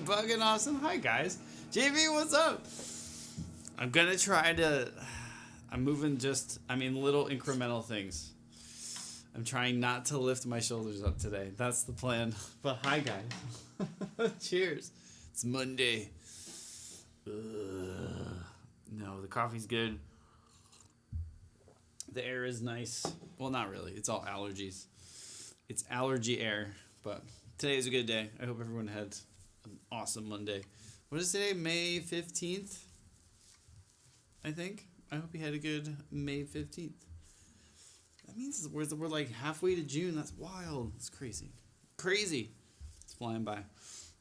Bugging awesome. Hi guys. JB, what's up? I'm gonna try to. I'm moving little incremental things. I'm trying not to lift my shoulders up today. That's the plan. But hi guys. Cheers. It's Monday. No, the coffee's good. The air is nice. Well, not really. It's all allergies. It's allergy air. But today is a good day. I hope everyone had an awesome Monday. What is today? May 15th? I think. I hope you had a good May 15th. That means we're like halfway to June. That's wild. It's crazy. Crazy. It's flying by.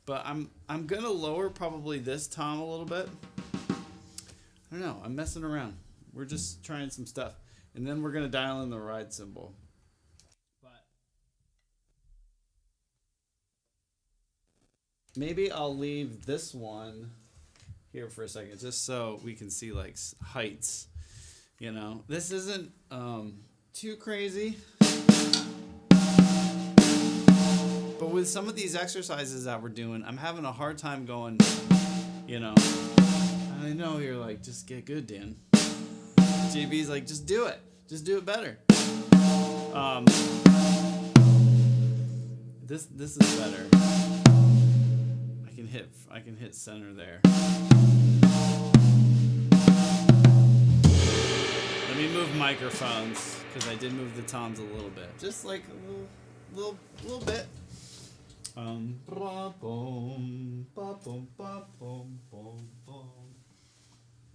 But I'm going to lower probably this tom a little bit. I don't know. I'm messing around. We're just trying some stuff. And then we're going to dial in the ride cymbal. But maybe I'll leave this one here for a second just so we can see like heights. You know, this isn't too crazy. But with some of these exercises that we're doing, I'm having a hard time going, you know. I know you're like, just get good, Dan. JB's like, just do it. Just do it better. This is better. I can hit center there. Let me move microphones because I did move the toms a little bit, just like a little bit.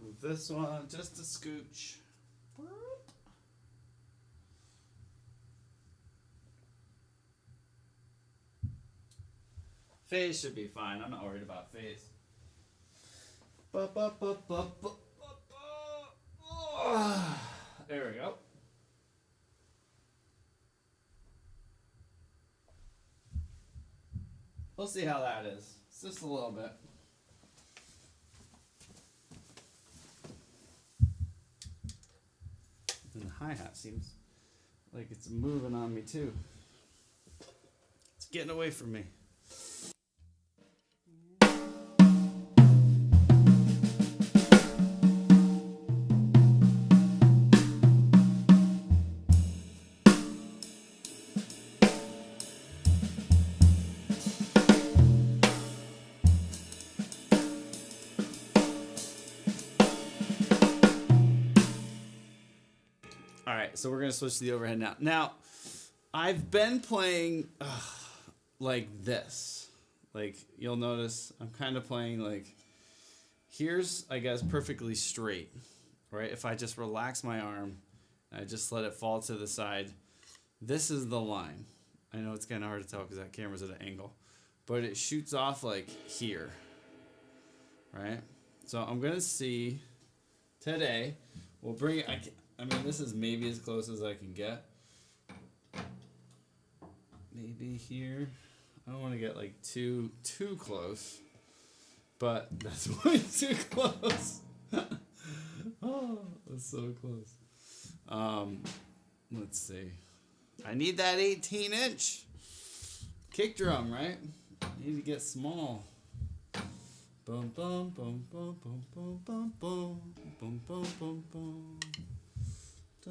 Move this one just a scooch. Phase should be fine. I'm not worried about phase. There we go. We'll see how that is. It's just a little bit. And the hi-hat seems like it's moving on me too. It's getting away from me. So we're going to switch to the overhead now. Now, I've been playing like this. Like, you'll notice I'm kind of playing like, here's, I guess, perfectly straight, right? If I just relax my arm, and I just let it fall to the side, this is the line. I know it's kind of hard to tell because that camera's at an angle, but it shoots off like here, right? So I'm going to see today, we'll bring it, I mean, this is maybe as close as I can get. Maybe here. I don't want to get like too close, but that's way too close. Oh, that's so close. Let's see. I need that 18-inch kick drum, right? I need to get small. Boom, boom, boom, boom, boom, boom, boom, boom, boom, boom, boom, boom.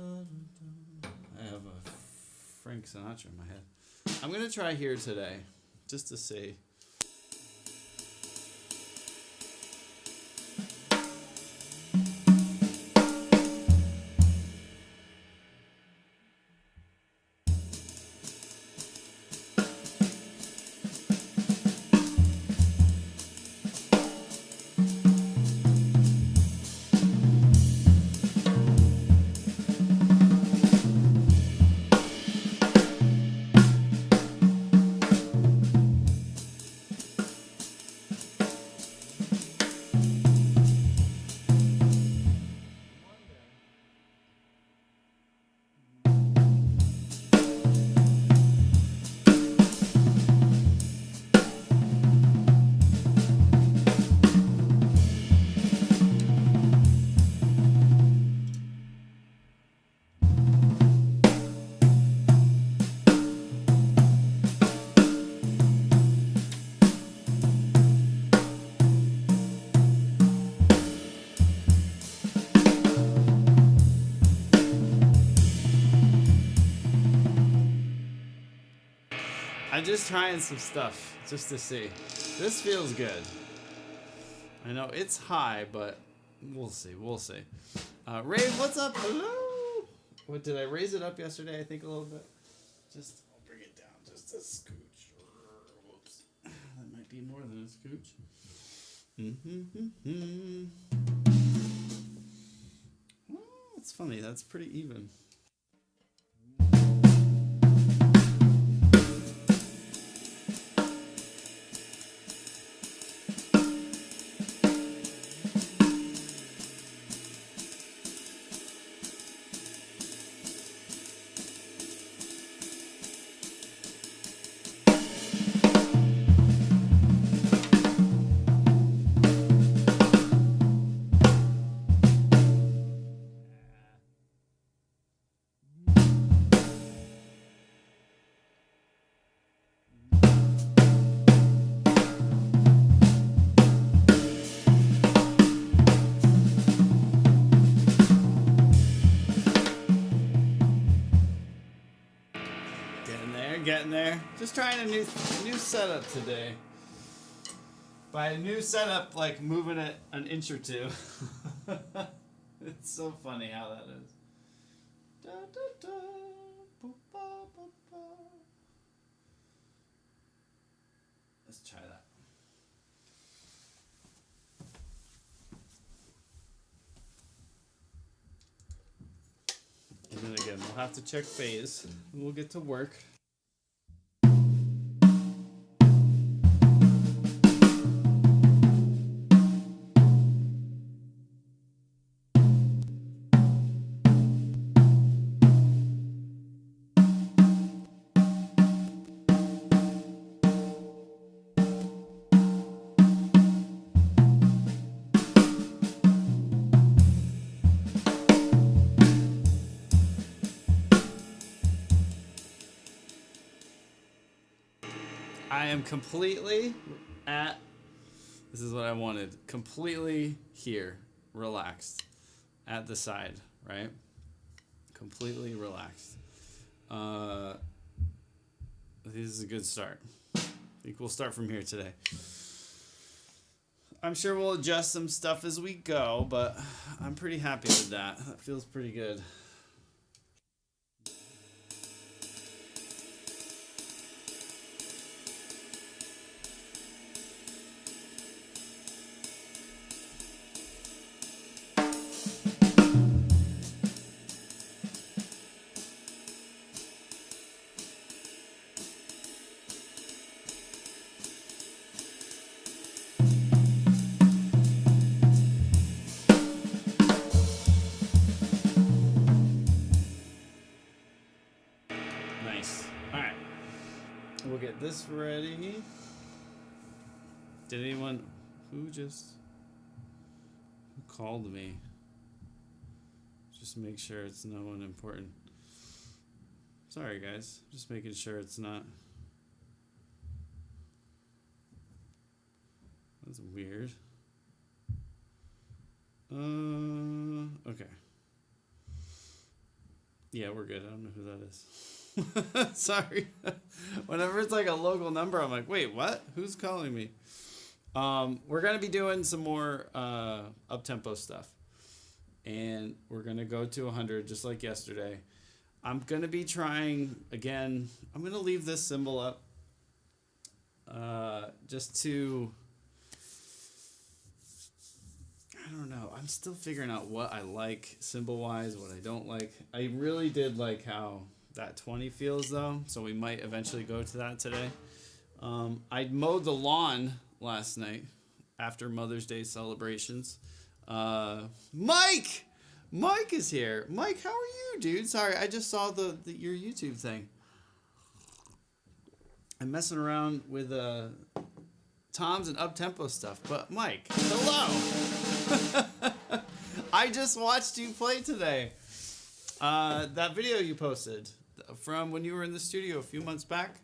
I have a Frank Sinatra in my head. I'm going to try here today, just to see. I'm just trying some stuff just to see. This feels good. I know it's high, but we'll see. We'll see. Rave, what's up? Hello. What did I raise it up yesterday? I think a little bit. Just I'll bring it down just a scooch. Whoops. That might be more than a scooch. Oh, it's funny. That's pretty even. Getting there. Just trying a new setup today. By a new setup, like moving it an inch or two. It's so funny how that is. Da, da, da, ba, ba, ba, ba. Let's try that. And then again, we'll have to check phase. And we'll get to work. I am completely at, this is what I wanted, completely here, relaxed, at the side, right? Completely relaxed. This is a good start. I think we'll start from here today. I'm sure we'll adjust some stuff as we go, but I'm pretty happy with that. That feels pretty good. We'll get this ready. Did anyone who called me? Just make sure it's no one important. Sorry guys, just making sure it's not. That's weird. Okay. Yeah, we're good. I don't know who that is. Sorry. Whenever it's like a local number, I'm like, wait, what? Who's calling me? We're going to be doing some more up-tempo stuff. And we're going to go to 100 just like yesterday. I'm going to be trying, again, I'm going to leave this cymbal up just to, I don't know. I'm still figuring out what I like cymbal-wise, what I don't like. I really did like how that 20 feels though, so we might eventually go to that today. I mowed the lawn last night after Mother's Day celebrations. Mike is here. Mike, how are you, dude? Sorry, I just saw your YouTube thing. I'm messing around with toms and up-tempo stuff, but Mike, hello. I just watched you play today. That video you posted from when you were in the studio a few months back,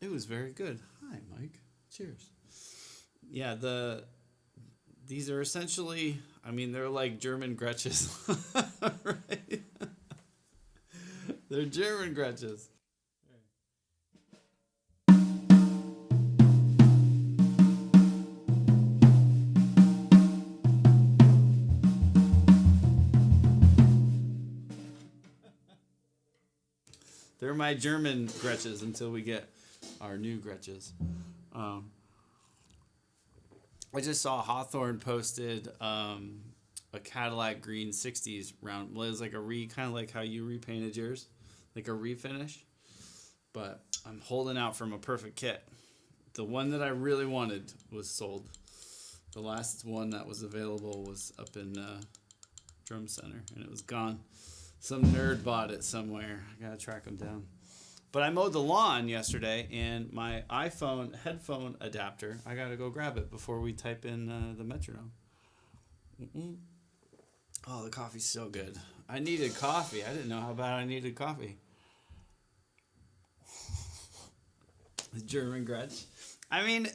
it was very good. Hi, Mike. Cheers. Yeah, these are essentially, I mean, they're like German Gretches, right? They're German Gretches. They're my German Gretches until we get our new Gretches. I just saw Hawthorne posted a Cadillac green 60s round. Well, it was like kind of like how you repainted yours, like a refinish. But I'm holding out from a perfect kit. The one that I really wanted was sold. The last one that was available was up in Drum Center, and it was gone. Some nerd bought it somewhere. I gotta track him down. But I mowed the lawn yesterday, and my iPhone headphone adapter, I gotta go grab it before we type in the metronome. Mm-mm. Oh, the coffee's so good. I needed coffee. I didn't know how bad I needed coffee. The German Gretsch. I mean,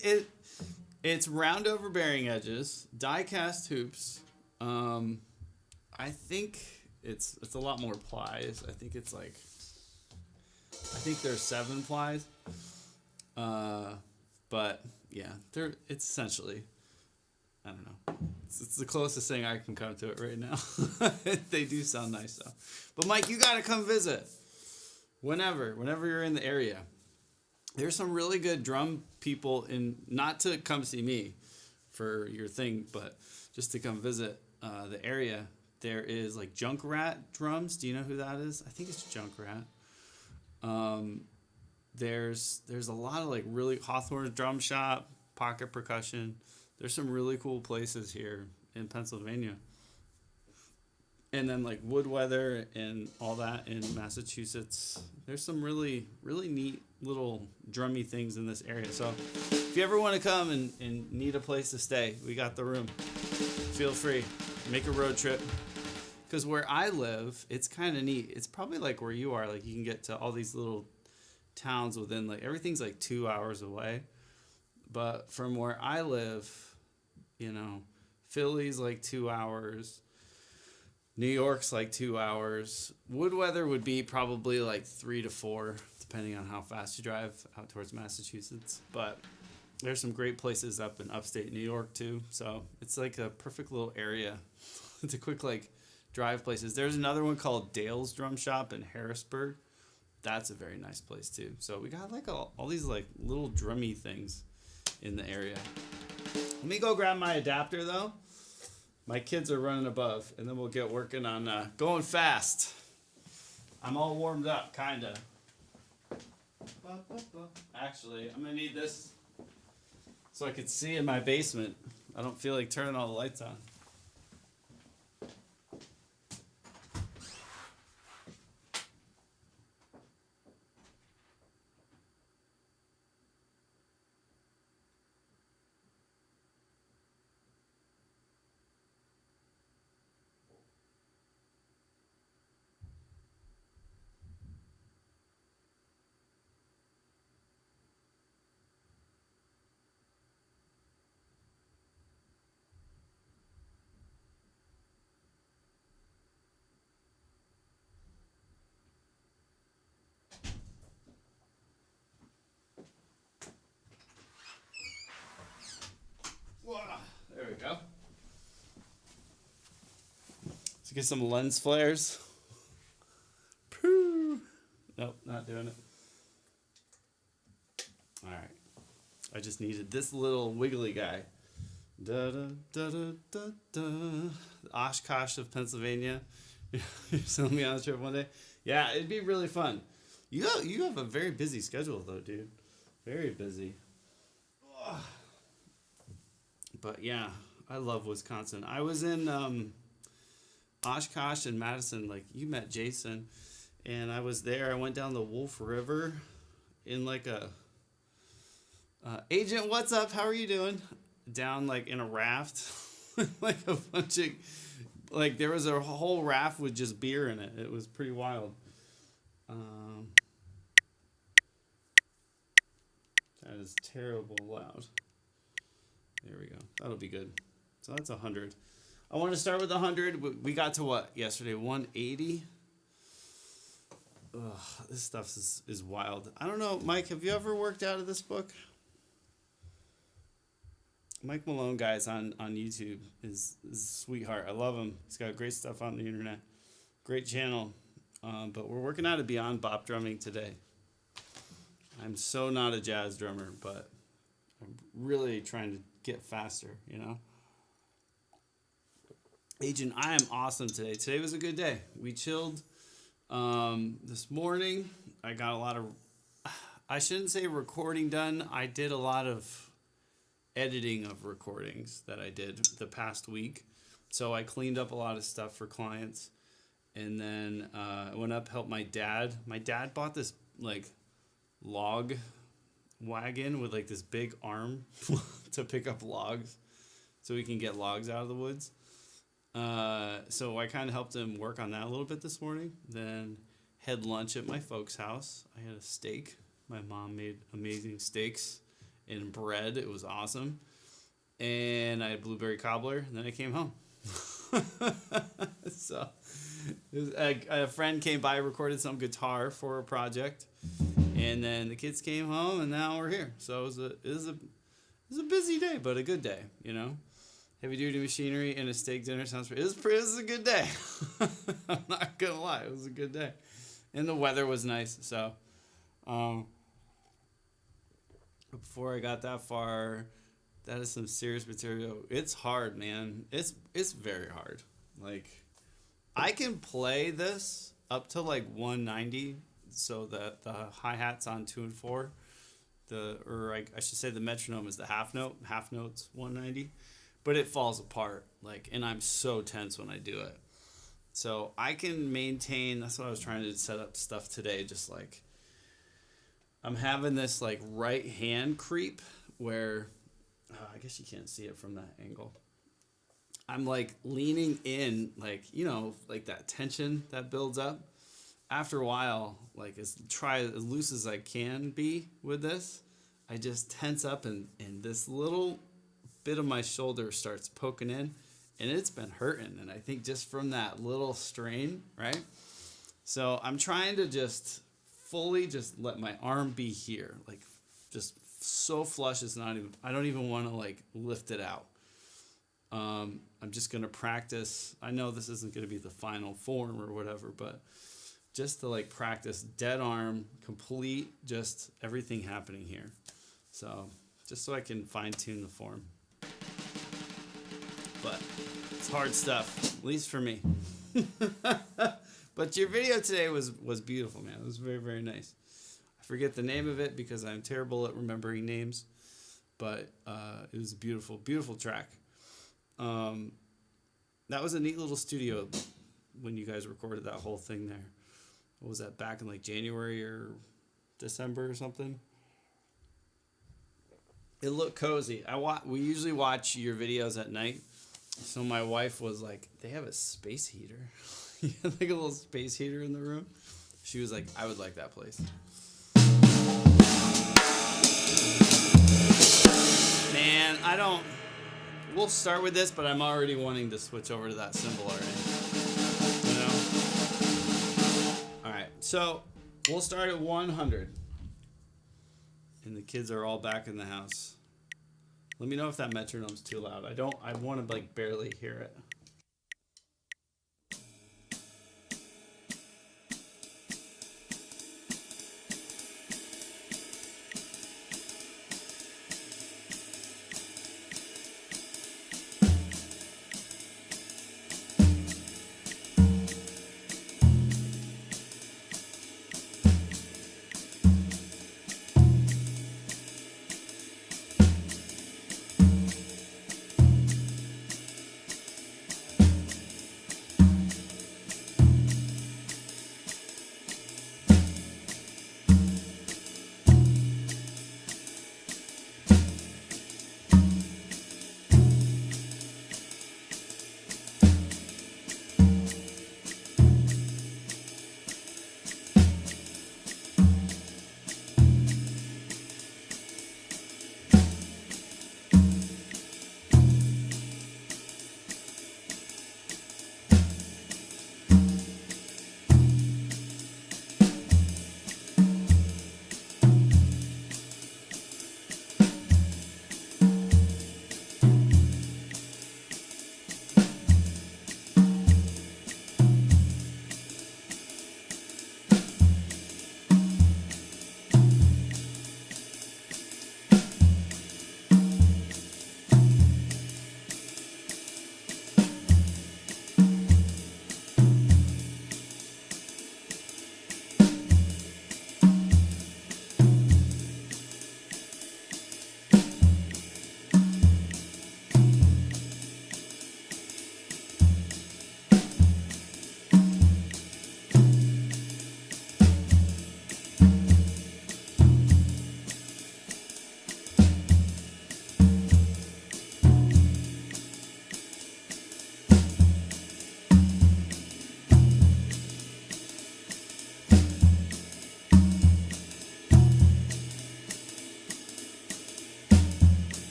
it's round over bearing edges, die cast hoops. I think it's a lot more plies. I think there's 7 plies. But yeah, it's essentially, I don't know. It's the closest thing I can come to it right now. They do sound nice though. But Mike, you gotta come visit. Whenever you're in the area. There's some really good drum people not to come see me for your thing, but just to come visit the area. There is like Junkrat drums. Do you know who that is? I think it's Junkrat. There's a lot of like really Hawthorne Drum Shop, Pocket Percussion. There's some really cool places here in Pennsylvania. And then like Woodweather and all that in Massachusetts. There's some really, really neat little drummy things in this area. So if you ever want to come and need a place to stay, we got the room. Feel free. Make a road trip. Because where I live, it's kind of neat. It's probably like where you are. Like you can get to all these little towns within, like everything's like 2 hours away. But from where I live, Philly's like 2 hours. New York's like 2 hours. Woodweather would be probably like 3 to 4, depending on how fast you drive out towards Massachusetts. But there's some great places up in upstate New York too. So it's like a perfect little area. It's a quick like drive places. There's another one called Dale's Drum Shop in Harrisburg. That's a very nice place too. So we got like all these like little drummy things in the area. Let me go grab my adapter though. My kids are running above, and then we'll get working on going fast. I'm all warmed up, kind of. Actually, I'm going to need this so I can see in my basement. I don't feel like turning all the lights on. There we go. Let's get some lens flares. Pooh. Nope, not doing it. All right. I just needed this little wiggly guy. Da da da da da da. Oshkosh of Pennsylvania. You're selling me on a trip one day. Yeah, it'd be really fun. You have a very busy schedule though, dude. Very busy. Ugh. But yeah, I love Wisconsin. I was in Oshkosh and Madison. Like you met Jason, and I was there. I went down the Wolf River in like a Agent, what's up? How are you doing? Down like in a raft, like a bunch of like there was a whole raft with just beer in it. It was pretty wild. That is terrible loud. There we go. That'll be good. So that's 100. I want to start with 100. We got to what yesterday? 180. Ugh, this stuff is wild. I don't know, Mike. Have you ever worked out of this book? Mike Malone, guys, on YouTube is a sweetheart. I love him. He's got great stuff on the internet. Great channel. But we're working out a beyond bop drumming today. I'm so not a jazz drummer, but I'm really trying to get faster, you know? Agent, I am awesome today. Today was a good day. We chilled this morning. I got a lot of, I shouldn't say recording done. I did a lot of editing of recordings that I did the past week. So I cleaned up a lot of stuff for clients. And then I went up, helped my dad. My dad bought this like log wagon with like this big arm to pick up logs so we can get logs out of the woods. So I kind of helped him work on that a little bit this morning. Then had lunch at my folks' house. I had a steak. My mom made amazing steaks and bread. It was awesome. And I had blueberry cobbler. And then I came home. So a friend came by, recorded some guitar for a project. And then the kids came home, and now we're here. So it was a busy day, but a good day, you know. Heavy duty machinery and a steak dinner sounds pretty. It was a good day. I'm not gonna lie, it was a good day, and the weather was nice. So, before I got that far, that is some serious material. It's hard, man. It's very hard. Like, I can play this up to like 190. So that the hi-hat's on 2 and 4, I should say the metronome is the half note's 190, but it falls apart, like, and I'm so tense when I do it. So I can maintain, that's what I was trying to set up stuff today, just like, I'm having this like right hand creep where, I guess you can't see it from that angle. I'm like leaning in, like, you know, like that tension that builds up. After a while, like try as loose as I can be with this, I just tense up and this little bit of my shoulder starts poking in, and it's been hurting. And I think just from that little strain, right? So I'm trying to just fully just let my arm be here, like just so flush it's not even, I don't even want to like lift it out. I'm just going to practice. I know this isn't going to be the final form or whatever, but just to like practice dead arm, complete, just everything happening here. So just so I can fine tune the form. But it's hard stuff, at least for me. But your video today was beautiful, man. It was very, very nice. I forget the name of it because I'm terrible at remembering names, but it was a beautiful, beautiful track. That was a neat little studio when you guys recorded that whole thing there. What was that, back in like January or December or something? It looked cozy. We usually watch your videos at night. So my wife was like, they have a space heater. You had like a little space heater in the room. She was like, I would like that place. Man, we'll start with this, but I'm already wanting to switch over to that cymbal already. So we'll start at 100. And the kids are all back in the house. Let me know if that metronome's too loud. I want to like barely hear it.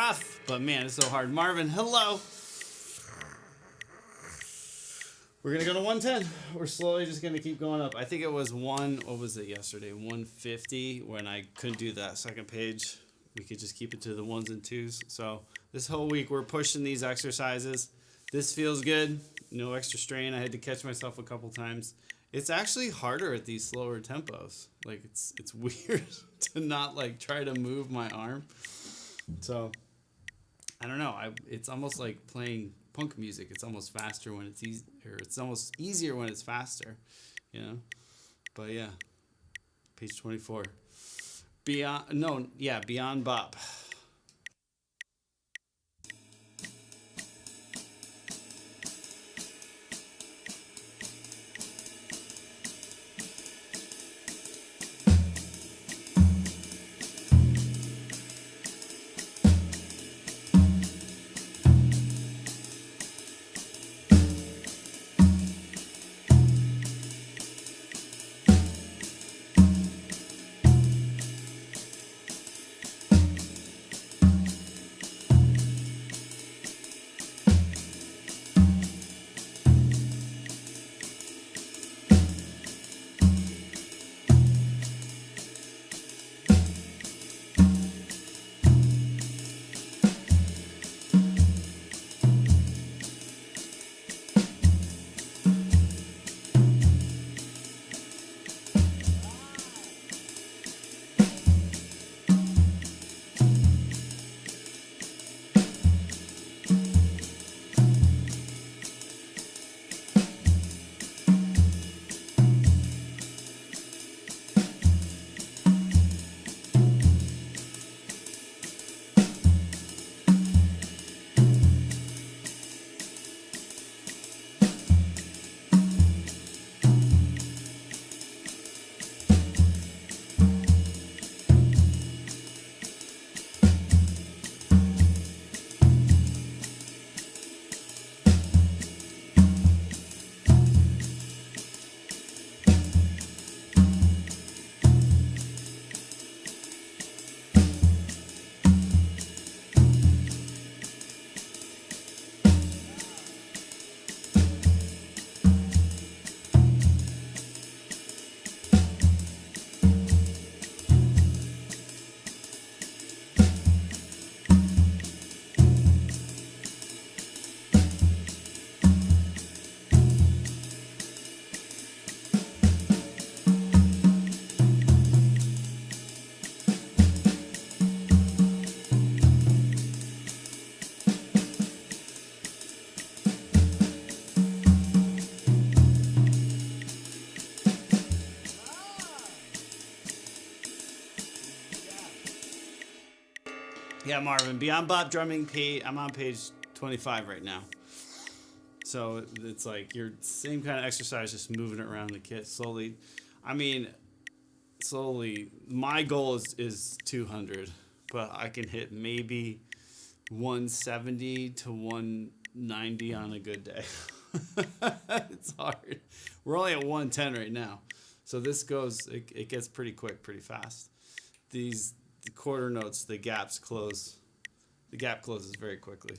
rough, but man, it's so hard. Marvin, hello. We're gonna go to 110. We're slowly just gonna keep going up. I think it was what was it yesterday? 150 when I couldn't do that second page. We could just keep it to the ones and twos. So this whole week we're pushing these exercises. This feels good. No extra strain. I had to catch myself a couple times. It's actually harder at these slower tempos. Like it's weird to not like try to move my arm. So I don't know. It's almost like playing punk music. It's almost faster when it's easy, or it's almost easier when it's faster, you know. But yeah, page 24. Beyond Bop. Yeah, Marvin, Beyond Bop drumming page. I'm on page 25 right now. So it's like your same kind of exercise, just moving it around the kit slowly. I mean, slowly. My goal is 200, but I can hit maybe 170 to 190 on a good day. It's hard. We're only at 110 right now. So this goes, it gets pretty quick, pretty fast. The quarter notes, the gaps close. The gap closes very quickly.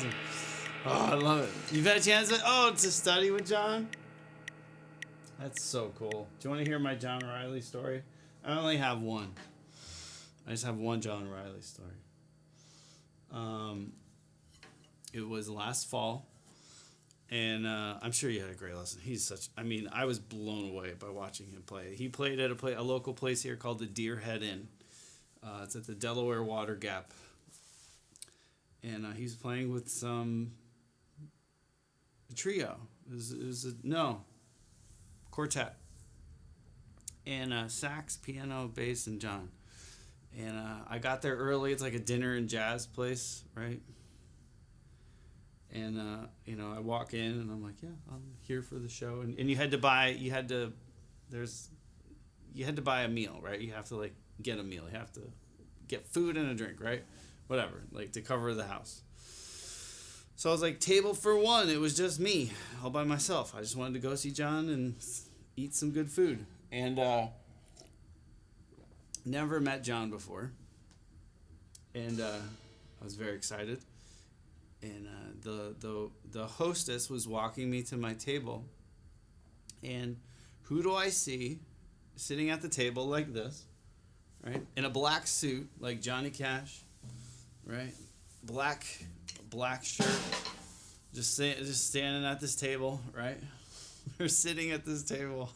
awesome. Oh, I love it. You've had a chance to study with John? That's so cool. Do you want to hear my John Riley story? I only have one. I just have one John Riley story. It was last fall, and I'm sure you had a great lesson. I was blown away by watching him play. He played at a local place here called the Deer Head Inn. It's at the Delaware Water Gap. And he was playing with a trio. Quartet. And sax, piano, bass, and John. And I got there early. It's like a dinner and jazz place, right? And I walk in and I'm like, yeah, I'm here for the show. And you had to buy a meal, right? You have to like get a meal. You have to get food and a drink, right? Whatever, like to cover the house. So I was like, table for one. It was just me, all by myself. I just wanted to go see John and eat some good food. And never met John before. And I was very excited. And the hostess was walking me to my table. And who do I see sitting at the table like this, right? In a black suit, like Johnny Cash, right? Black shirt, just standing at this table, right? We're sitting at this table.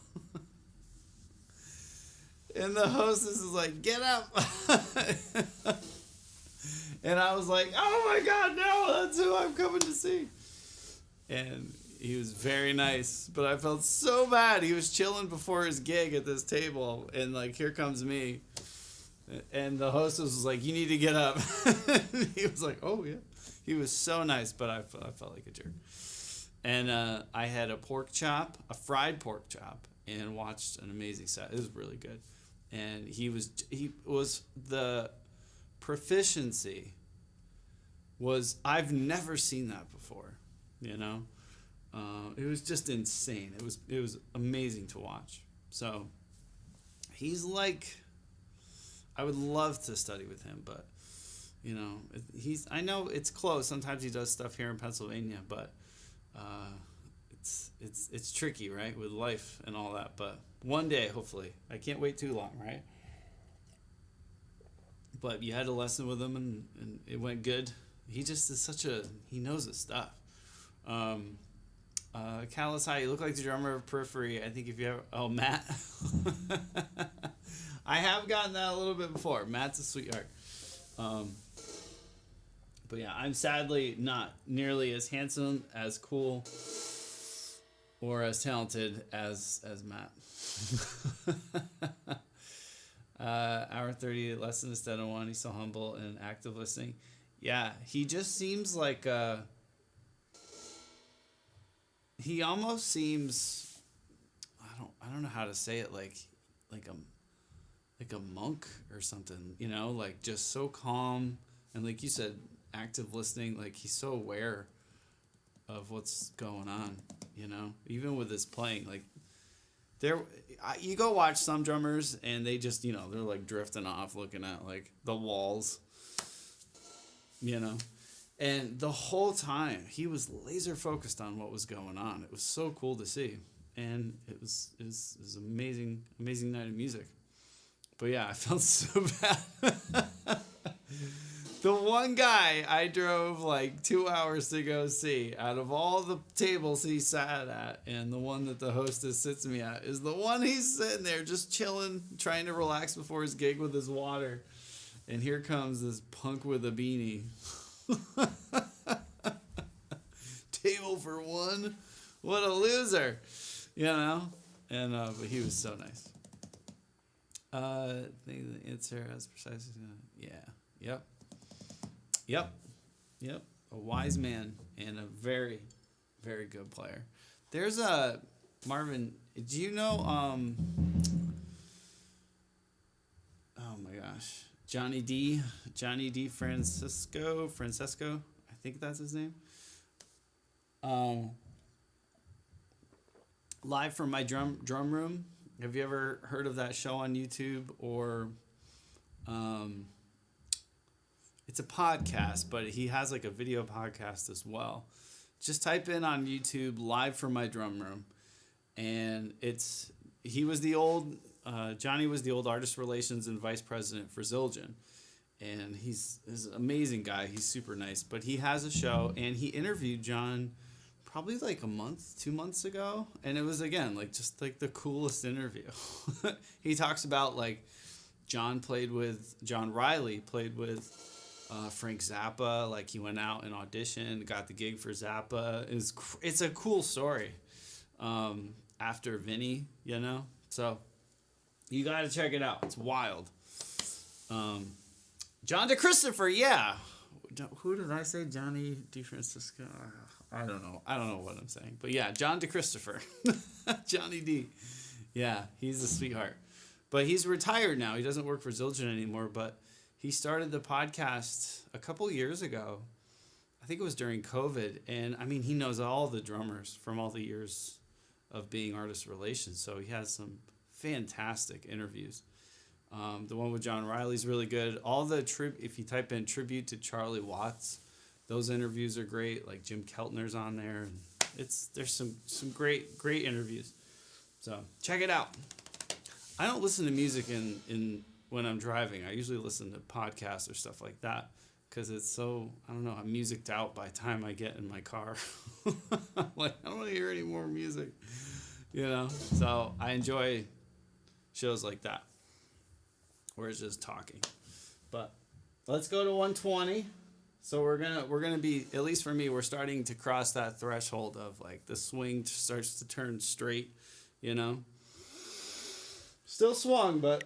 And the hostess is like, get up. And I was like, oh my God, no, that's who I'm coming to see. And he was very nice, but I felt so bad. He was chilling before his gig at this table, and like, here comes me. And the hostess was like, you need to get up. He was like, oh yeah. He was so nice, but I felt like a jerk. And I had a fried pork chop, and watched an amazing set. It was really good. And he was the proficiency was, I've never seen that before, it was just insane. It was amazing to watch. So he's like, I would love to study with him, but I know it's close. Sometimes he does stuff here in Pennsylvania, but it's tricky, right, with life and all that. But one day, hopefully. I can't wait too long, right? But you had a lesson with him, and it went good. He just is he knows his stuff. Callus, hi, you look like the drummer of Periphery. I think if you have, Matt. I have gotten that a little bit before. Matt's a sweetheart. But yeah, I'm sadly not nearly as handsome, as cool, or as talented as Matt. Hour 30 lesson instead of one. He's so humble and active listening. Yeah, he just seems like he almost seems, I don't know how to say it, like a monk or something, like just so calm, and like you said, active listening. Like he's so aware of what's going on, even with his playing. Like you go watch some drummers and they just, they're like drifting off looking at like the walls, and the whole time he was laser focused on what was going on. It was so cool to see, and it was amazing night of music. But yeah, I felt so bad. The one guy I drove like 2 hours to go see, out of all the tables he sat at, and the one that the hostess sits me at, is the one he's sitting there just chilling, trying to relax before his gig with his water. And here comes this punk with a beanie. Table for one? What a loser. And but he was so nice. The answer as precise as Yep. A wise man and a very, very good player. There's a Marvin. Do you know? Oh my gosh, Johnny D. Francesco. I think that's his name. Live from my drum room. Have you ever heard of that show on YouTube, or it's a podcast, but he has like a video podcast as well. Just type in on YouTube "Live from My Drum Room," and he was the old Johnny was the old artist relations and vice president for Zildjian, and he's an amazing guy. He's super nice, but he has a show, and he interviewed John probably like a month, 2 months ago, and it was again like just like the coolest interview. He talks about like John Riley played with Frank Zappa. Like he went out and auditioned, got the gig for Zappa. It's a cool story. After Vinny, so you got to check it out. It's wild. John DeChristopher, yeah. Who did I say? Johnny DeFrancisco? I don't know. I don't know what I'm saying. But yeah, John DeChristopher. Johnny D. Yeah, he's a sweetheart. But he's retired now. He doesn't work for Zildjian anymore. But he started the podcast a couple years ago. I think it was during COVID. And, I mean, he knows all the drummers from all the years of being artist relations. So he has some fantastic interviews. The one with John Riley's really good. All the if you type in tribute to Charlie Watts, those interviews are great. Like Jim Keltner's on there, and there's some great interviews. So check it out. I don't listen to music in when I'm driving. I usually listen to podcasts or stuff like that because it's so, I don't know, I'm musiced out by the time I get in my car. Like I don't want to hear any more music, So I enjoy shows like that where it's just talking. But let's go to 120. So we're gonna be, at least for me, we're starting to cross that threshold of like the swing starts to turn straight, Still swung, but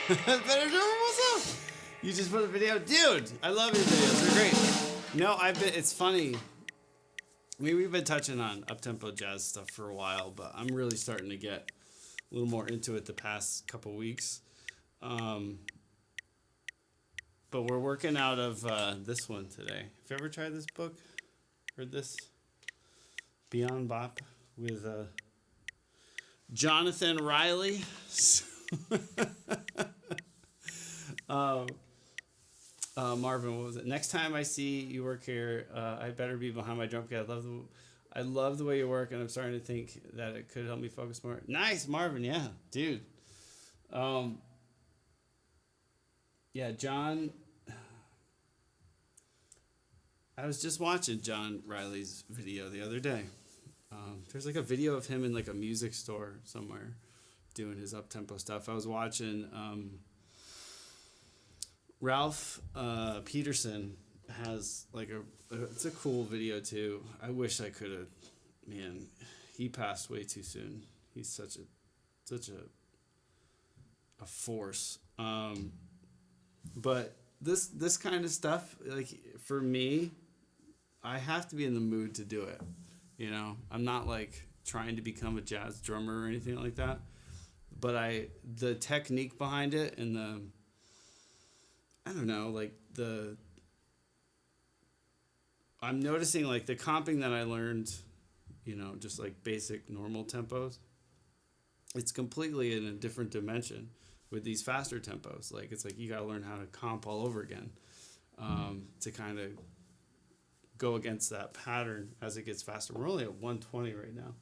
Better drummer, what's up? You just put a video, dude. I love your videos. They're great. No, it's funny. I mean, we've been touching on up-tempo jazz stuff for a while, but I'm really starting to get a little more into it the past couple weeks. But we're working out of this one today. Have you ever tried this book? Heard this? Beyond Bop with Jonathan Riley. Marvin, what was it? Next time I see you work here, I better be behind my drum kit. I love the way you work, and I'm starting to think that it could help me focus more. Nice, Marvin. Yeah, dude. Yeah, John. I was just watching John Riley's video the other day. There's like a video of him in like a music store somewhere doing his up-tempo stuff. I was watching Ralph Peterson has like it's a cool video too. I wish I could have, man, he passed way too soon. He's such a force. But this kind of stuff, like for me, I have to be in the mood to do it. You know, I'm not like trying to become a jazz drummer or anything like that. But the technique behind it and I don't know, like I'm noticing like the comping that I learned, you know, just like basic normal tempos, it's completely in a different dimension with these faster tempos. Like it's like you got to learn how to comp all over again to kind of go against that pattern as it gets faster. We're only at 120 right now.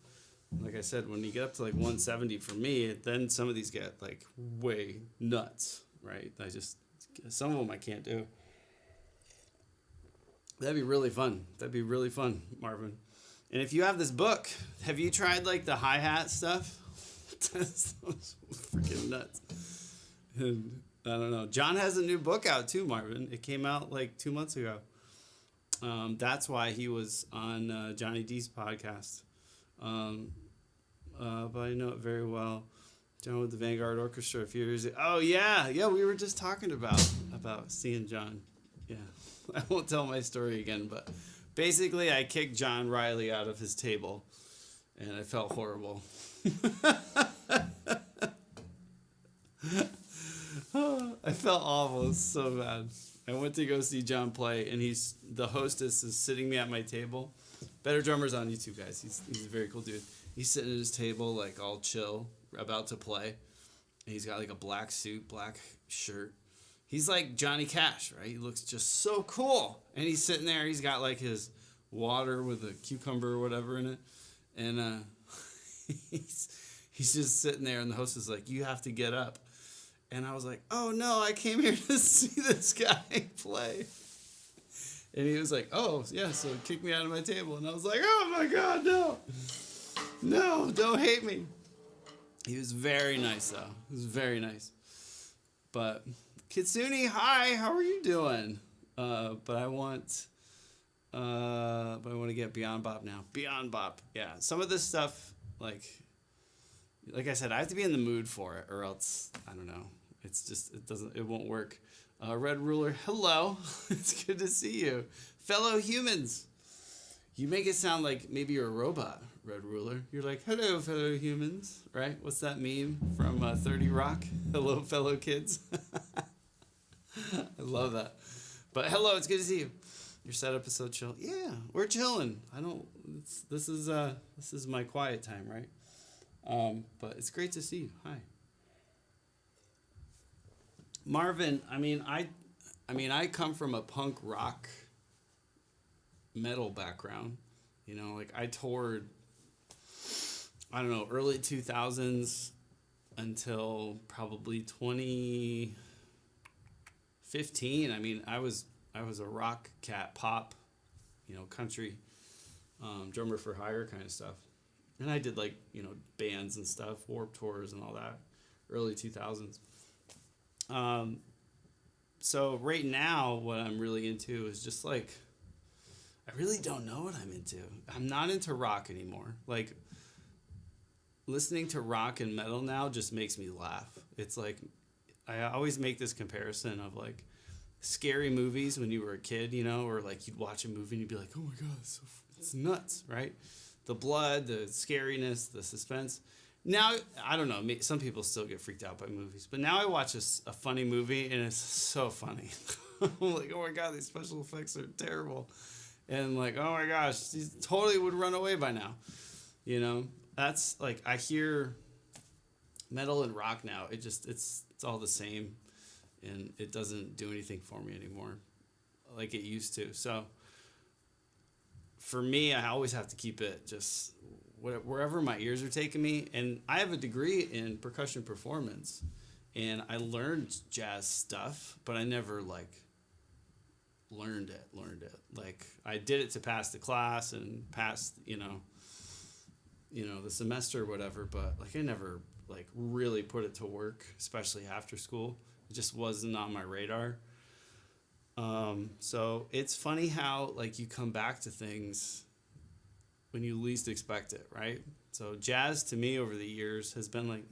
Like I said, when you get up to like 170 for me, then some of these get like way nuts, right? Some of them I can't do. That'd be really fun. Marvin. And if you have this book, have you tried like the hi-hat stuff? That's freaking nuts. And I don't know. John has a new book out too, Marvin. It came out like 2 months ago. That's why he was on Johnny D's podcast. But I know it very well. John with the Vanguard Orchestra a few years ago. Oh, yeah. Yeah, we were just talking about seeing John. Yeah. I won't tell my story again, but basically I kicked John Riley out of his table, and I felt horrible. I felt awful. It was so bad. I went to go see John play, and the hostess is sitting me at my table. Better Drummers on YouTube, guys. He's a very cool dude. He's sitting at his table, like all chill, about to play. And he's got like a black suit, black shirt. He's like Johnny Cash, right? He looks just so cool. And he's sitting there. He's got like his water with a cucumber or whatever in it. And he's just sitting there, and the host is like, "You have to get up." And I was like, "Oh no, I came here to see this guy play." And he was like, "Oh yeah, so kick me out of my table." And I was like, "Oh my God, no. No, don't hate me." He was very nice though. He was very nice. But Kitsune, hi, how are you doing? But I want to get Beyond Bop now. Beyond Bop, yeah. Some of this stuff, like I said, I have to be in the mood for it, or else I don't know. It won't work. Red Ruler, hello. It's good to see you, fellow humans. You make it sound like maybe you're a robot, Red Ruler. You're like, "Hello, fellow humans," right? What's that meme from 30 Rock? Hello, fellow kids. I love that. But hello, it's good to see you. Your setup is so chill. Yeah, we're chilling. This is my quiet time, right? But it's great to see you. Hi. Marvin, I come from a punk rock metal background. You know, like I toured, I don't know, early 2000s until probably 2015. I mean, I was a rock cat, pop, country, drummer for hire kind of stuff. And I did like, bands and stuff, Warped Tours and all that, early 2000s. So right now what I'm really into is just like, I really don't know what I'm into. I'm not into rock anymore. Like listening to rock and metal now just makes me laugh. It's like, I always make this comparison of like scary movies when you were a kid, or like you'd watch a movie and you'd be like, "Oh my God, it's It's nuts, right? The blood, the scariness, the suspense. Now, I don't know. Some people still get freaked out by movies, but now I watch a funny movie and it's so funny. I'm like, oh my god, these special effects are terrible, and like, oh my gosh, he totally would run away by now. You know, that's like I hear metal and rock now. It's all the same, and it doesn't do anything for me anymore, like it used to. So for me, I always have to keep it just wherever my ears are taking me. And I have a degree in percussion performance, and I learned jazz stuff, but I never like learned it. Like I did it to pass the class and pass, the semester or whatever, but like I never like really put it to work, especially after school. It just wasn't on my radar. So it's funny how like you come back to things when you least expect it, right? So jazz to me over the years has been like,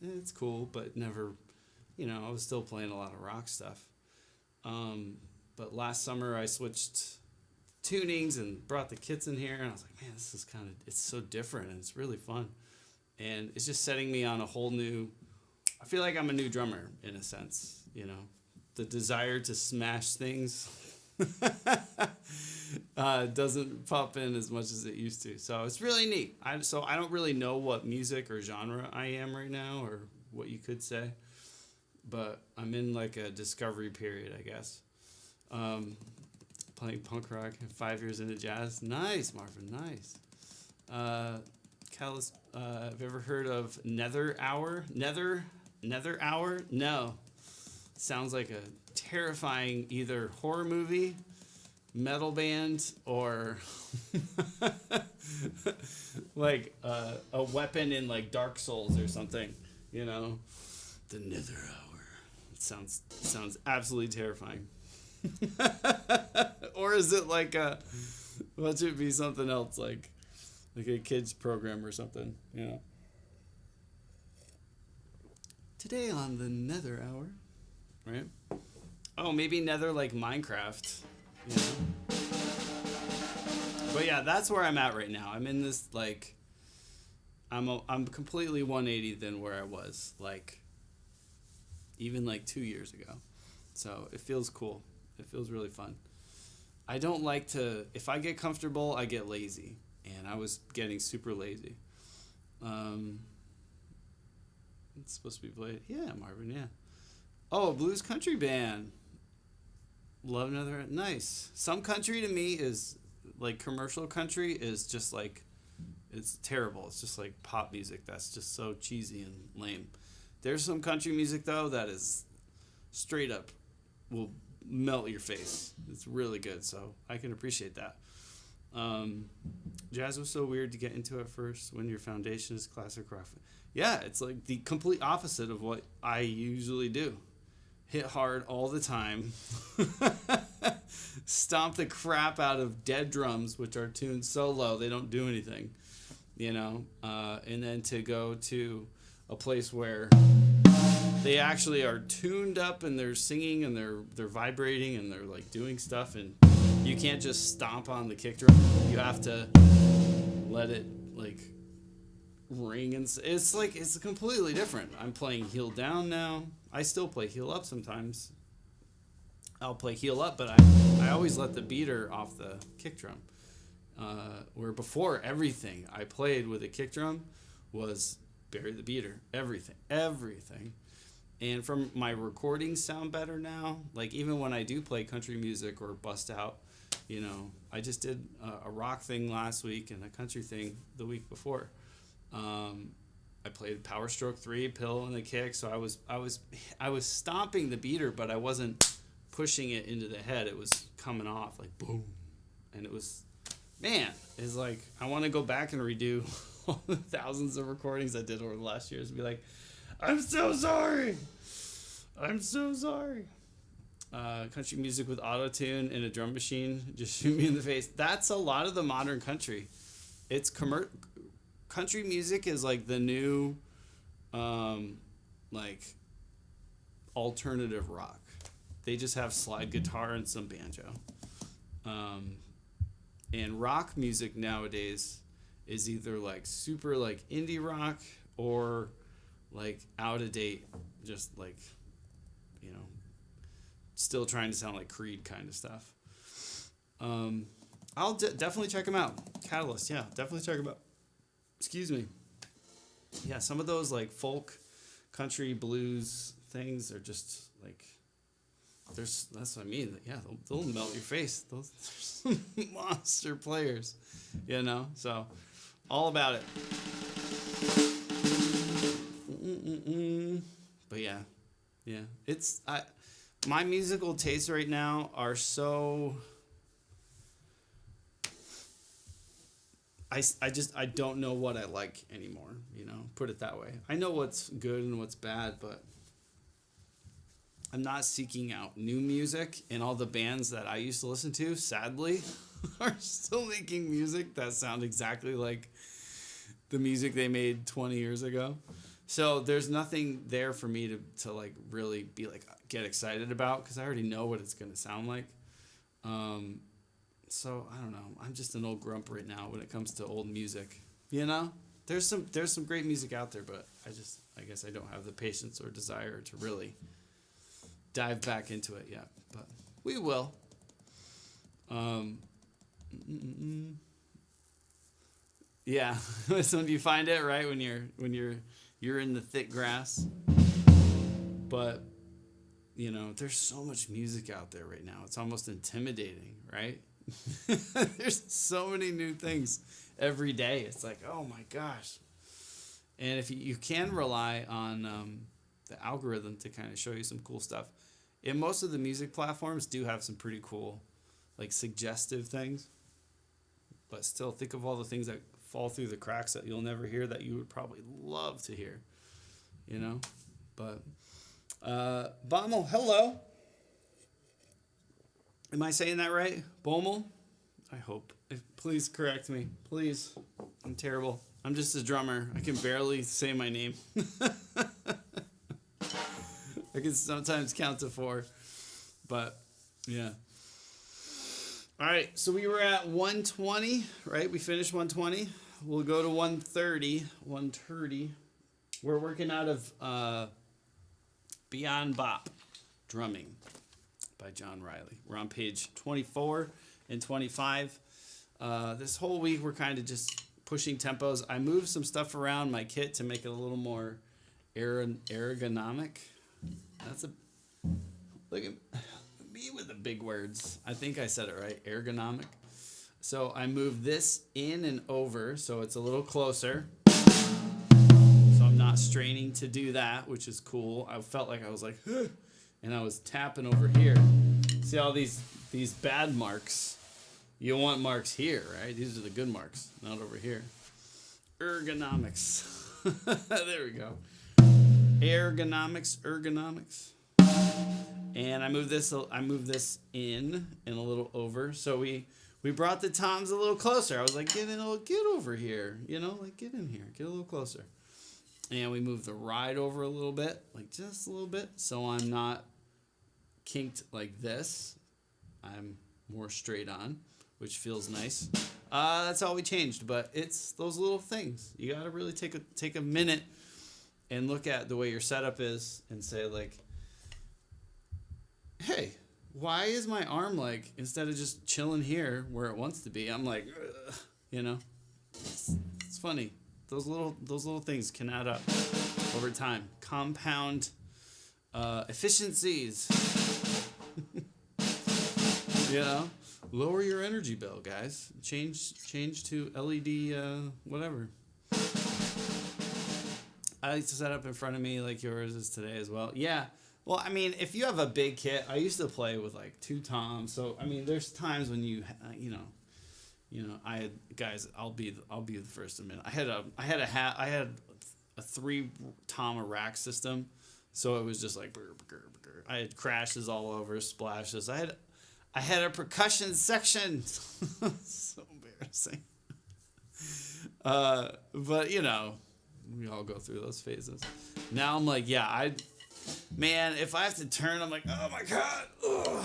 it's cool, but never, I was still playing a lot of rock stuff. But last summer I switched tunings and brought the kits in here, and I was like, man, this is it's so different, and it's really fun. And it's just setting me on a whole new, I feel like I'm a new drummer in a sense, the desire to smash things doesn't pop in as much as it used to. So it's really neat. I don't really know what music or genre I am right now, or what you could say, but I'm in like a discovery period, I guess. Playing punk rock, 5 years into jazz. Nice, Marvin, nice. Have you ever heard of Nether Hour? Nether Hour? No. Sounds like a terrifying either horror movie, metal band, or like a weapon in like Dark Souls or something, The Nether Hour. It sounds absolutely terrifying. Or is it like what should be something else, like a kids program or something, Today on the Nether Hour, right? Oh, maybe Nether like Minecraft, But yeah, that's where I'm at right now. I'm in this like, I'm completely 180 than where I was like, even like 2 years ago. So it feels cool. It feels really fun. I don't like to, if I get comfortable, I get lazy. And I was getting super lazy. It's supposed to be played. Yeah, Marvin, yeah. Oh, blues country band. Love another. Nice. Some country to me is, like commercial country is just like, it's terrible. It's just like pop music that's just so cheesy and lame. There's some country music, though, that is straight up will melt your face. It's really good, so I can appreciate that. Jazz was so weird to get into at first when your foundation is classic rock. Yeah, it's like the complete opposite of what I usually do. Hit hard all the time. Stomp the crap out of dead drums, which are tuned so low they don't do anything, and then to go to a place where they actually are tuned up and they're singing and they're vibrating and they're like doing stuff, and you can't just stomp on the kick drum. You have to let it like ring, and it's completely different. I'm playing heel down now. I still play heel up sometimes. I'll play heel up, but I always let the beater off the kick drum. Where before, everything I played with a kick drum was bury the beater. Everything. And from my recordings sound better now. Like even when I do play country music or bust out, I just did a rock thing last week and a country thing the week before. I played Power Stroke 3, Pill, and the kick. So I was stomping the beater, but I wasn't pushing it into the head. It was coming off like boom, and it was, man, it's like I want to go back and redo all the thousands of recordings I did over the last years and be like, I'm so sorry. Country music with auto-tune and a drum machine, just shoot me in the face. That's a lot of the modern country. It's country music is like the new like alternative rock. They just have slide guitar and some banjo. And rock music nowadays is either like super like indie rock or like out of date, just like, you know, still trying to sound like Creed kind of stuff. I'll definitely check them out. Catalyst, yeah, definitely check them out. Excuse me. Yeah, some of those like folk, country, blues things are just like, that's what I mean. Yeah, they'll melt your face. Those are some monster players, you know. So, all about it. But yeah, it's my musical tastes right now are so. I don't know what I like anymore, you know, put it that way. I know what's good and what's bad, but I'm not seeking out new music, and all the bands that I used to listen to, sadly, are still making music that sound exactly like the music they made 20 years ago. So there's nothing there for me to like really be like, get excited about, because I already know what it's going to sound like. So I don't know. I'm just an old grump right now when it comes to old music. You know, there's some great music out there, but I guess I don't have the patience or desire to really dive back into it yet. But we will. Yeah. So when you find it, right, when you're in the thick grass. But you know, there's so much music out there right now. It's almost intimidating, right? There's so many new things every day. It's like, oh my gosh. And if you can rely on the algorithm to kind of show you some cool stuff. And most of the music platforms do have some pretty cool, like, suggestive things. But still, think of all the things that fall through the cracks that you'll never hear that you would probably love to hear. You know? But, Bommel, hello. Am I saying that right? Bommel? I hope. Please correct me. Please. I'm terrible. I'm just a drummer. I can barely say my name. I can sometimes count to 4. But, yeah. All right. So we were at 120, right? We finished 120. We'll go to 130. 130. We're working out of Beyond Bop, Drumming by John Riley. We're on page 24 and 25. This whole week we're kind of just pushing tempos. I moved some stuff around my kit to make it a little more ergonomic. Look at me with the big words. I think I said it right. Ergonomic. So I moved this in and over so it's a little closer. So I'm not straining to do that, which is cool. I felt like I was like, huh, and I was tapping over here. See all these bad marks? You want marks here, right? These are the good marks, not over here. Ergonomics. There we go. Ergonomics. And I moved this in and a little over. So we brought the toms a little closer. I was like, get over here, you know, like get in here, get a little closer. And we moved the ride over a little bit, like just a little bit, so I'm not kinked like this. I'm more straight on, which feels nice. That's all we changed, but it's those little things. You gotta really take a minute and look at the way your setup is and say like, hey, why is my arm like, instead of just chilling here where it wants to be, I'm like, ugh, you know, it's funny. Those little things can add up over time. Compound efficiencies. You know, lower your energy bill, guys. Change to LED whatever. I like to set up in front of me like yours is today as well. Yeah. Well, I mean, if you have a big kit, I used to play with like 2 toms. So I mean, there's times when you know, I had guys. I'll be the first to admit. I had a 3 tom rack system, so it was just like I had crashes all over, splashes. I had a percussion section. So embarrassing. But you know, we all go through those phases. Now I'm like, yeah, if I have to turn, I'm like, oh my god, ugh,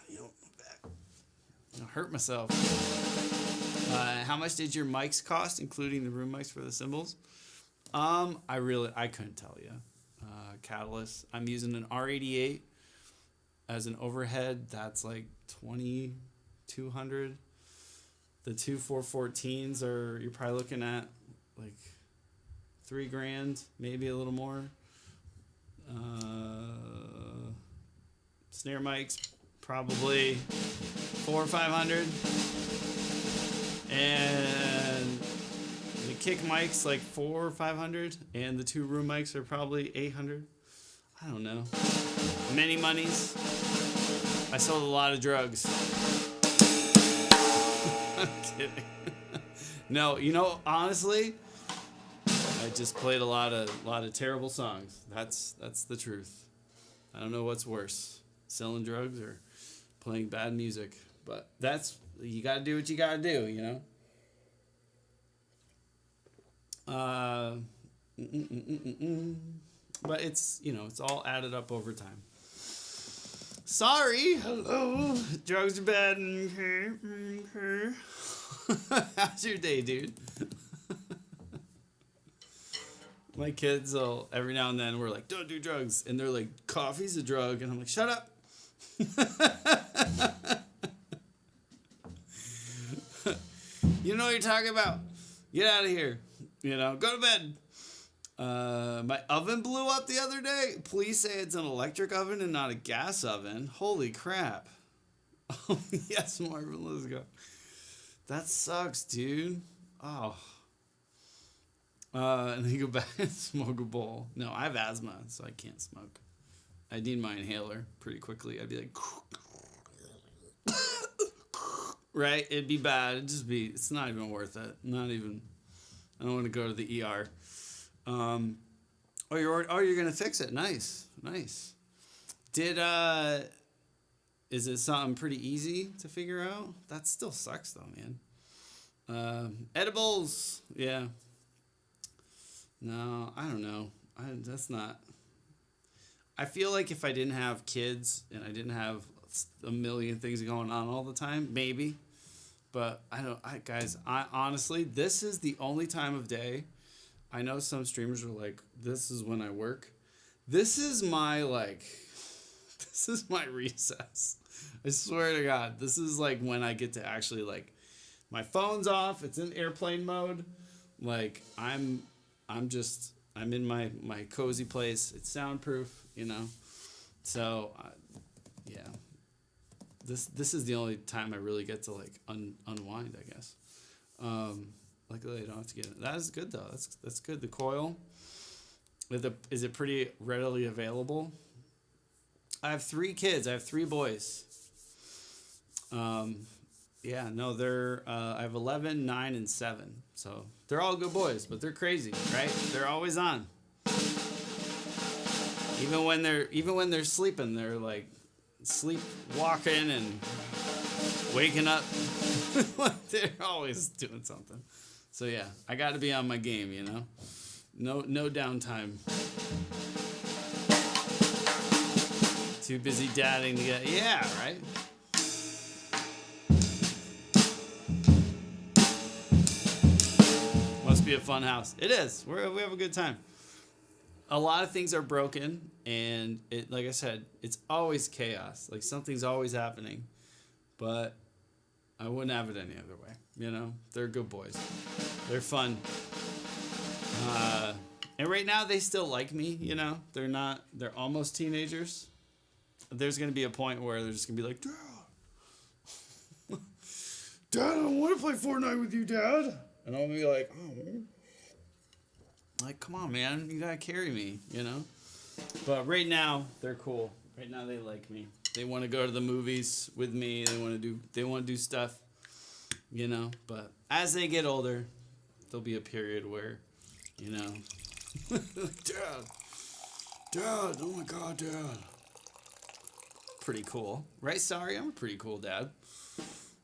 you know, my back, hurt myself. How much did your mics cost, including the room mics for the cymbals? I couldn't tell you. Catalyst. I'm using an R88 as an overhead. That's like 2,200. The two 414s you're probably looking at like $3,000, maybe a little more. Snare mics, probably 400 or 500. And the kick mics like 400 or 500, and the two room mics are probably 800. I don't know. Many monies. I sold a lot of drugs. I'm kidding. No, honestly, I just played a lot of terrible songs. That's the truth. I don't know what's worse, selling drugs or playing bad music. But you gotta do what you gotta do, But it's all added up over time. Sorry, hello, drugs are bad. Okay. How's your day, dude? My kids will, every now and then, we're like, don't do drugs. And they're like, coffee's a drug. And I'm like, shut up. You know what you're talking about. Get out of here. Go to bed. My oven blew up the other day. Please say it's an electric oven and not a gas oven. Holy crap. Oh, yes, Marvin, let's go. That sucks, dude. Oh. And then you go back and smoke a bowl. No, I have asthma, so I can't smoke. I need my inhaler pretty quickly. I'd be like, right? It'd be bad. It's not even worth it. Not even. I don't want to go to the ER. You're gonna fix it. Nice. Is it something pretty easy to figure out? That still sucks though, man. Edibles. Yeah. No, I don't know. That's not. I feel like if I didn't have kids and I didn't have a million things going on all the time, maybe. But guys, honestly, this is the only time of day. I know some streamers are like, this is when I work. This is my recess. I swear to God, this is like when I get to actually my phone's off. It's in airplane mode. Like I'm in my cozy place. It's soundproof, So, yeah. This is the only time I really get to unwind, I guess. Luckily, I don't have to get it. That is good though. That's good. The coil. Is it pretty readily available? I have 3 kids. I have 3 boys. Yeah, no, they're I have 11, 9, and 7. So they're all good boys, but they're crazy, right? They're always on. Even when they're sleeping, they're like sleepwalking and waking up. They're always doing something. So yeah, I got to be on my game, No downtime. Too busy dadding to get. Yeah, right. Must be a fun house. It is. We have a good time. A lot of things are broken, and like I said, it's always chaos. Like something's always happening, but I wouldn't have it any other way. They're good boys. They're fun. And right now they still like me. They're almost teenagers. There's gonna be a point where they're just gonna be like, Dad, I don't want to play Fortnite with you, Dad. And I'll be like, oh. Like, come on, man, you gotta carry me, But right now, they're cool. Right now, they like me. They want to go to the movies with me. They want to do stuff, But as they get older, there'll be a period where, Dad, oh my God, Dad. Pretty cool, right? Sorry, I'm a pretty cool dad.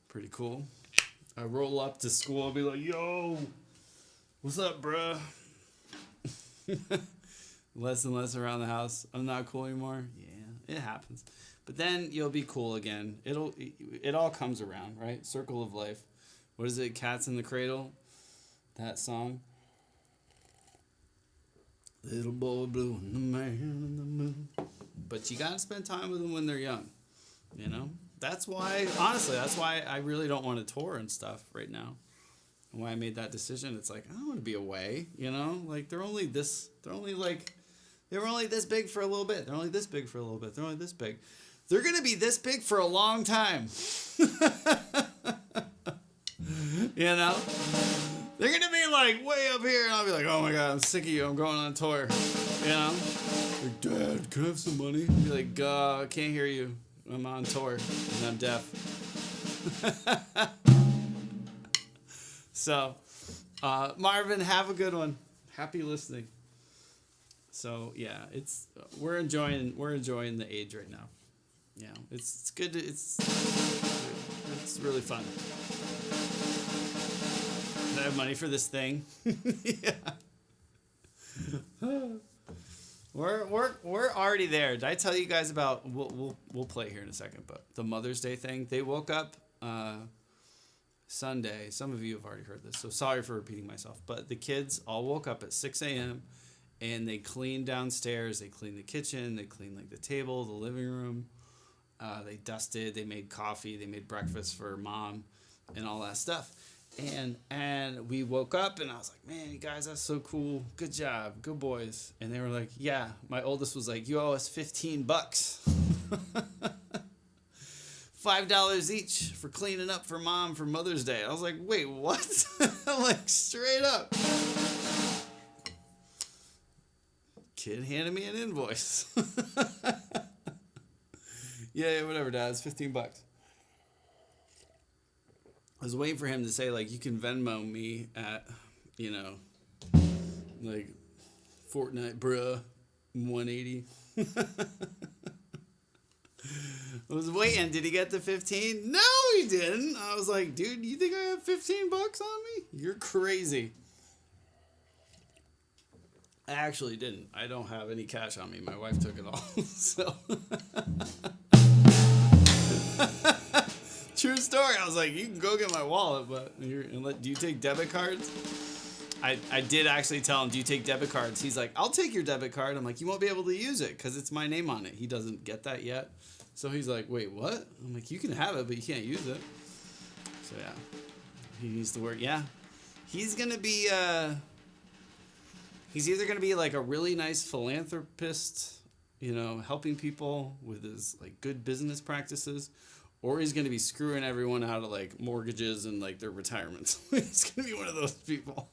Pretty cool. I roll up to school, I'll be like, yo, what's up, bruh? Less and less around the house. I'm not cool anymore. Yeah, it happens. But then you'll be cool again. It all comes around, right? Circle of life. What is it? Cats in the Cradle? That song? Little boy blue and the man in the moon. But you gotta spend time with them when they're young. You know? That's why, honestly, that's why I really don't want to tour and stuff right now. And why I made that decision. It's like, I don't want to be away, you know? Like, they were only this big for a little bit. They're only this big for a little bit. They're only this big. They're going to be this big for a long time. You know? They're going to be like way up here, and I'll be like, oh my God, I'm sick of you. I'm going on tour. You know? Like, Dad, can I have some money? I'll be like, I can't hear you. I'm on tour, and I'm deaf. So, Marvin, have a good one. Happy listening. So yeah, we're enjoying the age right now. Yeah, it's good. It's really fun. I have money for this thing. Yeah. We're already there. Did I tell you guys about? We'll play here in a second. But the Mother's Day thing. They woke up Sunday. Some of you have already heard this, so sorry for repeating myself. But the kids all woke up at 6 a.m. and they cleaned downstairs. They cleaned the kitchen. They cleaned like the table, the living room. They dusted. They made coffee. They made breakfast for Mom, and all that stuff. And we woke up, and I was like, man, you guys, that's so cool. Good job. Good boys. And they were like, yeah. My oldest was like, you owe us $15. $5 each for cleaning up for Mom for Mother's Day. I was like, wait, what? I'm like, straight up. Kid handed me an invoice. Yeah, whatever, Dad. It's $15. I was waiting for him to say, like, you can Venmo me at, like, Fortnite, bruh, 180. I was waiting. Did he get the 15? No, he didn't. I was like, dude, you think I have $15 on me? You're crazy. I actually didn't. I don't have any cash on me. My wife took it all. So... True story. I was like, you can go get my wallet, but do you take debit cards? I did actually tell him, do you take debit cards? He's like, I'll take your debit card. I'm like, you won't be able to use it because it's my name on it. He doesn't get that yet. So he's like, wait, what? I'm like, you can have it, but you can't use it. So yeah, he needs to work. Yeah, he's going to be, he's either going to be like a really nice philanthropist, helping people with his like good business practices, or he's going to be screwing everyone out of like mortgages and like their retirements. He's going to be one of those people.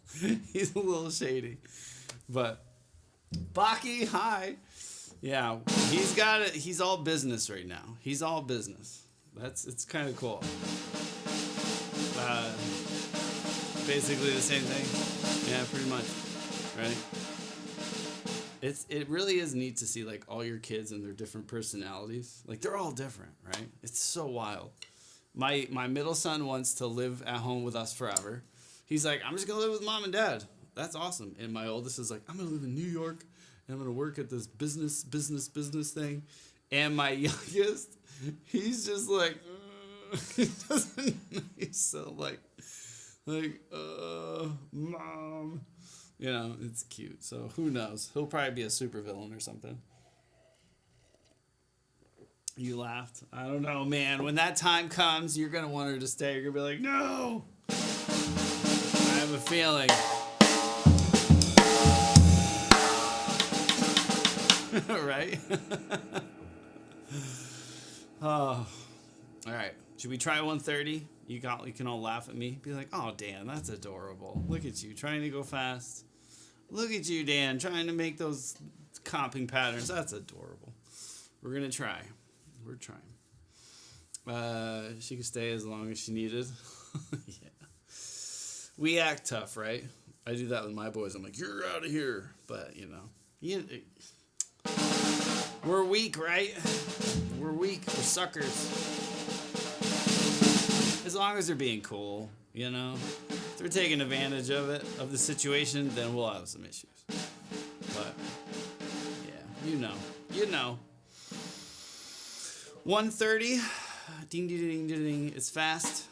He's a little shady. But Baki, hi. Yeah, he's got it. He's all business right now. He's all business. It's kind of cool. Basically the same thing. Yeah, pretty much. Right? It really is neat to see like all your kids and their different personalities. Like they're all different, right? It's so wild. My middle son wants to live at home with us forever. He's like, I'm just gonna live with Mom and Dad. That's awesome. And my oldest is like, I'm gonna live in New York and I'm gonna work at this business thing. And my youngest, he's just like, he doesn't. He's so like, Mom. It's cute. So who knows? He'll probably be a supervillain or something. You laughed. I don't know, man. When that time comes, you're going to want her to stay. You're going to be like, no. I have a feeling. Right? Oh. All right. Should we try 130? You can all laugh at me. Be like, oh, Dan, that's adorable. Look at you trying to go fast. Look at you, Dan, trying to make those comping patterns. That's adorable. We're going to try. We're trying. She could stay as long as she needed. Yeah. We act tough, right? I do that with my boys. I'm like, you're out of here. But, we're weak, right? We're weak. We're suckers. As long as they're being cool, If they're taking advantage of it, of the situation, then we'll have some issues. But, yeah, 1:30. Ding, ding, ding, ding, ding. It's fast.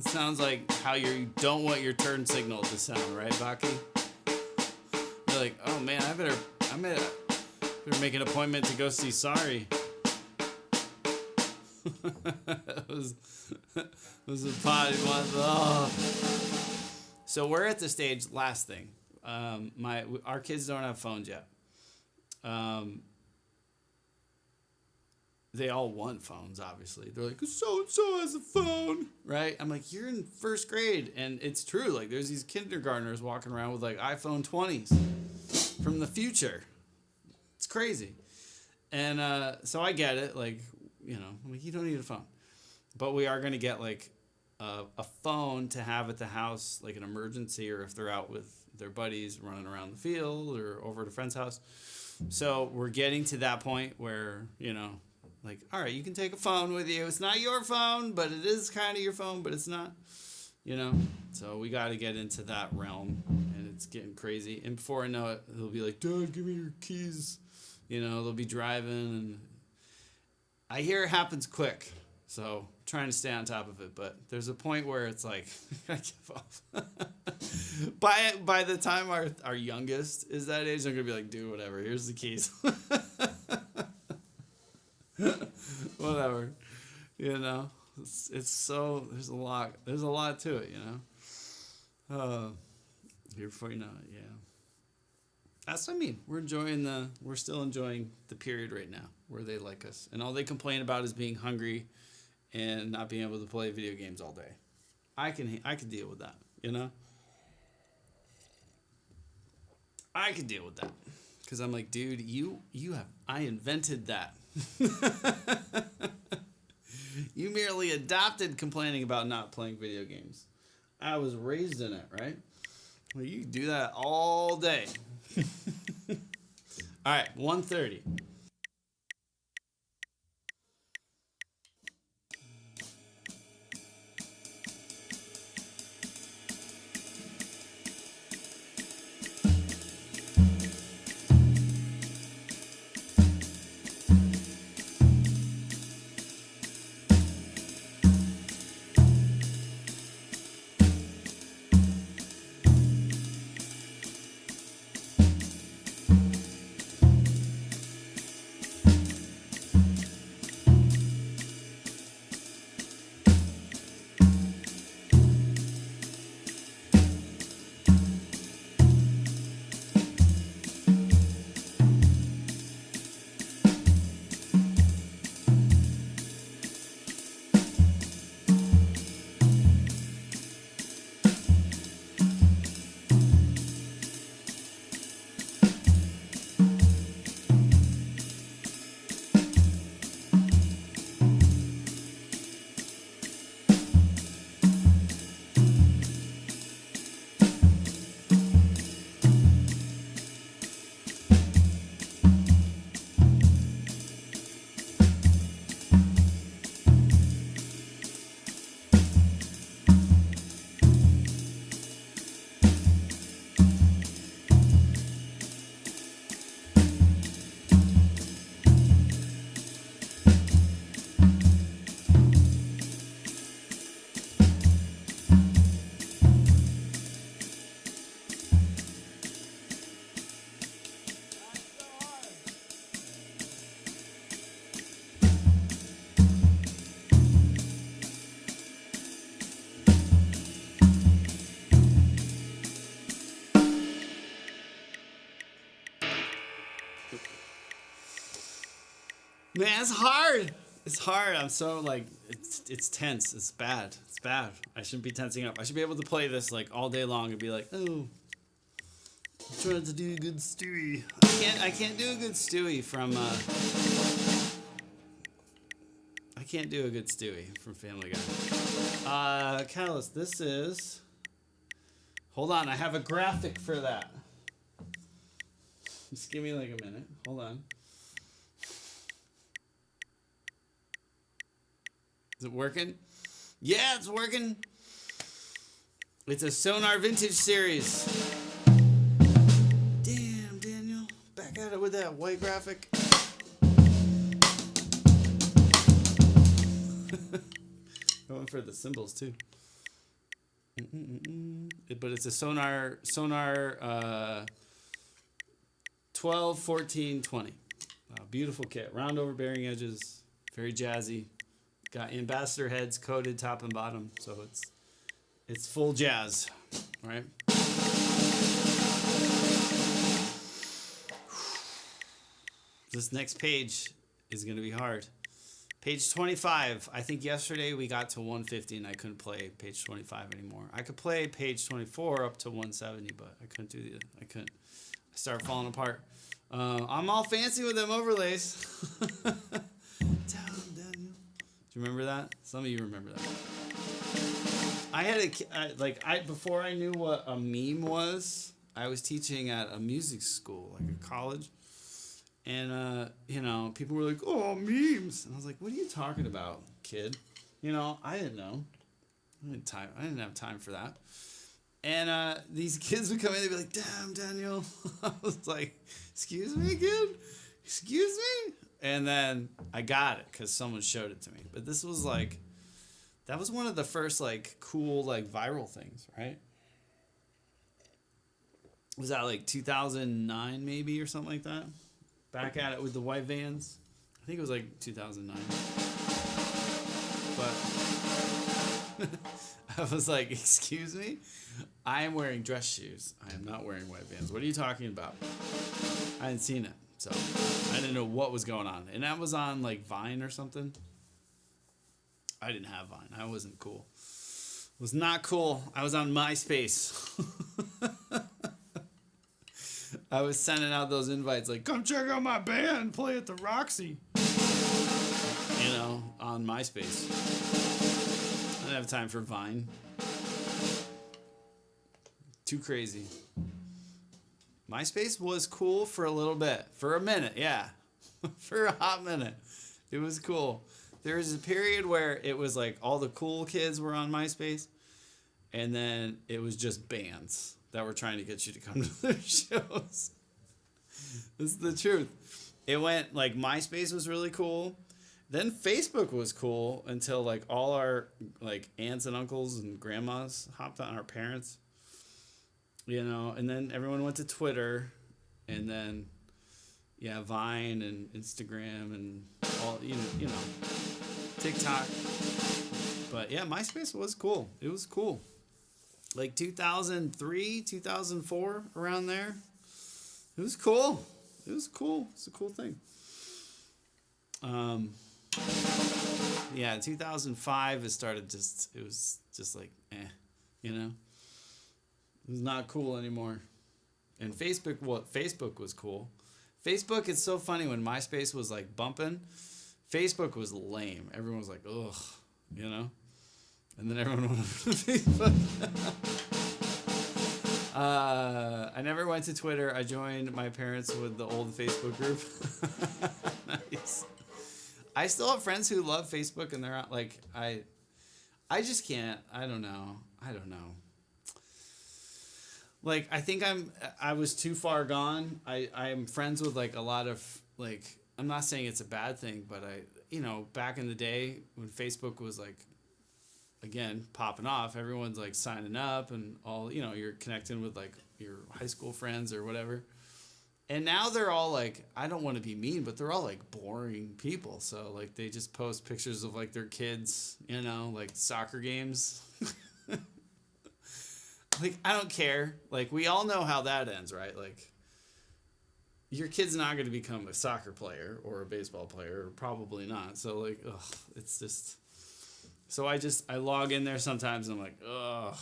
It sounds like how you don't want your turn signal to sound, right, Baki? You're like, oh man, I better make an appointment to go see Sorry. it was a potty month. Oh. So we're at the stage. Last thing, our kids don't have phones yet. They all want phones, obviously. They're like, so-and-so has a phone, right? I'm like, you're in first grade. And it's true. Like, there's these kindergartners walking around with, like, iPhone 20s from the future. It's crazy. And so I get it. Like, you know, I'm like, you don't need a phone. But we are going to get, like, a phone to have at the house, like an emergency, or if they're out with their buddies running around the field or over at a friend's house. So we're getting to that point where, you know, like, all right, you can take a phone with you. It's not your phone, but it is kind of your phone, but it's not, you know. So we got to get into that realm, and it's getting crazy. And before I know it, they'll be like, Dad, give me your keys. You know, they'll be driving, and I hear it happens quick. So I'm trying to stay on top of it, but there's a point where it's like, I give up. By the time our youngest is that age, I'm going to be like, dude, whatever, here's the keys. Whatever, you know. It's so there's a lot to it, you know. Here before you know it, yeah. That's what I mean. We're still enjoying the period right now where they like us, and all they complain about is being hungry and not being able to play video games all day. I can deal with that, you know. I can deal with that because I'm like, dude, I invented that. You merely adopted complaining about not playing video games. I was raised in it, right? Well, you do that all day. All right, 1:30. Man, it's hard. It's hard. I'm so like it's tense. It's bad. It's bad. I shouldn't be tensing up. I should be able to play this like all day long and be like, oh, I'm trying to do a good Stewie. I can't do a good Stewie from I can't do a good Stewie from Family Guy. Catalyst, this is. Hold on, I have a graphic for that. Just give me like a minute. Hold on. Is it working? Yeah, it's working. It's a Sonar Vintage series. Damn, Daniel. Back at it with that white graphic. Going for the symbols, too. But it's a Sonar 12, 14, 20. Beautiful kit. Round over bearing edges. Very jazzy. Got ambassador heads coated top and bottom. So it's full jazz. Right? This next page is going to be hard. Page 25. I think yesterday we got to 150 and I couldn't play page 25 anymore. I could play page 24 up to 170, but I couldn't do I couldn't. I started falling apart. I'm all fancy with them overlays. Down, Daniel. Do you remember that? Some of you remember that. I had before I knew what a meme was, I was teaching at a music school, like a college. And, people were like, oh, memes. And I was like, what are you talking about, kid? I didn't know. I didn't have time for that. And these kids would come in, they'd be like, damn, Daniel. I was like, excuse me, kid? Excuse me? And then I got it because someone showed it to me. But this was that was one of the first, cool, viral things, right? Was that, 2009 maybe or something like that? Back at it with the white Vans. I think it was 2009. But I was like, excuse me? I am wearing dress shoes. I am not wearing white Vans. What are you talking about? I hadn't seen it. So I didn't know what was going on. And that was on Vine or something. I didn't have Vine. I wasn't cool. It was not cool. I was on MySpace. I was sending out those invites come check out my band, play at the Roxy. On MySpace. I didn't have time for Vine. Too crazy. MySpace was cool for a little bit. For a minute, yeah. For a hot minute. It was cool. There was a period where it was all the cool kids were on MySpace. And then it was just bands that were trying to get you to come to their shows. This is the truth. It went MySpace was really cool. Then Facebook was cool until all our aunts and uncles and grandmas hopped on, our parents. And then everyone went to Twitter, and then Vine and Instagram and all TikTok. But yeah, MySpace was cool. It was cool. 2003, 2004, around there. It was cool. It was cool. It's a cool thing. 2005 it started it was just it was not cool anymore. And Facebook was cool. Facebook, it's so funny when MySpace was bumping, Facebook was lame. Everyone was like, ugh, and then everyone went to Facebook. I never went to Twitter. I joined my parents with the old Facebook group. Nice. I still have friends who love Facebook, and they're not I just can't. I don't know. I think I was too far gone. I'm friends with a lot of I'm not saying it's a bad thing, but back in the day when Facebook was again popping off, everyone's signing up and all, you're connecting with your high school friends or whatever. And now they're all I don't want to be mean, but they're all boring people. So they just post pictures of their kids, soccer games. I don't care. We all know how that ends, right? Your kid's not going to become a soccer player or a baseball player, or probably not. So it's just. So I log in there sometimes and I'm like, ugh.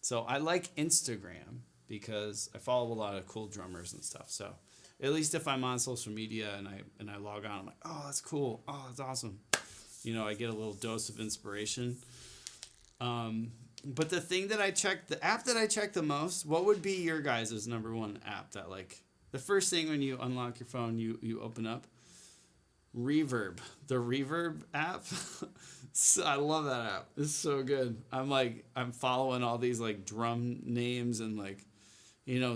So I like Instagram because I follow a lot of cool drummers and stuff. So at least if I'm on social media and I log on, I'm like, oh, that's cool. Oh, that's awesome. I get a little dose of inspiration. But the app that I check the most, what would be your guys' number one app that the first thing when you unlock your phone, you open up? Reverb. The Reverb app. I love that app. It's so good. I'm following all these drum names and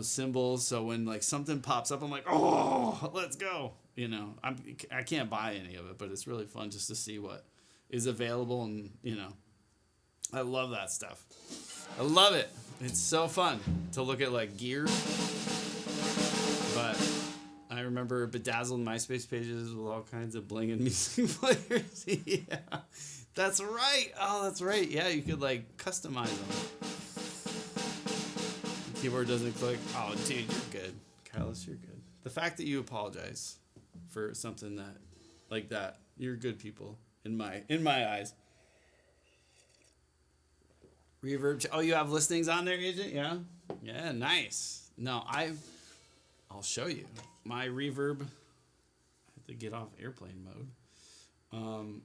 symbols. So when something pops up, I'm like, oh, let's go. I can't buy any of it, but it's really fun just to see what is available and I love that stuff. I love it. It's so fun to look at like gear. But I remember bedazzled MySpace pages with all kinds of bling and music players. Yeah, that's right. Oh, that's right. Yeah, you could like customize them. The keyboard doesn't click. Oh, dude, you're good. Callus, you're good. The fact that you apologize for something that like that, you're good people in my eyes. Reverb. Oh, you have listings on there, Agent? Yeah. Yeah, nice. No, I'll show you my reverb. I have to get off airplane mode.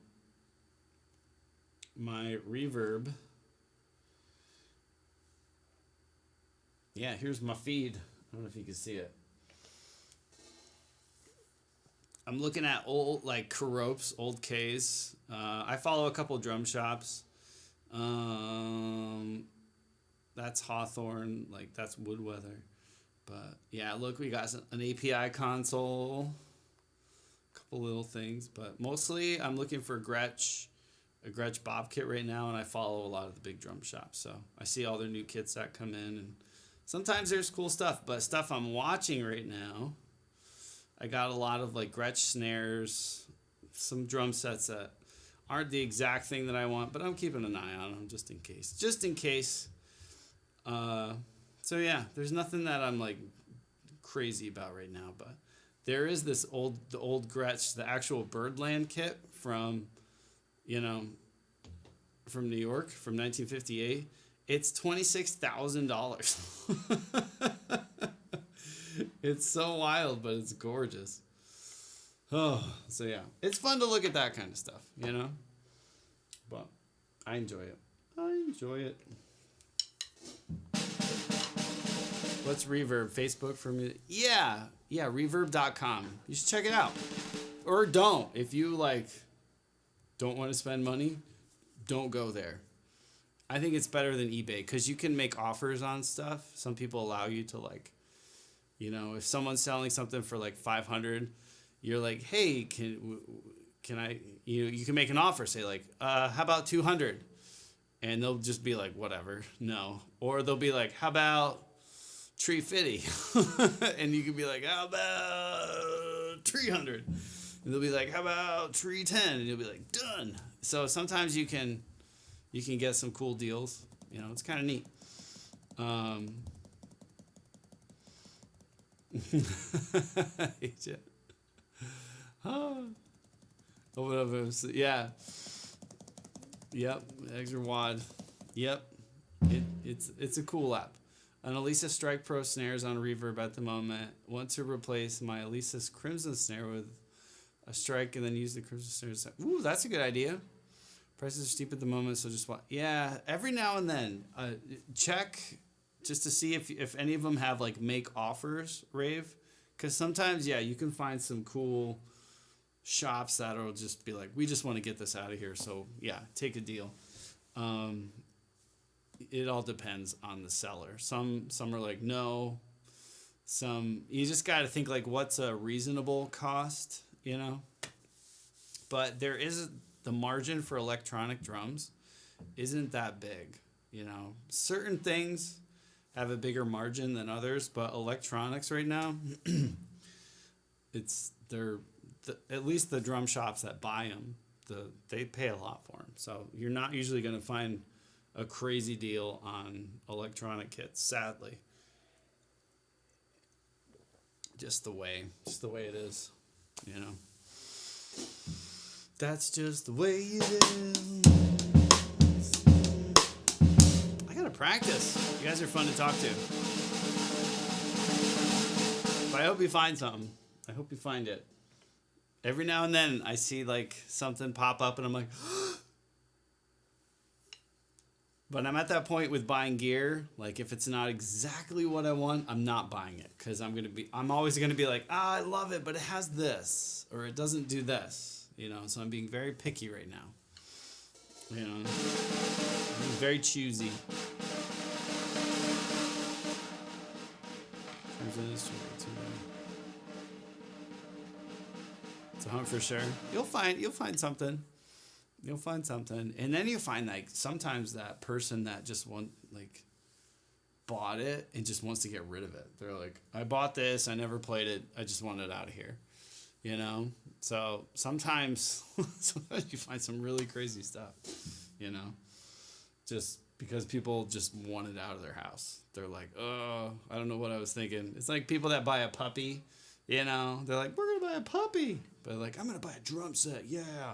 My reverb. Yeah, here's my feed. I don't know if you can see it. I'm looking at old like Kurop's, old K's. I follow a couple drum shops. That's Hawthorne, like that's Woodweather. But yeah, look, we got an API console, a couple little things, but mostly I'm looking for a Gretsch Bob kit right now, and I follow a lot of the big drum shops, so I see all their new kits that come in, and sometimes there's cool stuff, but stuff I'm watching right now, I got a lot of like Gretsch snares, some drum sets that aren't the exact thing that I want, but I'm keeping an eye on them just in case. So yeah, there's nothing that I'm like crazy about right now, but there is the old Gretsch, the actual Birdland kit from New York from 1958. It's $26,000. It's so wild, but it's gorgeous. Oh, so yeah, it's fun to look at that kind of stuff, but I enjoy it. What's Reverb? Facebook for me? Yeah, reverb.com. You should check it out. Or don't. If you don't want to spend money, don't go there. I think it's better than eBay because you can make offers on stuff. Some people allow you to if someone's selling something for $500, you're like, hey, can I? You can make an offer. Say how about 200? And they'll just be like, whatever, no. Or they'll be like, how about 350? And you can be like, how about 300? And they'll be like, how about 310? And you'll be like, done. So sometimes you can get some cool deals. It's kind of neat. Open up, yeah. Yep, extra wad. Yep, it's a cool app. An Elisa Strike Pro snares on Reverb at the moment. Want to replace my Elisa's Crimson snare with a Strike and then use the Crimson snares. Ooh, that's a good idea. Prices are steep at the moment, so just yeah. Every now and then, check just to see if any of them have make offers, Rave, because sometimes you can find some cool shops that'll just be like, we just want to get this out of here, so yeah, take a deal. It all depends on the seller. Some are like, no. Some you just got to think what's a reasonable cost, But there is the margin for electronic drums isn't that big, Certain things have a bigger margin than others, but electronics right now, at least the drum shops that buy them, they pay a lot for them. So you're not usually going to find a crazy deal on electronic kits, sadly. Just the way it is, That's just the way it is. I gotta practice. You guys are fun to talk to. But I hope you find something. I hope you find it. Every now and then I see something pop up and I'm like, but I'm at that point with buying gear. If it's not exactly what I want, I'm not buying it because I'm always gonna be like, I love it, but it has this or it doesn't do this, So I'm being very picky right now. I'm very choosy. It's a hunt for sure. You'll find something. You'll find something, and then you find like sometimes that person that just bought it and just wants to get rid of it. They're like, I bought this, I never played it, I just want it out of here. You know? So sometimes you find some really crazy stuff, you know? Just because people just want it out of their house. They're like, oh, I don't know what I was thinking. It's like people that buy a puppy, you know? They're like, we're going to buy a puppy. But like, I'm going to buy a drum set, yeah.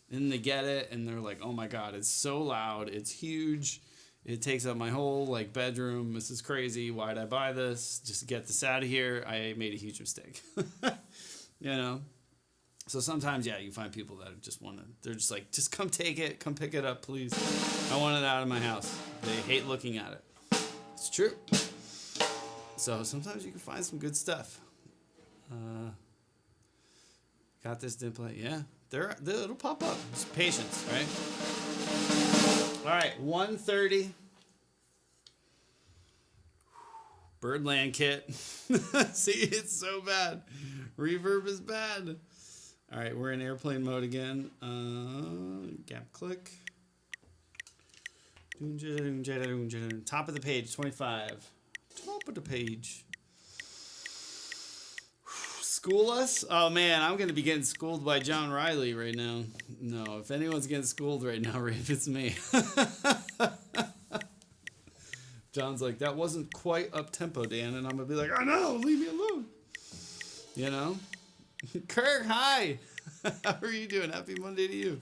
And they get it, and they're like, oh my God, it's so loud, it's huge. It takes up my whole like bedroom. This is crazy. Why'd I buy this? Just to get this out of here. I made a huge mistake. You know? So sometimes, yeah, you find people that just want to, they're just like, just come take it. Come pick it up, please. I want it out of my house. They hate looking at it. It's true. So sometimes you can find some good stuff. Got this, didn't play. Yeah, it'll pop up. It's patience, right? All right, 1:30. Birdland kit. See, it's so bad. Reverb is bad. All right, we're in airplane mode again. Gap click. Top of the page, 25. Top of the page. School us? Oh man, I'm going to be getting schooled by John Riley right now. No, if anyone's getting schooled right now, Rafe, it's me. John's like, that wasn't quite up tempo, Dan. And I'm going to be like, I know, leave me alone. You know? Kirk, hi. How are you doing? Happy Monday to you.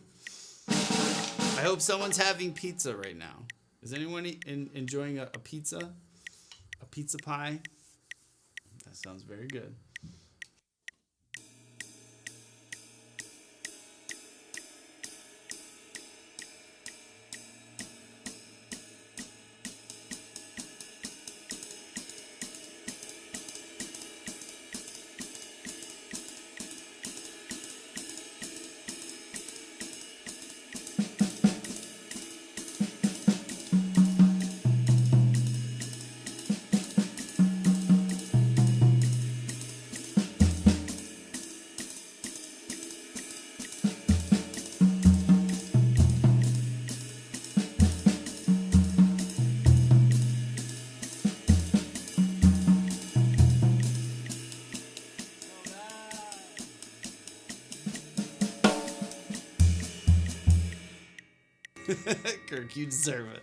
I hope someone's having pizza right now. Is anyone enjoying a pizza? A pizza pie? That sounds very good. Kirk, you deserve it.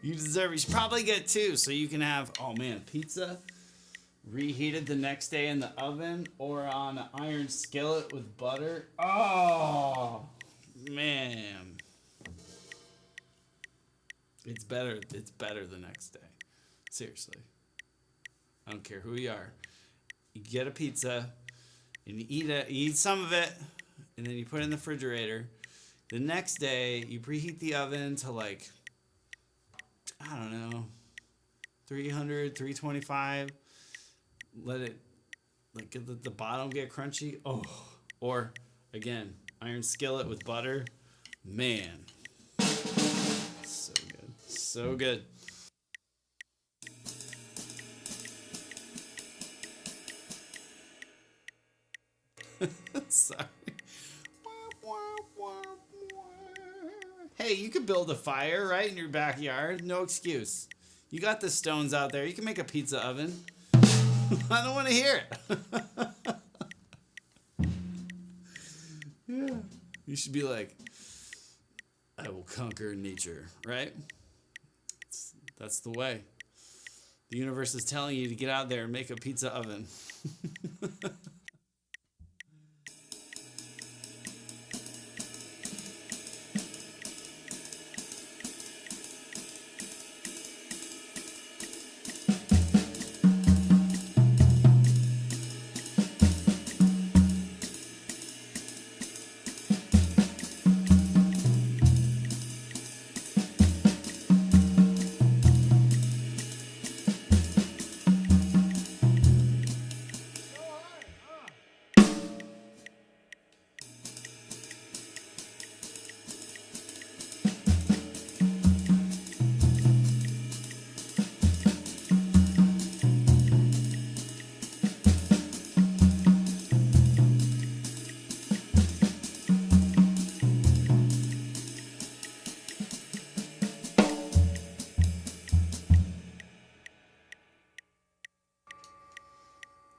You deserve it. You should probably get two so you can have, oh man, pizza reheated the next day in the oven or on an iron skillet with butter. Oh, man. It's better. It's better the next day. Seriously. I don't care who you are. You get a pizza and you eat it. You eat some of it and then you put it in the refrigerator. The next day, you preheat the oven to like, I don't know, 300, 325. Let it, like, the bottom get crunchy. Oh, or, again, iron skillet with butter. Man. So good. So good. Sorry. Hey, you could build a fire, right, in your backyard. No excuse. You got the stones out there. You can make a pizza oven. I don't want to hear it. Yeah. You should be like, I will conquer nature, right? That's the way. The universe is telling you to get out there and make a pizza oven.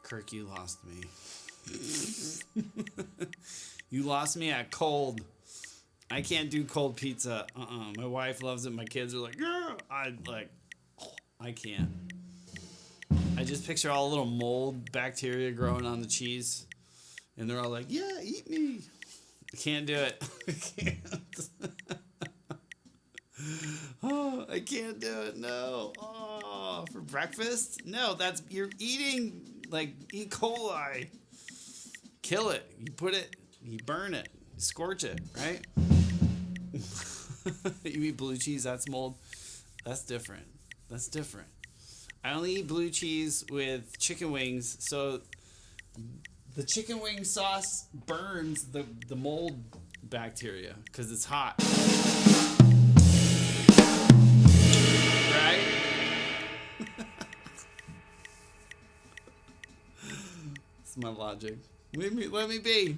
Kirk, you lost me. You lost me at cold. I can't do cold pizza. My wife loves it. My kids are like, yeah. I can't. I just picture all the little mold bacteria growing on the cheese. And they're all like, yeah, eat me. I can't do it. I can't. Oh, I can't do it. No. Oh, for breakfast? No, you're eating like E. coli. Kill it. You burn it, you scorch it, right? You eat blue cheese, that's mold. That's different. I only eat blue cheese with chicken wings, so the chicken wing sauce burns the mold bacteria because it's hot. Right? That's my logic. Let me be.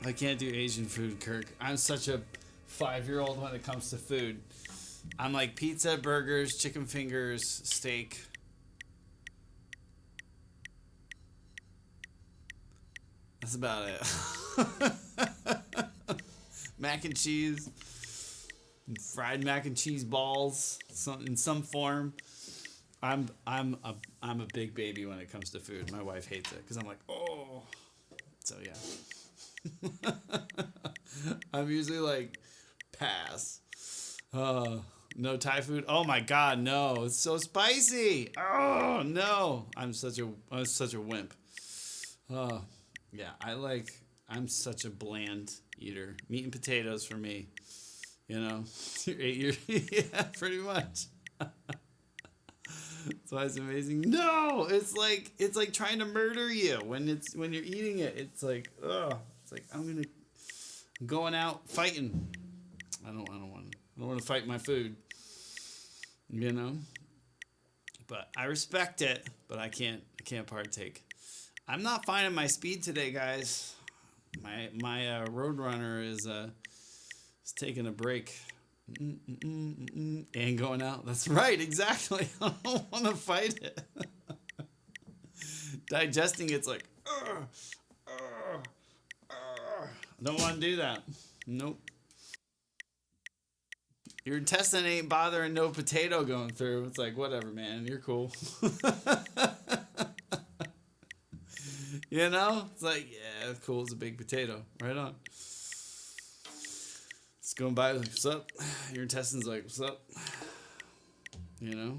I can't do Asian food, Kirk. I'm such a 5-year-old when it comes to food. I'm like pizza, burgers, chicken fingers, steak. That's about it. Mac and cheese, fried mac and cheese balls, in some form. I'm a big baby when it comes to food. My wife hates it because I'm like, oh. So yeah. I'm usually like, pass. No Thai food. Oh my God, no! It's so spicy. Oh no! I'm such a wimp. Yeah, I'm such a bland eater. Meat and potatoes for me. You know, yeah, pretty much. That's why it's amazing. No, it's like trying to murder you when you're eating it. It's like, ugh. It's like I'm going out fighting. I don't want to fight my food. You know. But I respect it, but I can't partake. I'm not finding my speed today, guys. My Roadrunner is taking a break. And going out. That's right, exactly. I don't want to fight it. Digesting it's like, I don't want to do that. Nope. Your intestine ain't bothering no potato going through. It's like, whatever, man. You're cool. You know? It's like, yeah, cool. It's a big potato. Right on. It's going by like, what's up? Your intestine's like, what's up? You know?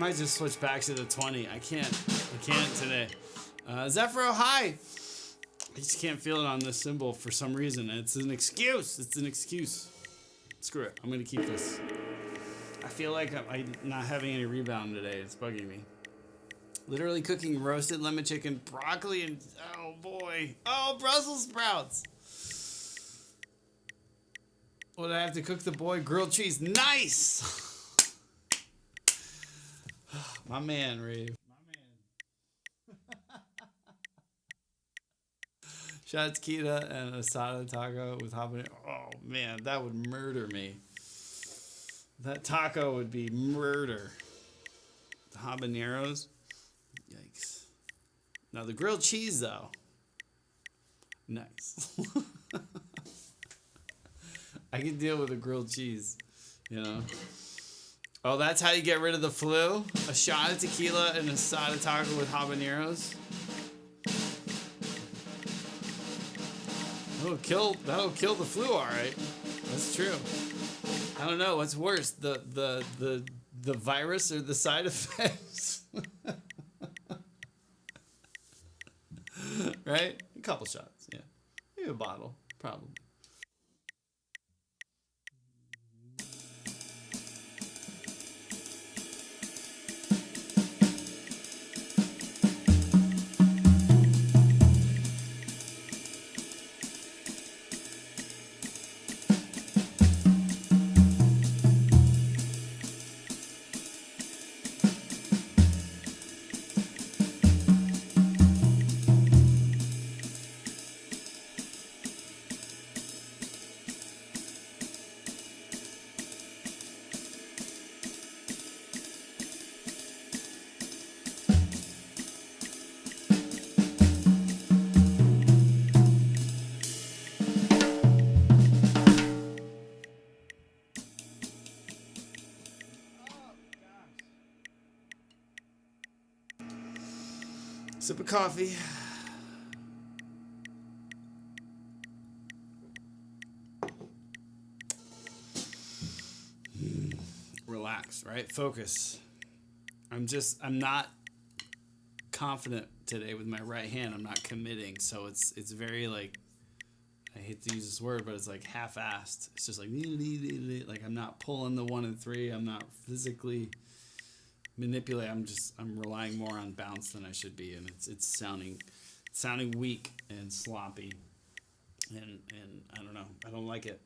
might just switch back to the 20. I can't today. Zephyro, hi. I just can't feel it on this symbol for some reason. It's an excuse. Screw it. I'm going to keep this. I feel like I'm not having any rebound today. It's bugging me. Literally cooking roasted lemon chicken, broccoli, and oh boy. Oh, Brussels sprouts. What did I have to cook the boy? Grilled cheese. Nice. My man, Rave. Shout out to Kita and asada taco with habanero. Oh man, that would murder me. That taco would be murder. The habaneros. Yikes. Now the grilled cheese though. Nice. I can deal with a grilled cheese, you know. Oh, that's how you get rid of the flu? A shot of tequila and a asada taco with habaneros? That'll kill the flu, all right. That's true. I don't know what's worse, the virus or the side effects. Right? A couple shots, yeah. Maybe a bottle, probably. Sip of coffee. Relax, right? Focus. I'm not confident today with my right hand. I'm not committing. So it's very like, I hate to use this word, but it's like half-assed. It's just like I'm not pulling the 1 and 3. I'm not physically manipulate. I'm relying more on bounce than I should be, and it's sounding weak and sloppy, and I don't know. I don't like it.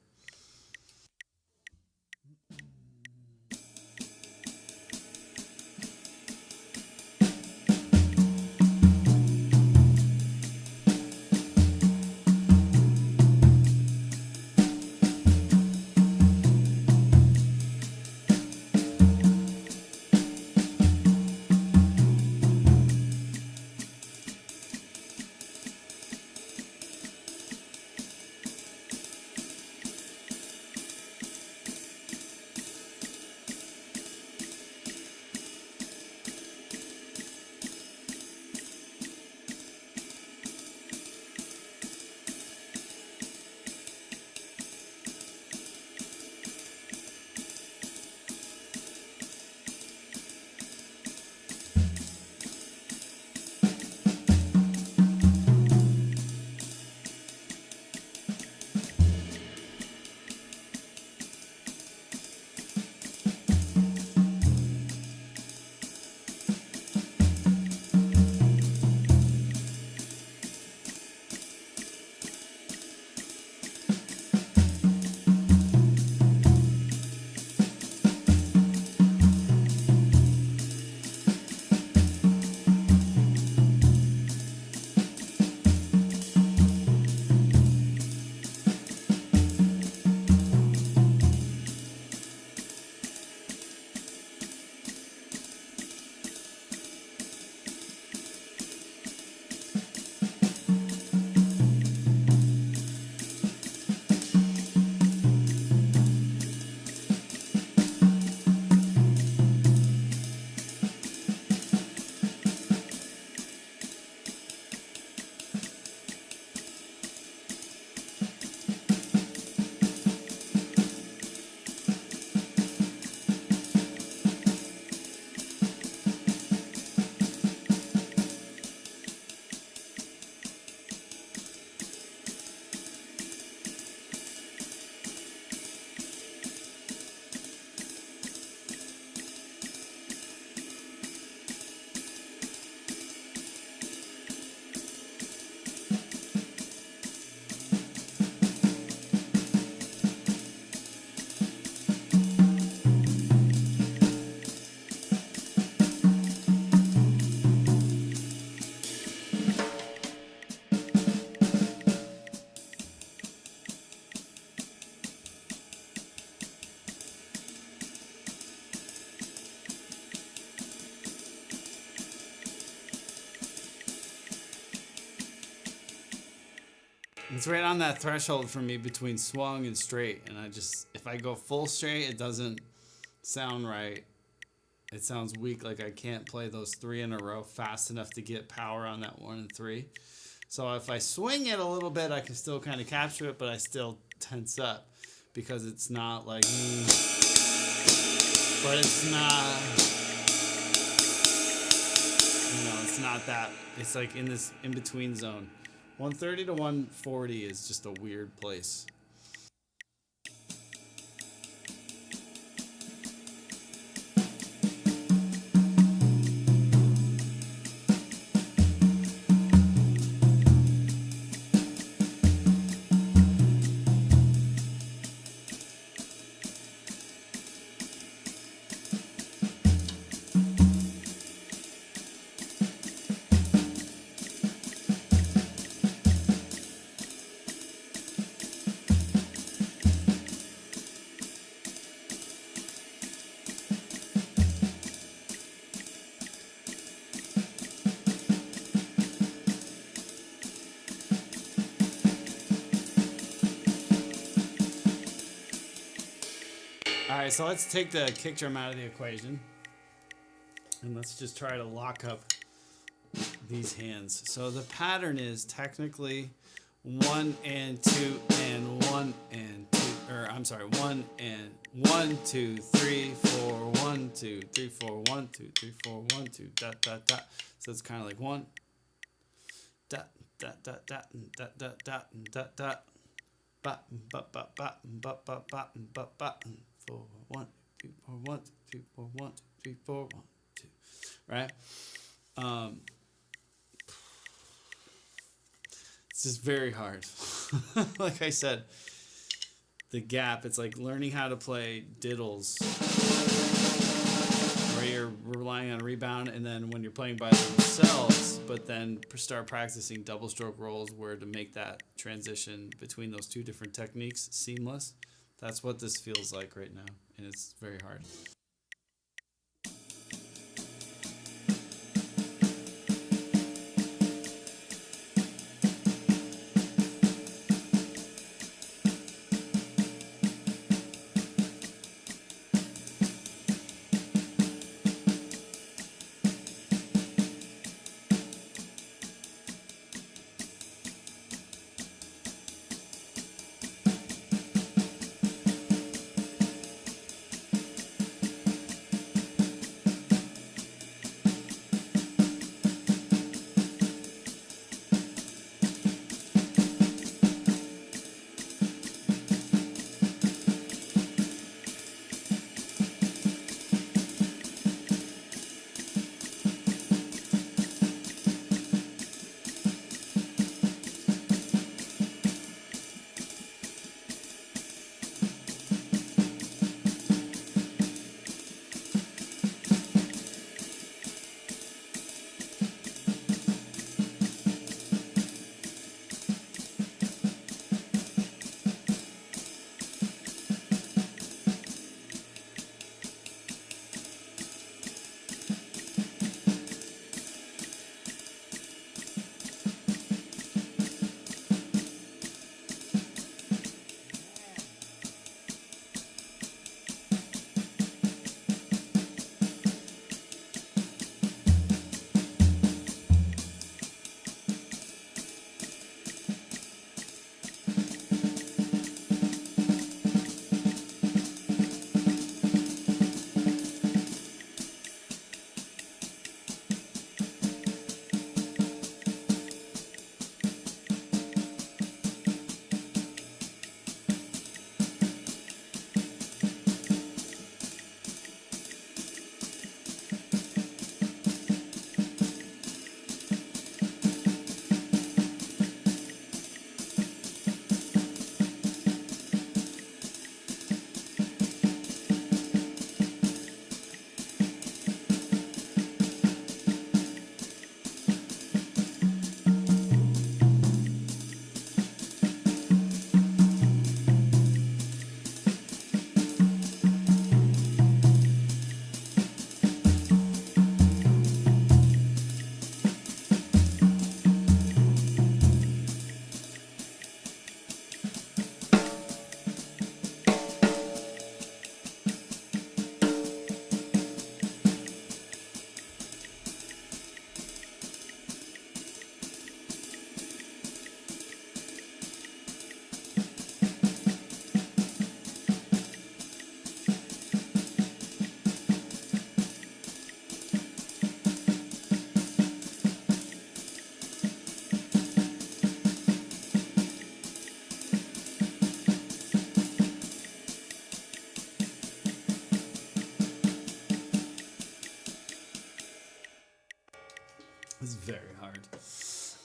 It's right on that threshold for me between swung and straight, and if I go full straight, it doesn't sound right. It sounds weak, like I can't play those 3 in a row fast enough to get power on that 1 and 3. So if I swing it a little bit, I can still kind of capture it, but I still tense up because it's not like, but it's not, it's not that. It's like in this in-between zone. 130 to 140 is just a weird place. Alright, so let's take the kick drum out of the equation. And let's just try to lock up these hands. So the pattern is technically 1 and 2 and 1 and 2, or I'm sorry, 1 and 1, 2, 3, 4, 1, 2, 3, 4, 1, 2, 3, 4, 1, 2, dot, dot, dot. So it's kind of like 1, dot, dot, dot, dot, dot, dot, dot, dot, dot, ba, ba, ba, ba, ba, ba, ba, ba, ba. 4, 1, 2, 4, 1, 2, 4, 1, 2, 3, 4, 1, 2. Right? It's just very hard. Like I said, the gap, it's like learning how to play diddles where you're relying on a rebound, and then when you're playing by themselves, but then start practicing double stroke rolls where to make that transition between those two different techniques seamless. That's what this feels like right now, and it's very hard.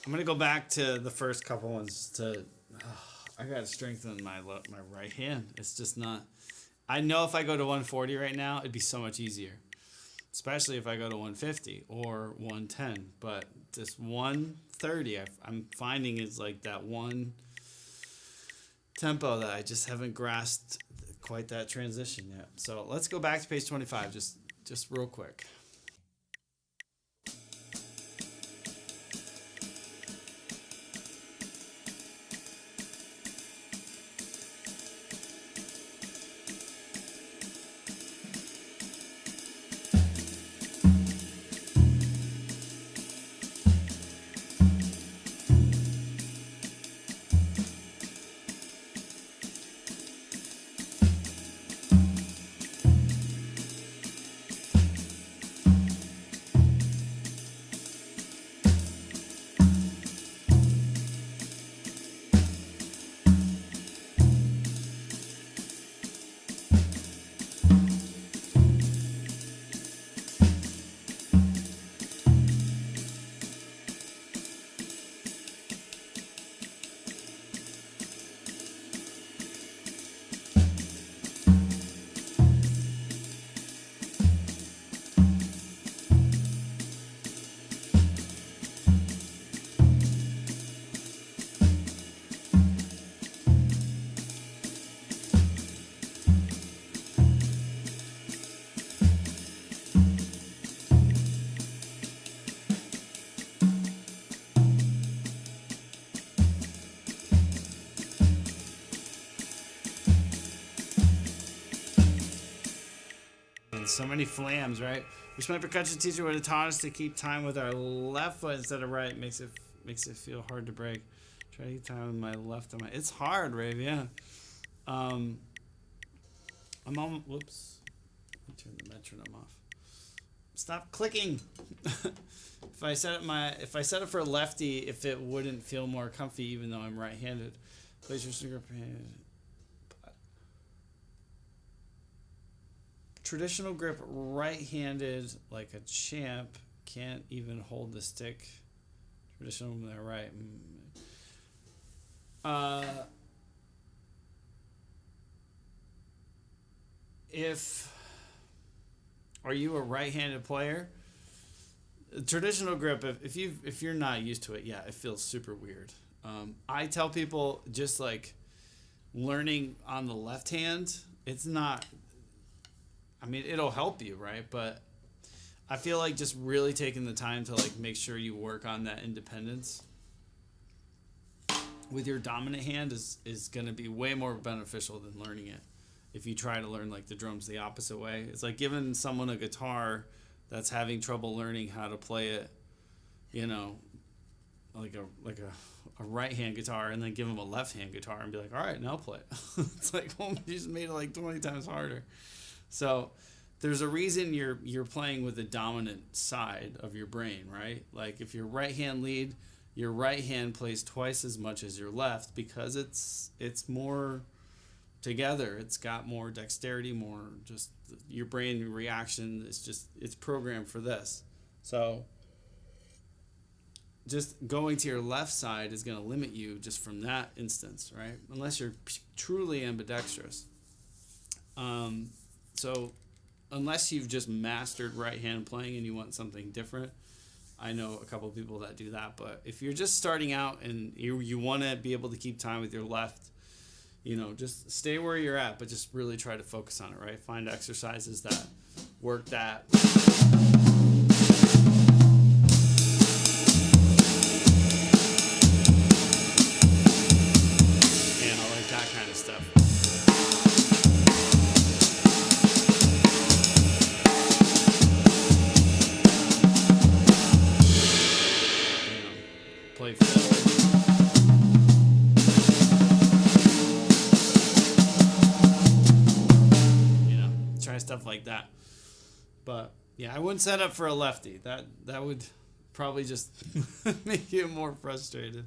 I'm gonna go back to the first couple ones. I gotta strengthen my right hand. It's just not. I know if I go to 140 right now, it'd be so much easier, especially if I go to 150 or 110. But this 130, I'm finding is like that one tempo that I just haven't grasped quite that transition yet. So let's go back to page 25, just real quick. So many flams, right? Wish my percussion teacher would have taught us to keep time with our left foot instead of right. Makes it feel hard to break. Try to keep time with my left and my. It's hard, Rave. Yeah. I'm on. Whoops. Let me turn the metronome off. Stop clicking. If I set it for a lefty, if it wouldn't feel more comfy, even though I'm right-handed. Place your finger hand. Traditional grip, right-handed, like a champ, can't even hold the stick. Traditional, right. Are you a right-handed player? Traditional grip, if you're not used to it, yeah, it feels super weird. I tell people just like learning on the left hand, it's not. I mean, it'll help you, right? But I feel like just really taking the time to like make sure you work on that independence with your dominant hand is going to be way more beneficial than learning it. If you try to learn like the drums the opposite way, it's like giving someone a guitar that's having trouble learning how to play it, like a right hand guitar, and then give them a left hand guitar and be like, all right, now play it. It's like, well, you just made it like 20 times harder. So there's a reason you're playing with the dominant side of your brain, right? Like if your right hand lead, your right hand plays twice as much as your left because it's more together. It's got more dexterity, more just your brain reaction. It's programmed for this. So just going to your left side is going to limit you just from that instance, right? Unless you're truly ambidextrous. So unless you've just mastered right hand playing and you want something different, I know a couple of people that do that. But if you're just starting out and you want to be able to keep time with your left, just stay where you're at, but just really try to focus on it, right? Find exercises that work that. And I like that kind of stuff. Play fiddle. Try stuff like that. But yeah, I wouldn't set up for a lefty. That would probably just make you more frustrated,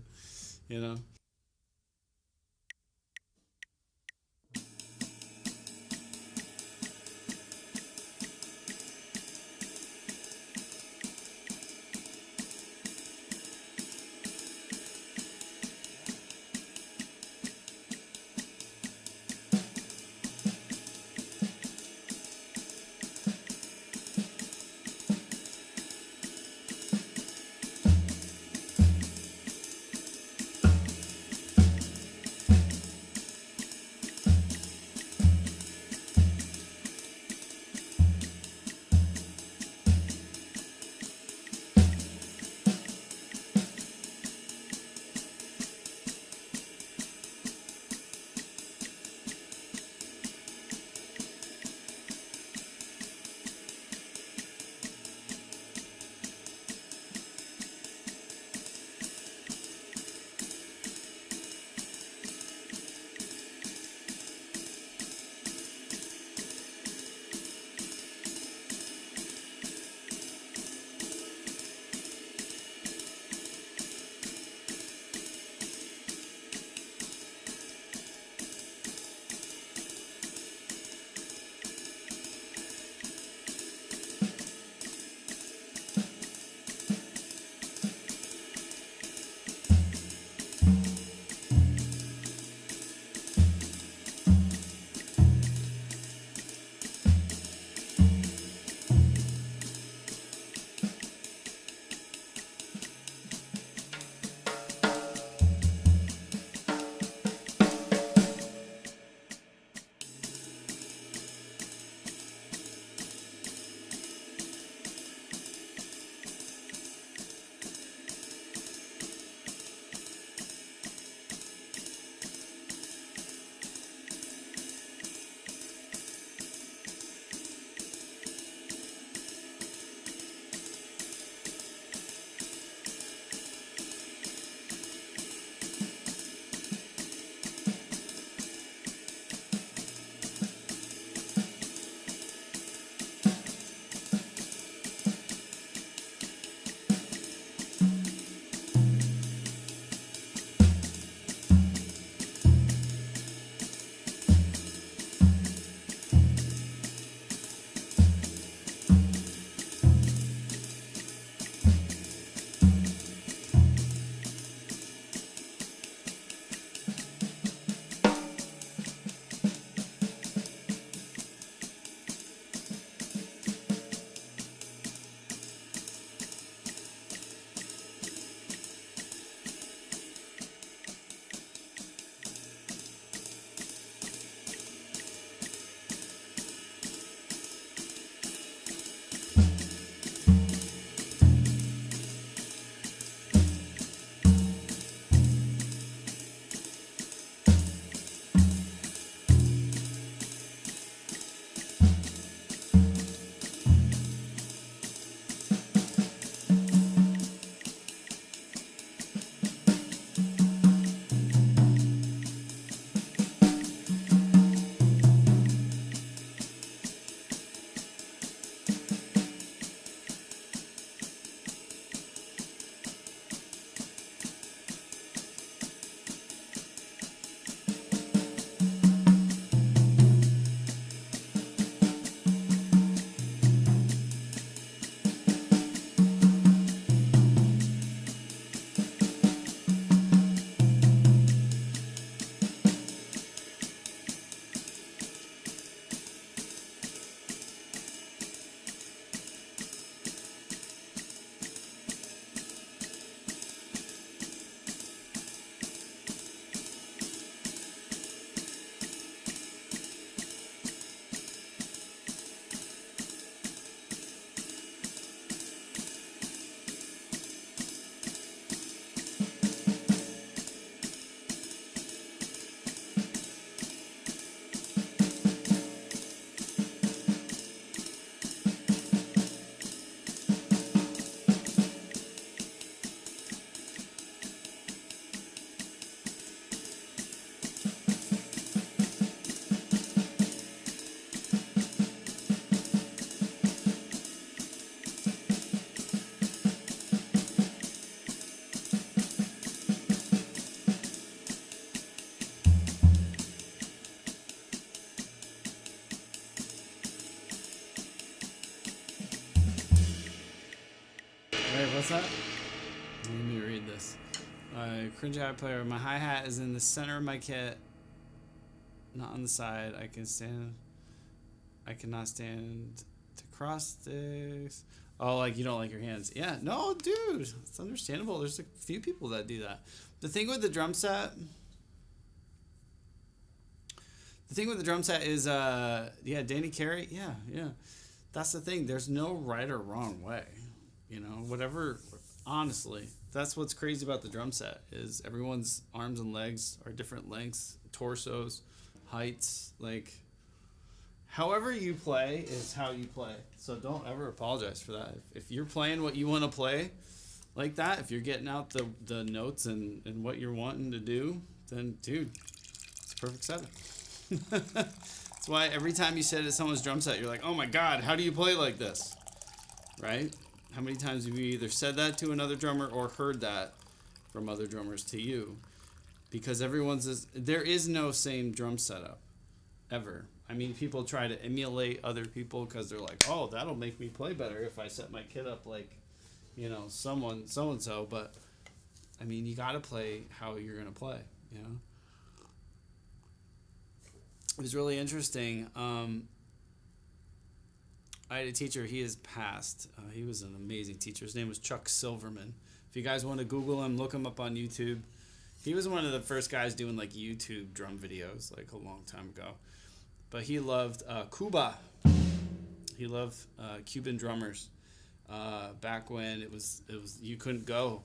Wait, what's that? Let me read this. Cringe hat player. My hi-hat is in the center of my kit, not on the side. I cannot stand to cross sticks. Oh, like you don't like your hands. Yeah, no, dude. It's understandable. There's a few people that do that. The thing with the drum set is, Danny Carey. Yeah. That's the thing. There's no right or wrong way. Whatever, honestly. That's what's crazy about the drum set is everyone's arms and legs are different lengths, torsos, heights. Like, however you play is how you play. So don't ever apologize for that. If you're playing what you want to play like that, if you're getting out the notes and what you're wanting to do, then, dude, it's a perfect setup. That's why every time you sit at someone's drum set, you're like, oh my God, how do you play like this? Right? How many times have you either said that to another drummer or heard that from other drummers to you? Because there is no same drum setup, ever. I mean, people try to emulate other people because they're like, oh, that'll make me play better if I set my kit up like, someone so-and-so. But, I mean, you got to play how you're going to play, It was really interesting. I had a teacher, he has passed. He was an amazing teacher. His name was Chuck Silverman. If you guys want to Google him, look him up on YouTube. He was one of the first guys doing like YouTube drum videos like a long time ago. But he loved Cuba. He loved Cuban drummers. Back when it was you couldn't go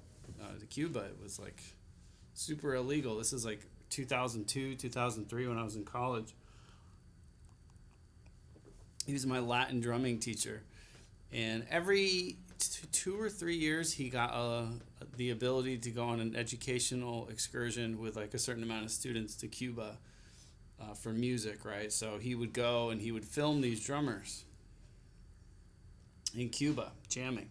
to Cuba. It was like super illegal. This is like 2002, 2003 when I was in college. He was my Latin drumming teacher, and every 2 or 3 years he got the ability to go on an educational excursion with like a certain amount of students to Cuba for music, right? So he would go and he would film these drummers in Cuba jamming.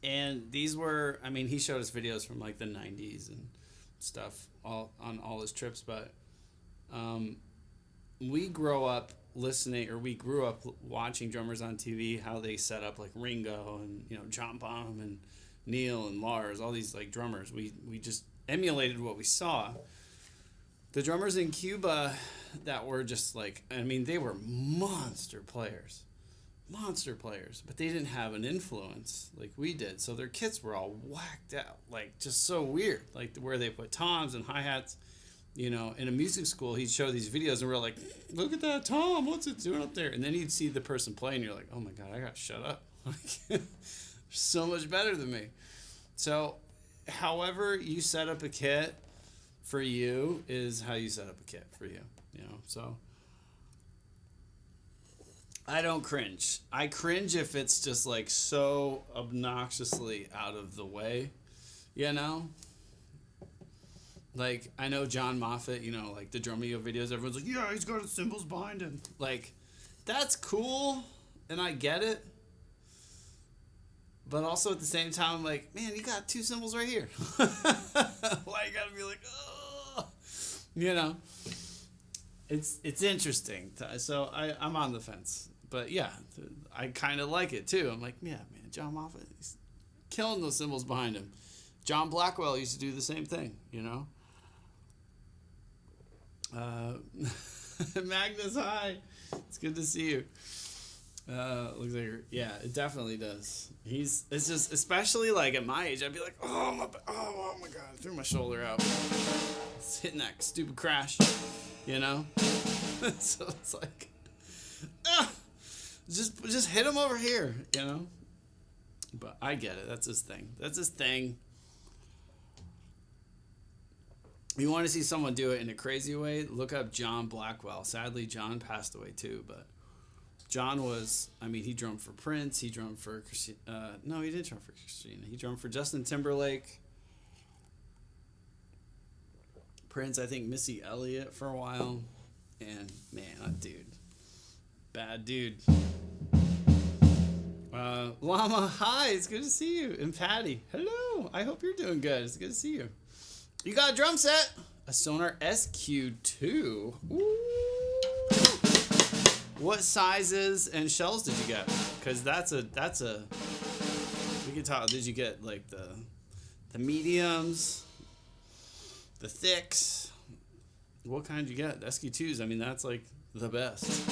And these were, I mean, he showed us videos from like the 90s and stuff on all his trips, but we grew up watching drummers on TV, how they set up like Ringo and, John Bonham and Neil and Lars, all these like drummers. We just emulated what we saw. The drummers in Cuba that were just like, I mean, they were monster players, but they didn't have an influence like we did. So their kits were all whacked out, like just so weird, like where they put toms and hi-hats. In a music school, he'd show these videos and we're like, look at that tom, what's it doing up there? And then you'd see the person play and you're like, oh my God, I got to shut up. Like, so much better than me. So however you set up a kit for you is how you set up a kit for you, so I don't cringe. I cringe if it's just like so obnoxiously out of the way, Like, I know John Moffat, like the Drumeo videos, everyone's like, yeah, he's got his cymbals behind him. Like, that's cool, and I get it. But also at the same time, I'm like, man, you got 2 cymbals right here. Why you gotta be like, oh, It's interesting. So I'm on the fence. But yeah, I kind of like it too. I'm like, yeah, man, John Moffat, he's killing those cymbals behind him. John Blackwell used to do the same thing, Magnus, hi. It's good to see you. Looks like yeah, it definitely does. It's just, especially like at my age, I'd be like, oh my God, I threw my shoulder out. It's hitting that stupid crash, So it's like, just hit him over here, But I get it. That's his thing. You want to see someone do it in a crazy way? Look up John Blackwell. Sadly, John passed away too, but John was, he drummed for Prince. He drummed for no, he didn't drum for Christina. He drummed for Justin Timberlake, Prince, I think Missy Elliott for a while. And man, that dude, bad dude. Llama, hi, it's good to see you. And Patty, hello. I hope you're doing good. It's good to see you. You got a drum set, a Sonar SQ2. Ooh. What sizes and shells did you get? because that's a we can talk. Did you get like the mediums, the thicks? What kind you get? SQ2s. I mean, that's like the best.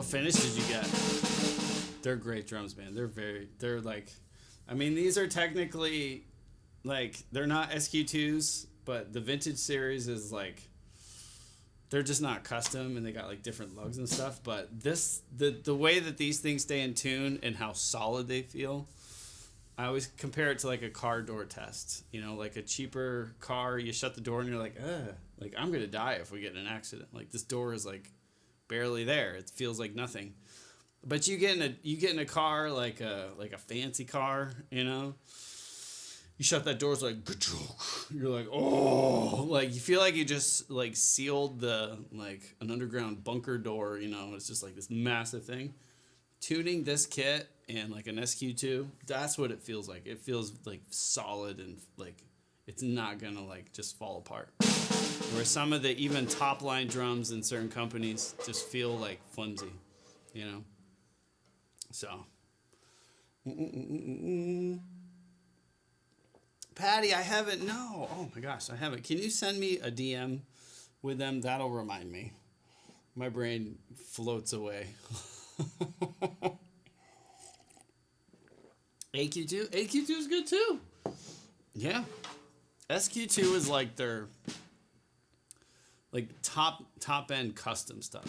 Finish did you get? They're great drums, man. They're like, I mean, these are technically like, they're not SQ2s, but the vintage series is like, they're just not custom and they got like different lugs and stuff. But the way that these things stay in tune and how solid they feel, I always compare it to like a car door test. You know, like a cheaper car, you shut the door and you're like, ugh, like I'm gonna die if we get in an accident. Like this door is like barely there. It feels like nothing. But you get in a car like a fancy car, you know. You shut that door, it's like you're like, oh, like you feel like you just like sealed the like an underground bunker door, you know. It's just like this massive thing. Tuning this kit and like an SQ2, that's what it feels like. It feels like solid and like it's not gonna like just fall apart. Where some of the even top line drums in certain companies just feel like flimsy, you know? So. Patty, I haven't, no. Oh my gosh, I haven't. Can you send me a DM with them? That'll remind me. My brain floats away. AQ2? AQ2 is good too. Yeah. SQ2 is like their like top end custom stuff.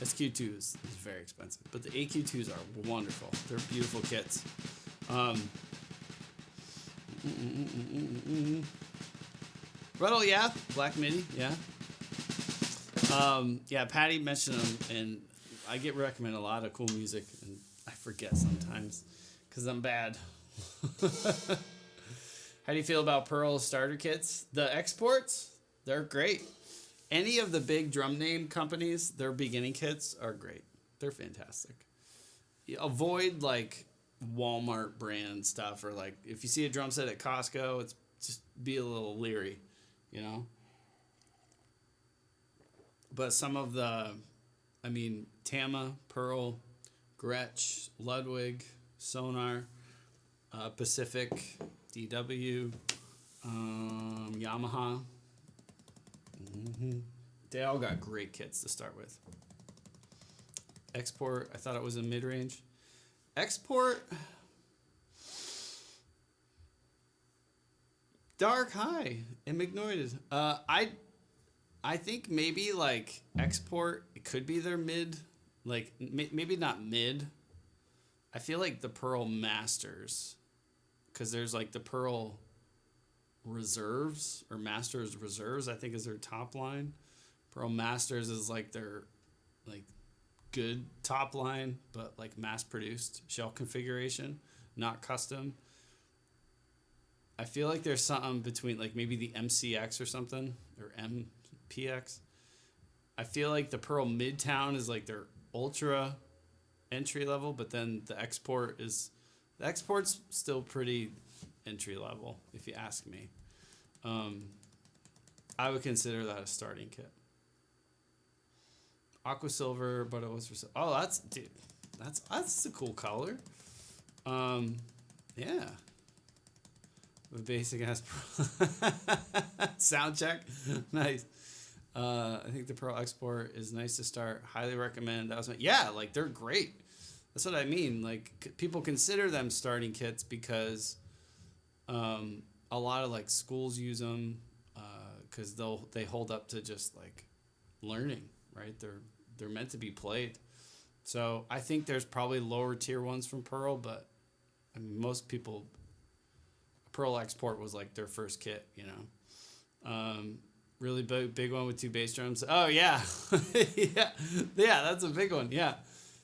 SQ2 is very expensive, but the AQ2s are wonderful. They're beautiful kits. Ruddle, yeah. Black Midi, yeah. Yeah, Patty mentioned them, and I get recommended a lot of cool music, and I forget sometimes because I'm bad. How do you feel about Pearl starter kits? The exports, they're great. Any of the big drum name companies, their beginning kits are great. They're fantastic. Avoid like Walmart brand stuff, or like if you see a drum set at Costco, it's just be a little leery, you know. But some of the, I mean, Tama, Pearl, Gretsch, Ludwig, Sonar, Pacific, DW, Yamaha. Mm-hmm. They all got great kits to start with. Export, I thought it was a mid-range. Export, dark high and ignored. I think maybe like Export, it could be their mid, like maybe not mid. I feel like the Pearl Masters, because there's like the Pearl Reserves or Masters Reserves, I think is their top line. Pearl Masters is like their like good top line, but like mass produced shell configuration, not custom. I feel like there's something between like maybe the MCX or something, or MPX. I feel like the Pearl Midtown is like their ultra entry level, but then the export's still pretty entry level, if you ask me. I would consider that a starting kit. Aqua Silver, but it was for that's a cool color. Yeah. The basic ass sound check. Nice. I think the Pearl Export is nice to start. Highly recommend. Yeah, like they're great. That's what I mean. Like people consider them starting kits because a lot of like schools use them because they hold up to just like learning, right? They're meant to be played. So I think there's probably lower tier ones from Pearl, but I mean, most people, Pearl Export was like their first kit, you know. Really big one with 2 bass drums. Oh yeah, yeah, that's a big one. Yeah,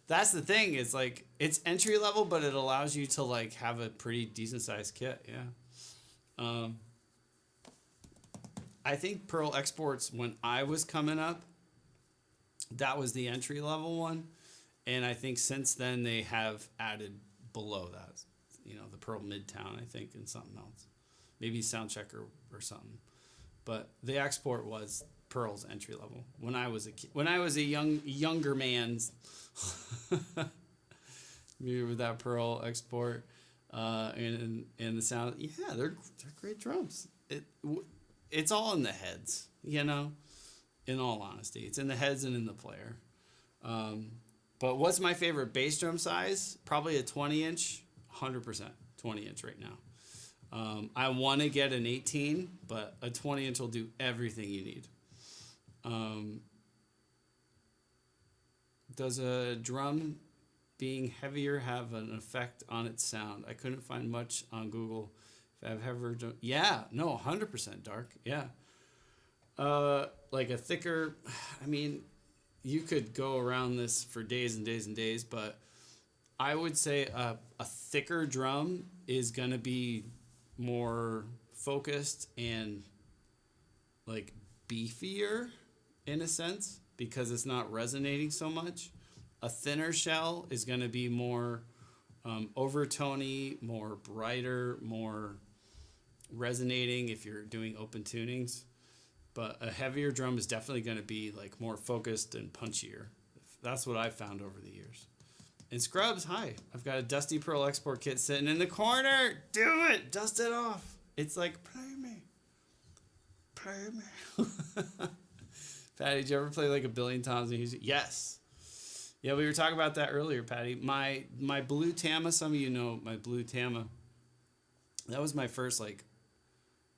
That's the thing. It's like it's entry level, but it allows you to like have a pretty decent sized kit. Yeah. I think Pearl Exports, when I was coming up, that was the entry level one, and I think since then they have added below that. You know, the Pearl Midtown, I think, and something else, maybe Soundcheck or something. But the Export was Pearl's entry level when I was a younger man. Remember that Pearl Export, and the sound. Yeah, they're great drums. It's all in the heads, you know. In all honesty, it's in the heads and in the player. But what's my favorite bass drum size? Probably a 20-inch, 100% 20-inch right now. I want to get an 18, but a 20-inch will do everything you need. Does a drum being heavier have an effect on its sound? I couldn't find much on Google. If I've ever done, yeah, no, 100% dark, yeah. Like a thicker, I mean, you could go around this for days and days and days, but I would say a thicker drum is going to be more focused and like beefier in a sense because it's not resonating so much. A thinner shell is going to be more overtony, more brighter, more resonating if you're doing open tunings. But a heavier drum is definitely going to be like more focused and punchier. That's what I've found over the years. And Scrubs, hi. I've got a Dusty Pearl Export kit sitting in the corner. Do it. Dust it off. It's like, play me. Play me. Patty, did you ever play like a billion times and music? Yes. Yeah, we were talking about that earlier, Patty. My blue Tama, some of you know my blue Tama. That was my first like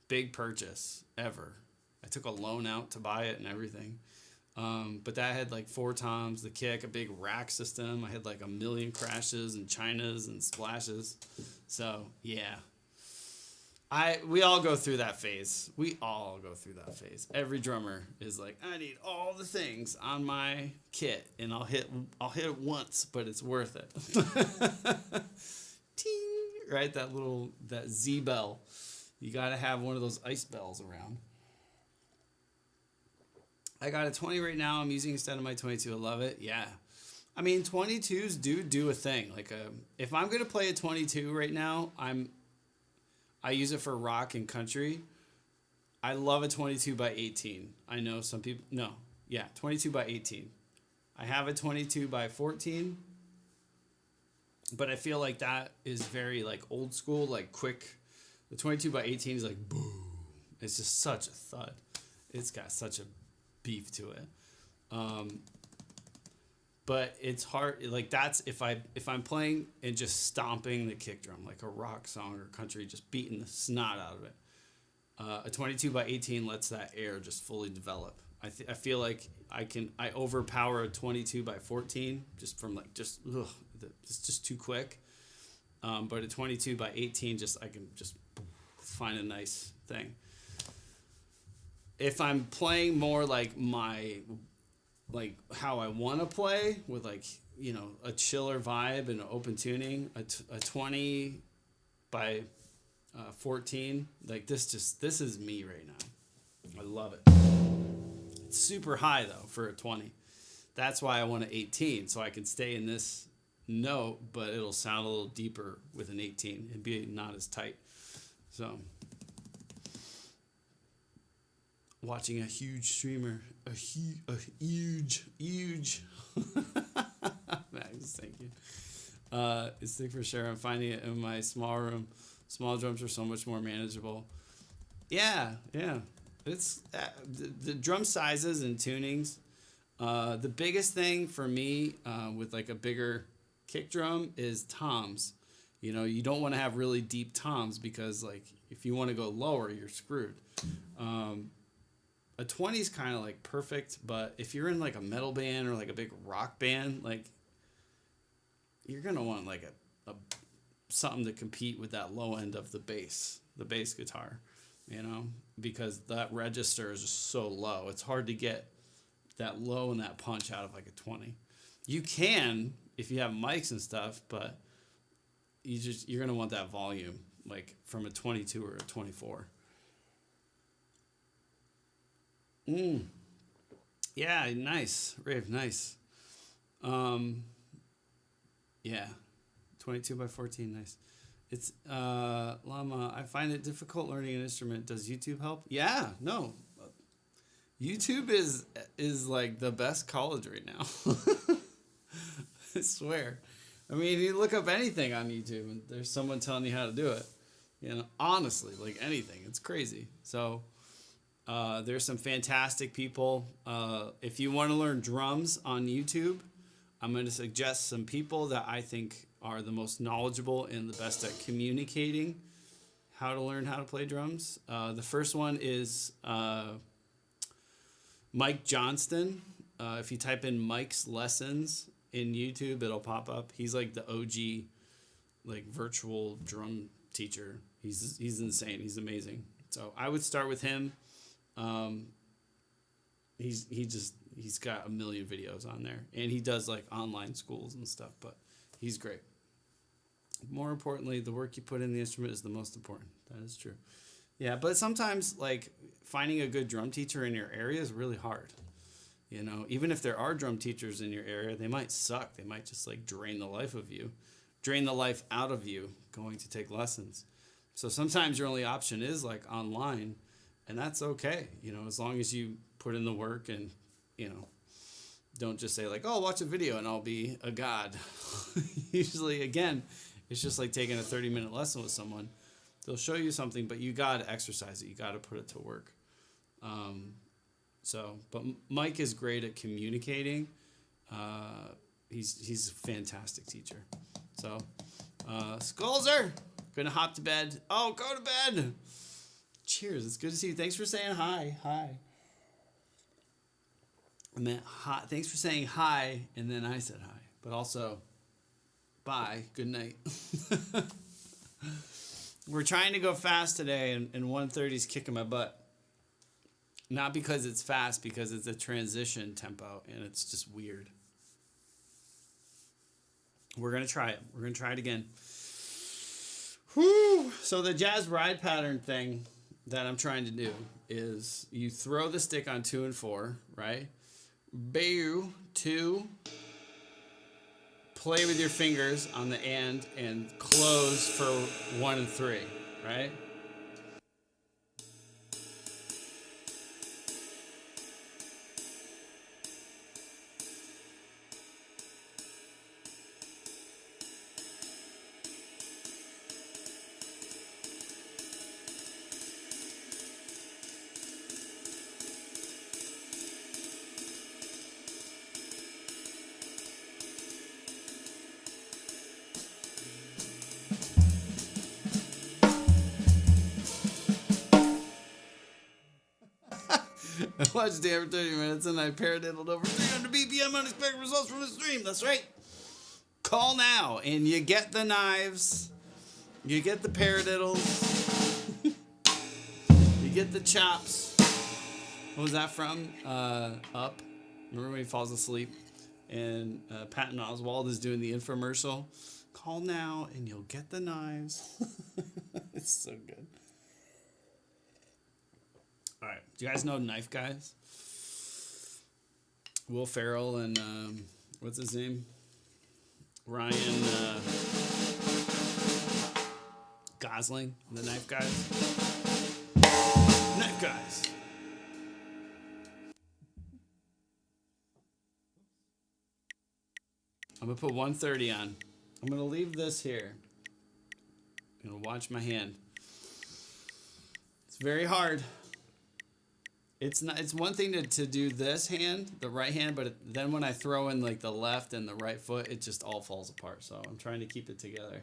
big purchase ever. I took a loan out to buy it and everything. But that had like 4 toms, the kick, a big rack system. I had like a million crashes and chinas and splashes. So yeah, we all go through that phase. Every drummer is like, I need all the things on my kit, and I'll hit it once, but it's worth it. Ting, right? That Z bell. You got to have one of those ice bells around. I got a 20 right now. I'm using instead of my 22. I love it. Yeah. I mean, 22s do a thing. Like if I'm going to play a 22 right now, I use it for rock and country. I love a 22 by 18. I know some people, no. Yeah, 22 by 18. I have a 22 by 14, but I feel like that is very like old school, like quick. The 22 by 18 is like boom. It's just such a thud. It's got such a beef to it. But it's hard, like that's if I'm playing and just stomping the kick drum like a rock song or country, just beating the snot out of it. A 22 by 18 lets that air just fully develop. I feel like I overpower a 22 by 14 just from like it's just too quick. But a 22 by 18 I can just find a nice thing. If I'm playing more like how I want to play with like, you know, a chiller vibe and an open tuning, a 20 by 14, like this is me right now. I love it. It's super high though for a 20. That's why I want an 18, so I can stay in this note, but it'll sound a little deeper with an 18 and be not as tight. So watching a huge streamer, a huge Max, thank you. It's thick for sure. I'm finding it in my small room. Small drums are so much more manageable. Yeah. It's the drum sizes and tunings. The biggest thing for me with like a bigger kick drum is toms. You know, you don't want to have really deep toms because like if you want to go lower, you're screwed. A 20 is kind of like perfect, but if you're in like a metal band or like a big rock band, like you're gonna want like a something to compete with that low end of the bass guitar, you know, because that register is just so low. It's hard to get that low and that punch out of like a 20. You can if you have mics and stuff, but you're gonna want that volume, like from a 22 or a 24. Yeah, nice, Rave, nice. Yeah, 22 by 14, nice. It's Llama. I find it difficult learning an instrument. Does YouTube help? Yeah, no. YouTube is like the best college right now. I swear. I mean, you look up anything on YouTube and there's someone telling you how to do it. You know, honestly, like anything. It's crazy. So there's some fantastic people. If you want to learn drums on YouTube, I'm going to suggest some people that I think are the most knowledgeable and the best at communicating how to learn how to play drums. The first one is Mike Johnston. If you type in Mike's lessons in YouTube, it'll pop up. He's like the OG, like virtual drum teacher. He's insane. He's amazing. So I would start with him. He's got a million videos on there, and he does like online schools and stuff. But he's great. More importantly, the work you put in the instrument is the most important. That is true. Yeah, but sometimes like finding a good drum teacher in your area is really hard. You know, even if there are drum teachers in your area, they might suck. They might just like drain the life out of you going to take lessons. So sometimes your only option is like online, and that's okay. You know, as long as you put in the work and, you know, don't just say like, oh, watch a video and I'll be a god. Usually, again, it's just like taking a 30-minute lesson with someone. They'll show you something, but you got to exercise it. You got to put it to work. But Mike is great at communicating. He's a fantastic teacher. So, Skulzer, gonna hop to bed. Oh, go to bed. Cheers. It's good to see you. Thanks for saying hi. Hi. I meant hi. Thanks for saying hi, and then I said hi. But also, bye. Good night. We're trying to go fast today, and 130 is kicking my butt. Not because it's fast, because it's a transition tempo, and it's just weird. We're going to try it. We're going to try it again. Whew. So the jazz ride pattern thing that I'm trying to do is you throw the stick on 2 and 4, right? Bow, 2. Play with your fingers on the and close for 1 and 3, right? I watched it for 30 minutes and I paradiddled over 300 BPM unexpected results from the stream. That's right. Call now and you get the knives. You get the paradiddles. You get the chops. What was that from? Up. Remember when he falls asleep and Patton Oswalt is doing the infomercial? Call now and you'll get the knives. It's so good. All right. Do you guys know Knife Guys? Will Ferrell and what's his name? Ryan Gosling, the Knife Guys. Knife Guys. I'm gonna put 130 on. I'm gonna leave this here. I'm gonna watch my hand. It's very hard. It's not. It's one thing to do this hand, the right hand, but then when I throw in like the left and the right foot, it just all falls apart. So I'm trying to keep it together.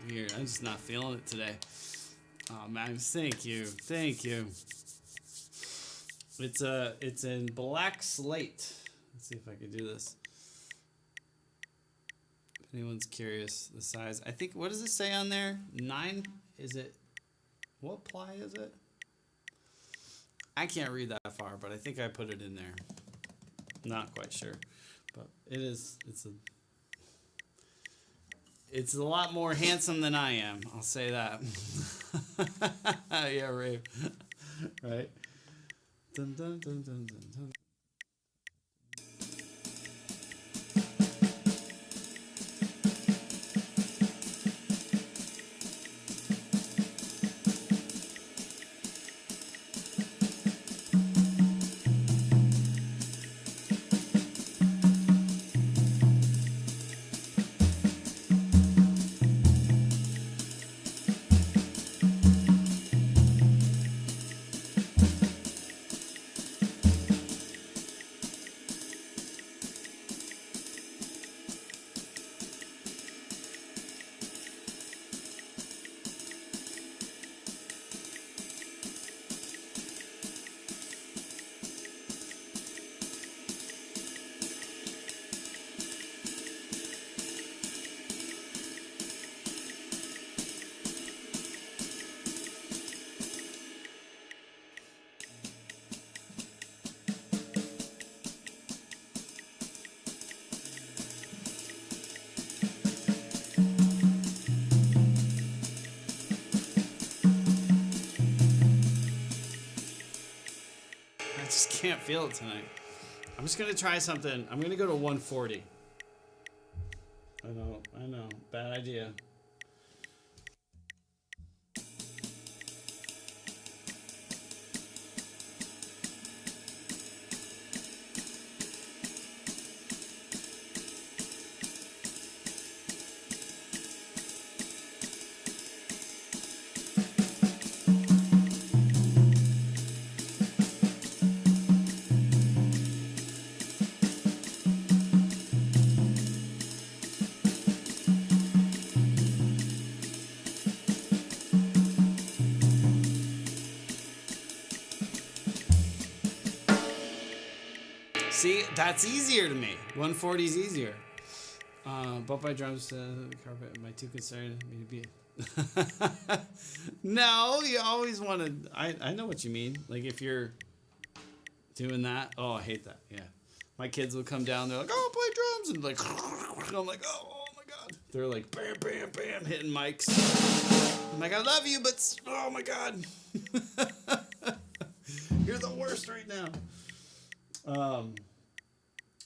weird. I'm just not feeling it today. Oh, Max, thank you. Thank you. It's in black slate. Let's see if I can do this. If anyone's curious, the size. I think, what does it say on there? 9? Is it, what ply is it? I can't read that far, but I think I put it in there. Not quite sure. But it's a lot more handsome than I am. I'll say that. Yeah, Rave. Right? Dun, dun, dun, dun, dun, dun. Can't feel it tonight. I'm just gonna try something. I'm gonna go to 140. I know, bad idea. See, that's easier to me. 140 is easier. Both my drums, carpet. Am I too concerned? Me to be. No, you always want to. I know what you mean. Like if you're doing that. Oh, I hate that. Yeah, my kids will come down. They're like, "Oh, play drums," and like, I'm like, "Oh my god." They're like, "Bam, bam, bam," hitting mics. I'm like, "I love you, but oh my god, you're the worst right now."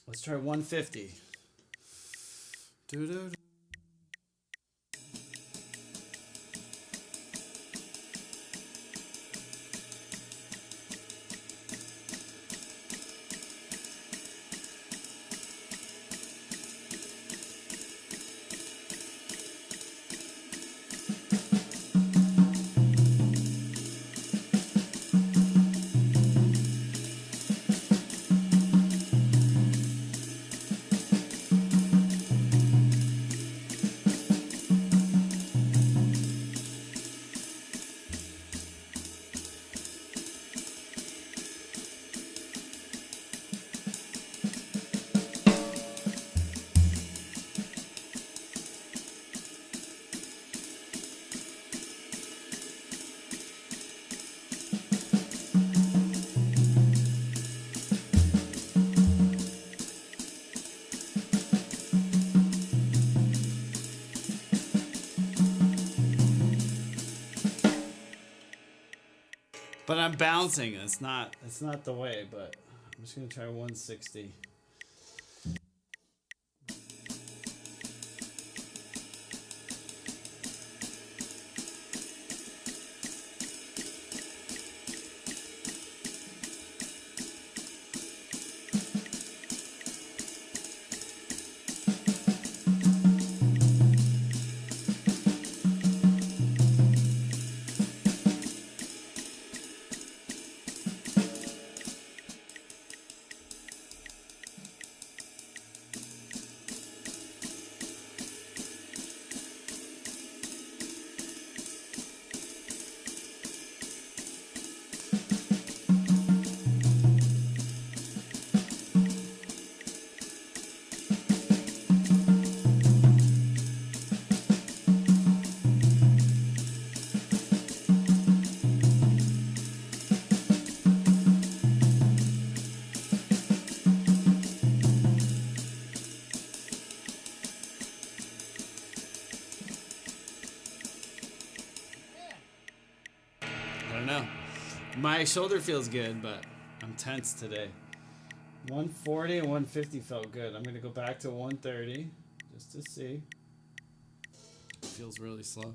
Let's try 150. Doo-doo-doo. But I'm bouncing. It's not the way, but I'm just gonna try 160. My shoulder feels good, but I'm tense today. 140 and 150 felt good. I'm going to go back to 130 just to see. It feels really slow.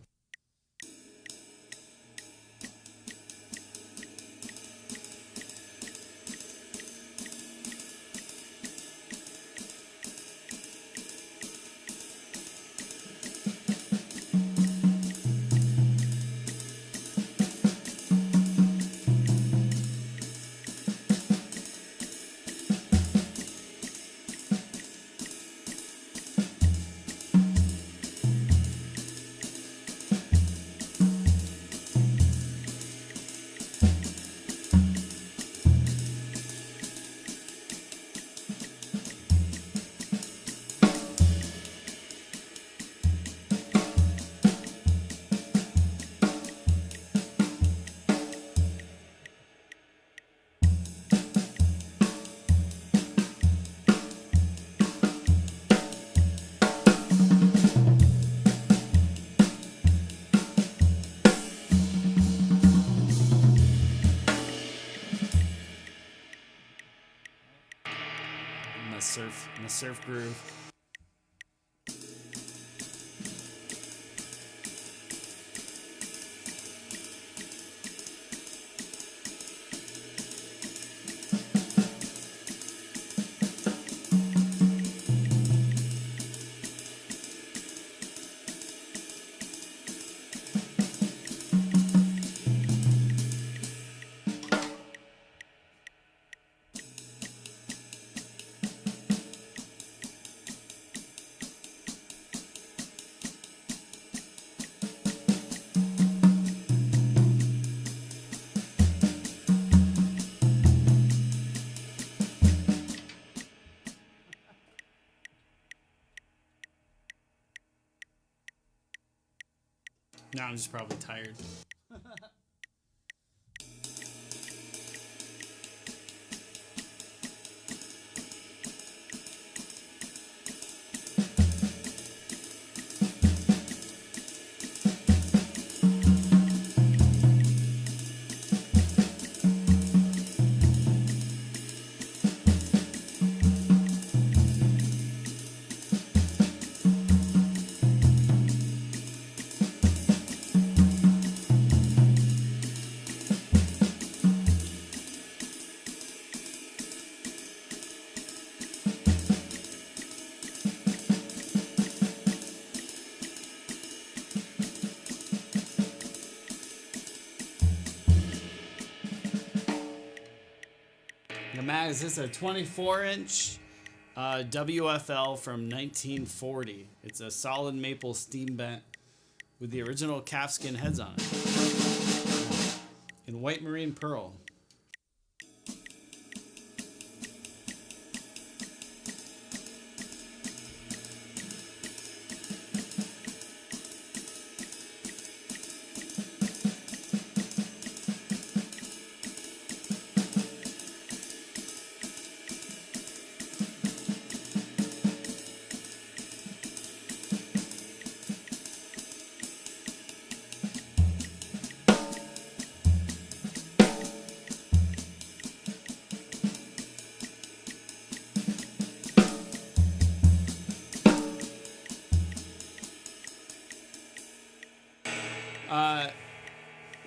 My surf groove. Now I'm just probably tired. The mag is this a 24-inch WFL from 1940. It's a solid maple steam bent with the original calfskin heads on it in white marine pearl.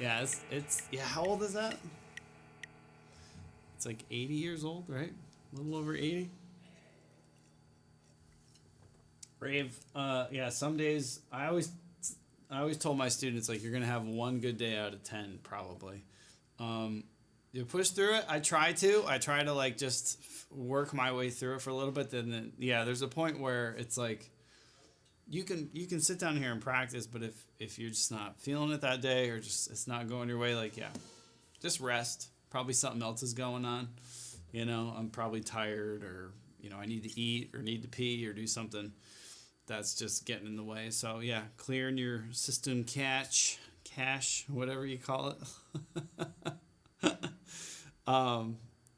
Yeah, it's yeah. How old is that? It's like 80 years old, right? A little over 80. Rave. Yeah. Some days I always told my students like you're gonna have one good day out of 10 probably. You push through it. I try to like just work my way through it for a little bit. Then yeah, there's a point where it's like you can sit down here and practice, but if you're just not feeling it that day or just it's not going your way, like yeah, just rest. Probably something else is going on. I'm probably tired or I need to eat or need to pee or do something that's just getting in the way. So yeah, clearing your system cache, whatever you call it.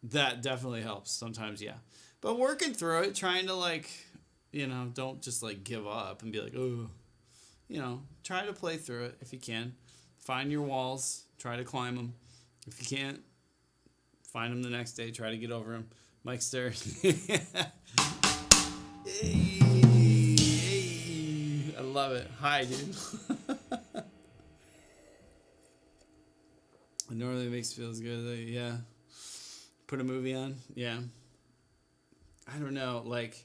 That definitely helps sometimes, yeah. But working through it, trying to like, don't just like give up and be like, oh, try to play through it if you can. Find your walls, try to climb them, If you can't, find them the next day. Try to get over them. Mike Stir. Hey, I love it. Hi, dude. It normally makes me feel good. Yeah. Put a movie on. Yeah. I don't know. Like,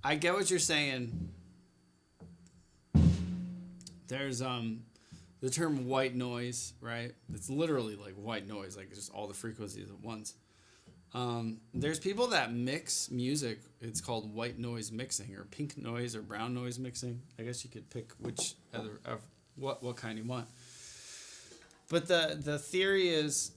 I get what you're saying. There's the term white noise, right? It's literally like white noise, like just all the frequencies at once. There's people that mix music. It's called white noise mixing, or pink noise, or brown noise mixing. I guess you could pick which other of what kind you want. But the theory is,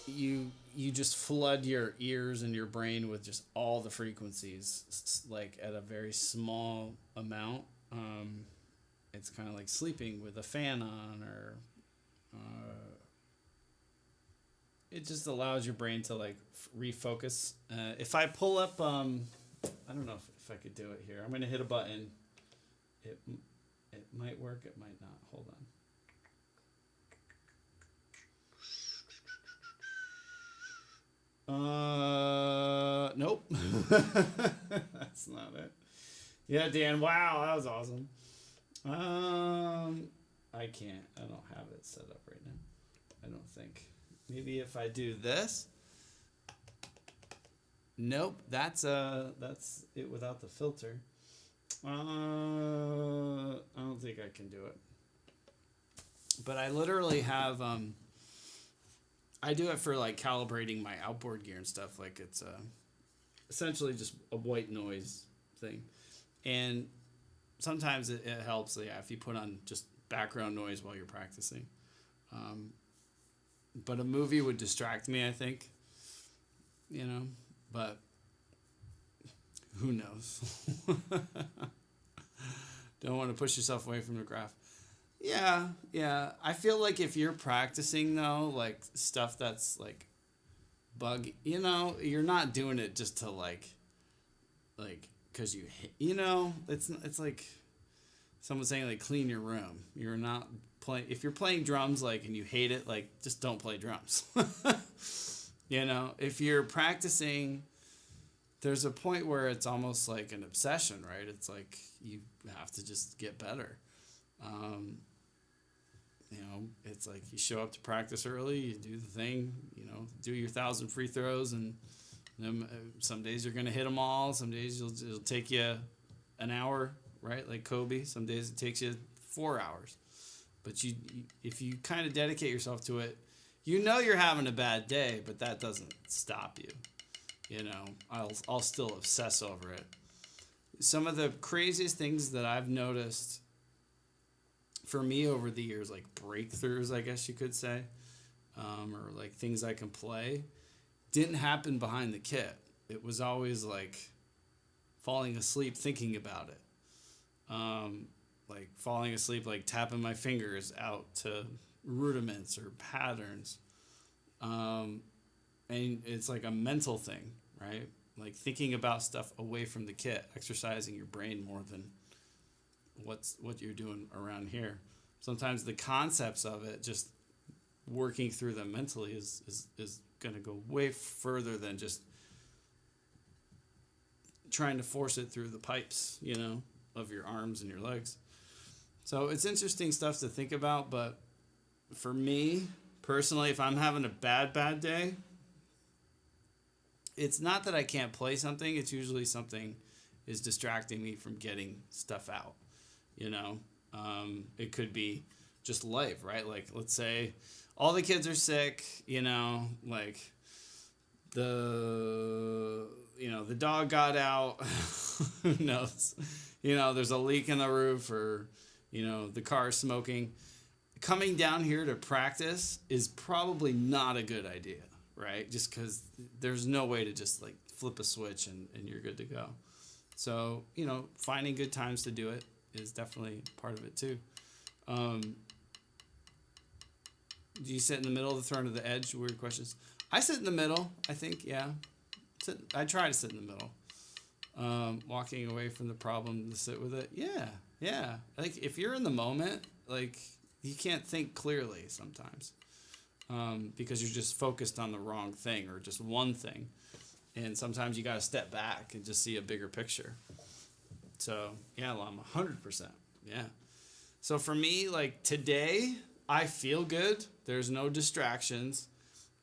you just flood your ears and your brain with just all the frequencies, like at a very small amount. It's kind of like sleeping with a fan on, or it just allows your brain to like refocus. If I pull up, I don't know if I could do it here. I'm gonna hit a button. It might work. It might not. Hold on. Nope. That's not it. Yeah, Dan. Wow, that was awesome. I can't. I don't have it set up right now. I don't think. Maybe if I do this. Nope. That's it without the filter. I don't think I can do it. But I literally have I do it for like calibrating my outboard gear and stuff. Like it's essentially just a white noise thing. And sometimes it helps, yeah, if you put on just background noise while you're practicing. But a movie would distract me, I think. You know, but who knows? Don't want to push yourself away from the graph. Yeah. I feel like if you're practicing, though, like stuff that's like bug, you know, you're not doing it just to like because you, it's like someone saying like clean your room. You're not playing, if you're playing drums like and you hate it, like just don't play drums. You know, if you're practicing, there's a point where it's almost like an obsession, right? It's like you have to just get better. You know, it's like you show up to practice early, you do the thing, you know, do your 1,000 free throws, and then some days you're going to hit them all. Some days it'll take you an hour, right? Like Kobe. Some days it takes you 4 hours. But if you kind of dedicate yourself to it, you know you're having a bad day, but that doesn't stop you. You know, I'll still obsess over it. Some of the craziest things that I've noticed for me over the years, like breakthroughs, I guess you could say, or like things I can play, didn't happen behind the kit. It was always like falling asleep thinking about it. Like falling asleep, like tapping my fingers out to rudiments or patterns. And it's like a mental thing, right? Like thinking about stuff away from the kit, exercising your brain more than what you're doing around here. Sometimes the concepts of it, just working through them mentally is going to go way further than just trying to force it through the pipes, you know, of your arms and your legs. So it's interesting stuff to think about, but for me personally, if I'm having a bad day, it's not that I can't play something, it's usually something is distracting me from getting stuff out. You know, it could be just life, right? Like, let's say all the kids are sick, you know, like the dog got out, who knows, you know, there's a leak in the roof, or, you know, the car's smoking. Coming down here to practice is probably not a good idea, right? Just because there's no way to just like flip a switch and you're good to go. So, you know, finding good times to do it is definitely part of it too. Do you sit in the middle of the throne of the edge? Weird questions. I sit in the middle, I think, yeah. I try to sit in the middle. Walking away from the problem to sit with it. Yeah. Like if you're in the moment, like you can't think clearly sometimes. because you're just focused on the wrong thing or just one thing. And sometimes you got to step back and just see a bigger picture. So, yeah, I'm 100%. Yeah. So for me, like today, I feel good. There's no distractions.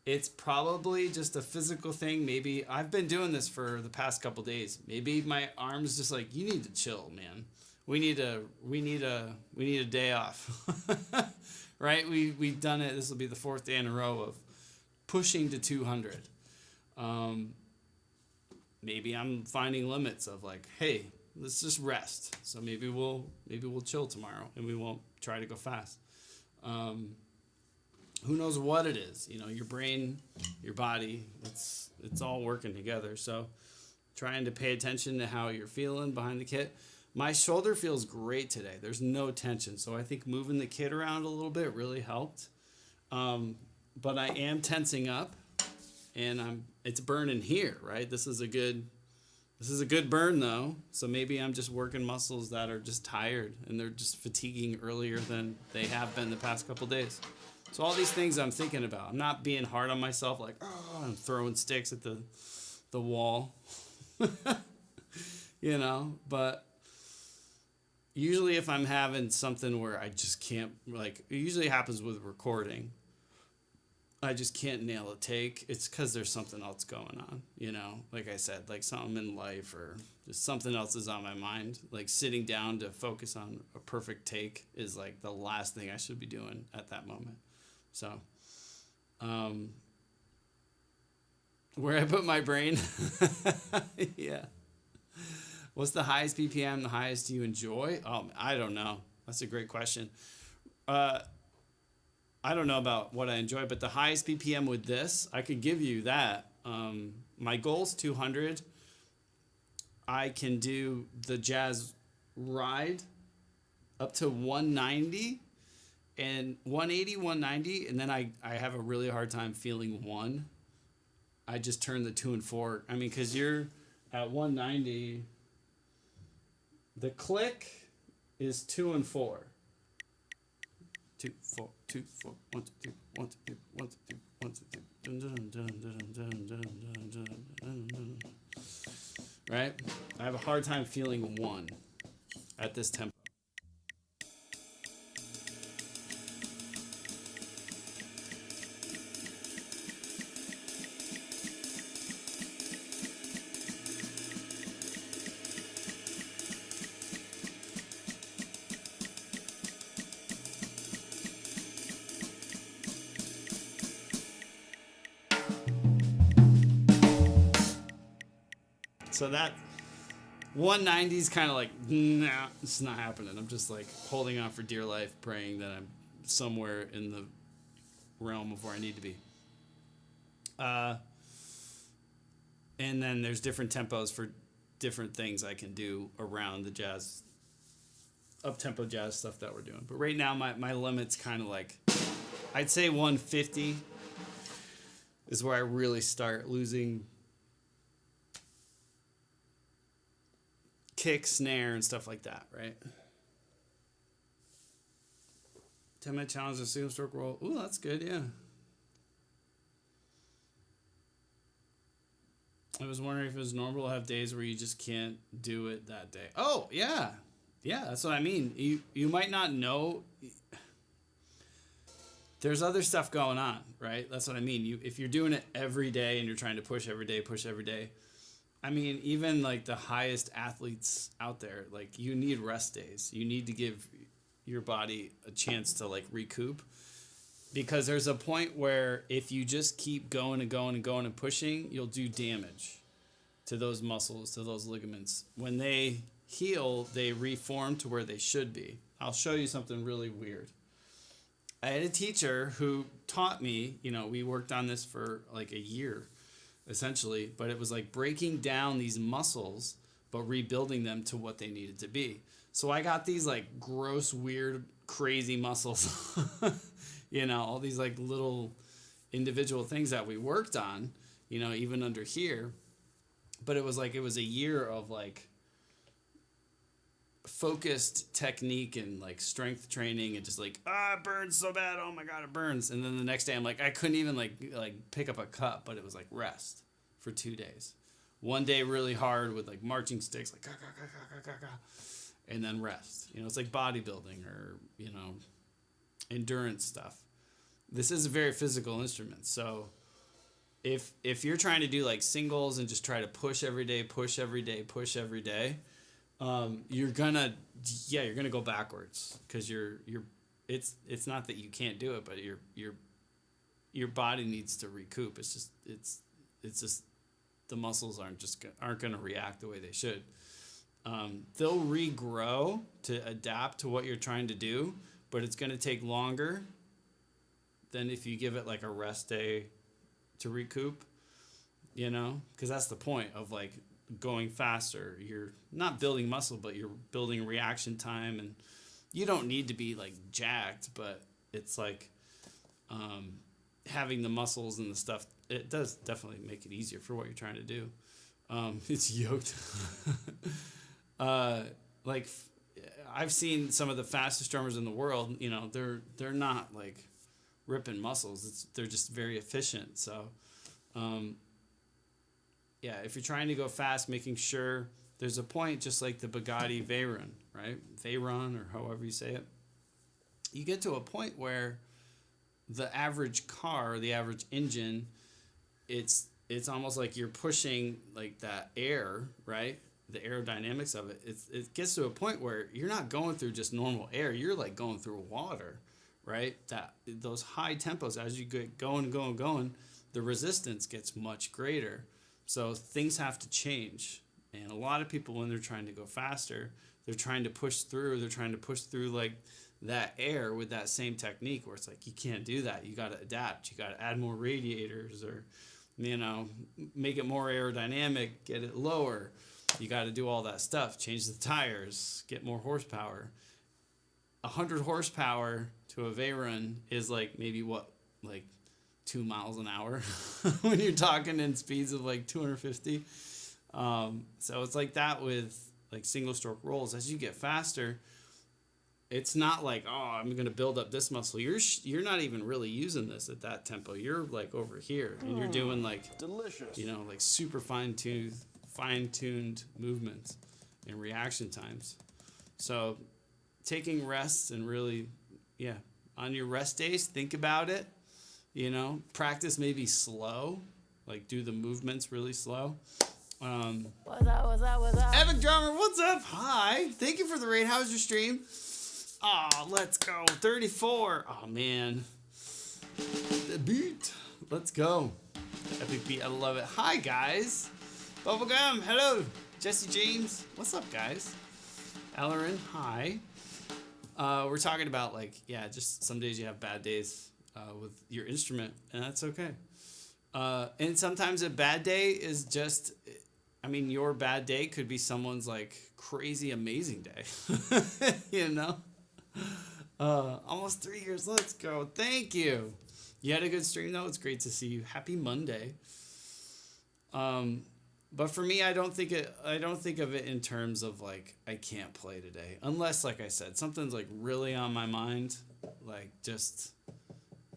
It's probably just a physical thing. Maybe I've been doing this for the past couple days. Maybe my arm's just like, you need to chill, man. We need a day off. Right? We've done it. This will be the fourth day in a row of pushing to 200. Maybe I'm finding limits of like, hey, let's just rest. So maybe we'll chill tomorrow and we won't try to go fast. Who knows what it is? You know, your brain, your body, it's all working together. So trying to pay attention to how you're feeling behind the kit. My shoulder feels great today. There's no tension. So I think moving the kit around a little bit really helped. But I am tensing up and it's burning here, right? This is a good burn though. So maybe I'm just working muscles that are just tired and they're just fatiguing earlier than they have been the past couple days. So all these things I'm thinking about. I'm not being hard on myself like, oh, I'm throwing sticks at the wall. You know, but usually if I'm having something where I just can't, like, it usually happens with recording. I just can't nail a take. It's because there's something else going on, you know? Like I said, like something in life or just something else is on my mind. Like sitting down to focus on a perfect take is like the last thing I should be doing at that moment. So, where I put my brain, yeah. What's the highest BPM, the highest you enjoy? Oh, I don't know. That's a great question. I don't know about what I enjoy, but the highest BPM with this, I could give you that. My goal's 200. I can do the jazz ride up to 190 and 180, 190, and then I have a really hard time feeling 1. I just turn the 2 and 4. I mean, because you're at 190, the click is 2 and 4. 2, 4, 2, 4, 1, 2, 1, 2, 1, 2, 1, 2. Right? I have a hard time feeling 1 at this tempo. So that 190 is kind of like, nah, it's not happening. I'm just like holding on for dear life, praying that I'm somewhere in the realm of where I need to be. And then there's different tempos for different things I can do around the jazz, up-tempo jazz stuff that we're doing. But right now, my limit's kind of like, I'd say 150 is where I really start losing kick, snare, and stuff like that, right? 10-minute challenge, a single stroke roll. Ooh, that's good, yeah. I was wondering if it was normal to have days where you just can't do it that day. Oh, yeah. Yeah, that's what I mean. You might not know. There's other stuff going on, right? That's what I mean. If you're doing it every day and you're trying to push every day, I mean, even like the highest athletes out there, like you need rest days. You need to give your body a chance to like recoup, because there's a point where if you just keep going and pushing, you'll do damage to those muscles, to those ligaments. When they heal, they reform to where they should be. I'll show you something really weird. I had a teacher who taught me, we worked on this for like a year, essentially, but it was like breaking down these muscles but rebuilding them to what they needed to be. So I got these like gross, weird, crazy muscles, all these like little individual things that we worked on, even under here. But it was a year of like focused technique and like strength training and just like, it burns so bad, oh my god, it burns. And then the next day I'm like, I couldn't even like pick up a cup, but it was like rest for 2 days. One day really hard with like marching sticks, like and then rest. It's like bodybuilding or endurance stuff. This is a very physical instrument, so if you're trying to do like singles and just try to push every day, you're gonna go backwards, because it's not that you can't do it, but your body needs to recoup. It's just the muscles aren't gonna react the way they should. They'll regrow to adapt to what you're trying to do, but it's gonna take longer than if you give it like a rest day to recoup, because that's the point of like going faster. You're not building muscle, but you're building reaction time, and you don't need to be like jacked, but it's like having the muscles and the stuff, it does definitely make it easier for what you're trying to do. It's yoked. Like I've seen some of the fastest drummers in the world, they're not like ripping muscles. They're just very efficient. So if you're trying to go fast, making sure there's a point, just like the Bugatti Veyron, right? Veyron, or however you say it. You get to a point where the average car, the average engine, it's almost like you're pushing like that air, right? The aerodynamics of it. It gets to a point where you're not going through just normal air. You're like going through water, right? Those high tempos, as you get going, the resistance gets much greater. So things have to change. And a lot of people, when they're trying to go faster, they're trying to push through like that air with that same technique, where it's like, you can't do that. You got to adapt. You got to add more radiators, or, make it more aerodynamic, get it lower. You got to do all that stuff. Change the tires, get more horsepower. 100 horsepower to a Veyron is like maybe 2 miles an hour when you're talking in speeds of like 250. So it's like that with like single stroke rolls. As you get faster, it's not like, I'm going to build up this muscle. You're not even really using this at that tempo. You're like over here, and you're doing like delicious, like super fine-tuned movements and reaction times. So taking rests and really, on your rest days, think about it. Practice maybe slow, like do the movements really slow. What's up? Epic Drummer, what's up? Hi. Thank you for the raid. How's your stream? Let's go. 34. Oh, man. The beat. Let's go. Epic beat. I love it. Hi, guys. Bubblegum. Hello. Jesse James. What's up, guys? Ellerin. Hi. We're talking about, just some days you have bad days with your instrument, and that's okay. And sometimes a bad day is just, your bad day could be someone's, crazy amazing day. Almost 3 years. Let's go. Thank you. You had a good stream, though. It's great to see you. Happy Monday. But for me, I don't think of it in terms of I can't play today, unless, like I said, something's really on my mind, just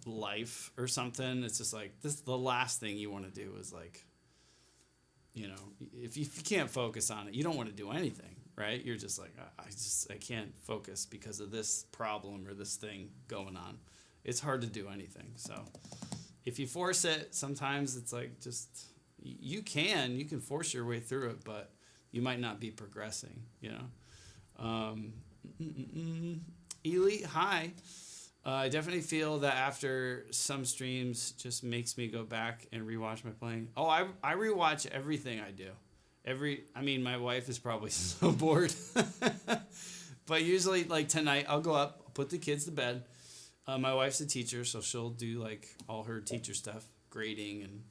life or something. It's just this. The last thing you want to do is if you can't focus on it, you don't want to do anything, right? You're just I can't focus because of this problem or this thing going on. It's hard to do anything. So if you force it, sometimes it's you can force your way through it, but you might not be progressing, Elite, hi. I definitely feel that after some streams just makes me go back and rewatch my playing. Oh, I rewatch everything I do. My wife is probably so bored. But usually, tonight, I'll go up, I'll put the kids to bed. My wife's a teacher, so she'll do, all her teacher stuff, grading and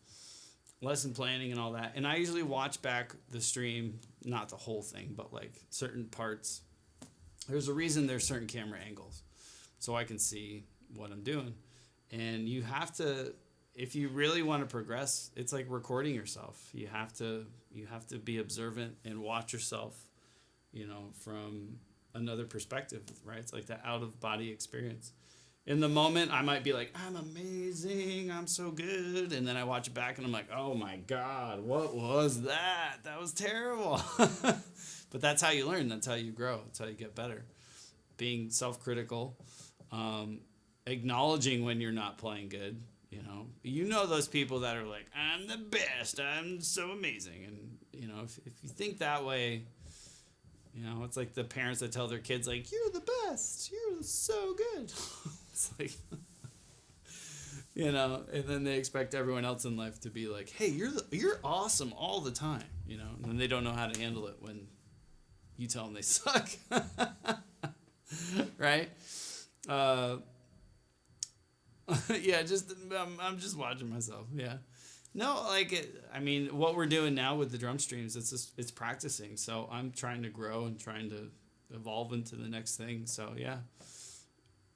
lesson planning and all that. And I usually watch back the stream, not the whole thing, but, certain parts. There's a reason there's certain camera angles, so I can see what I'm doing. And you have to, if you really want to progress, it's like recording yourself. You have to be observant and watch yourself, from another perspective, right? It's like the out of body experience. In the moment, I might be like, I'm amazing, I'm so good. And then I watch it back and I'm like, oh my God, what was that? That was terrible. But that's how you learn. That's how you grow. That's how you get better. Being self-critical, acknowledging when you're not playing good. Those people that are like, I'm the best, I'm so amazing. And, if you think that way, it's like the parents that tell their kids, like, you're the best, you're so good. It's like, and then they expect everyone else in life to be like, hey, you're awesome all the time, and then they don't know how to handle it when you tell them they suck. Right? Yeah, I'm just watching myself. Yeah. No, what we're doing now with the drum streams, it's practicing. So I'm trying to grow and trying to evolve into the next thing. So yeah,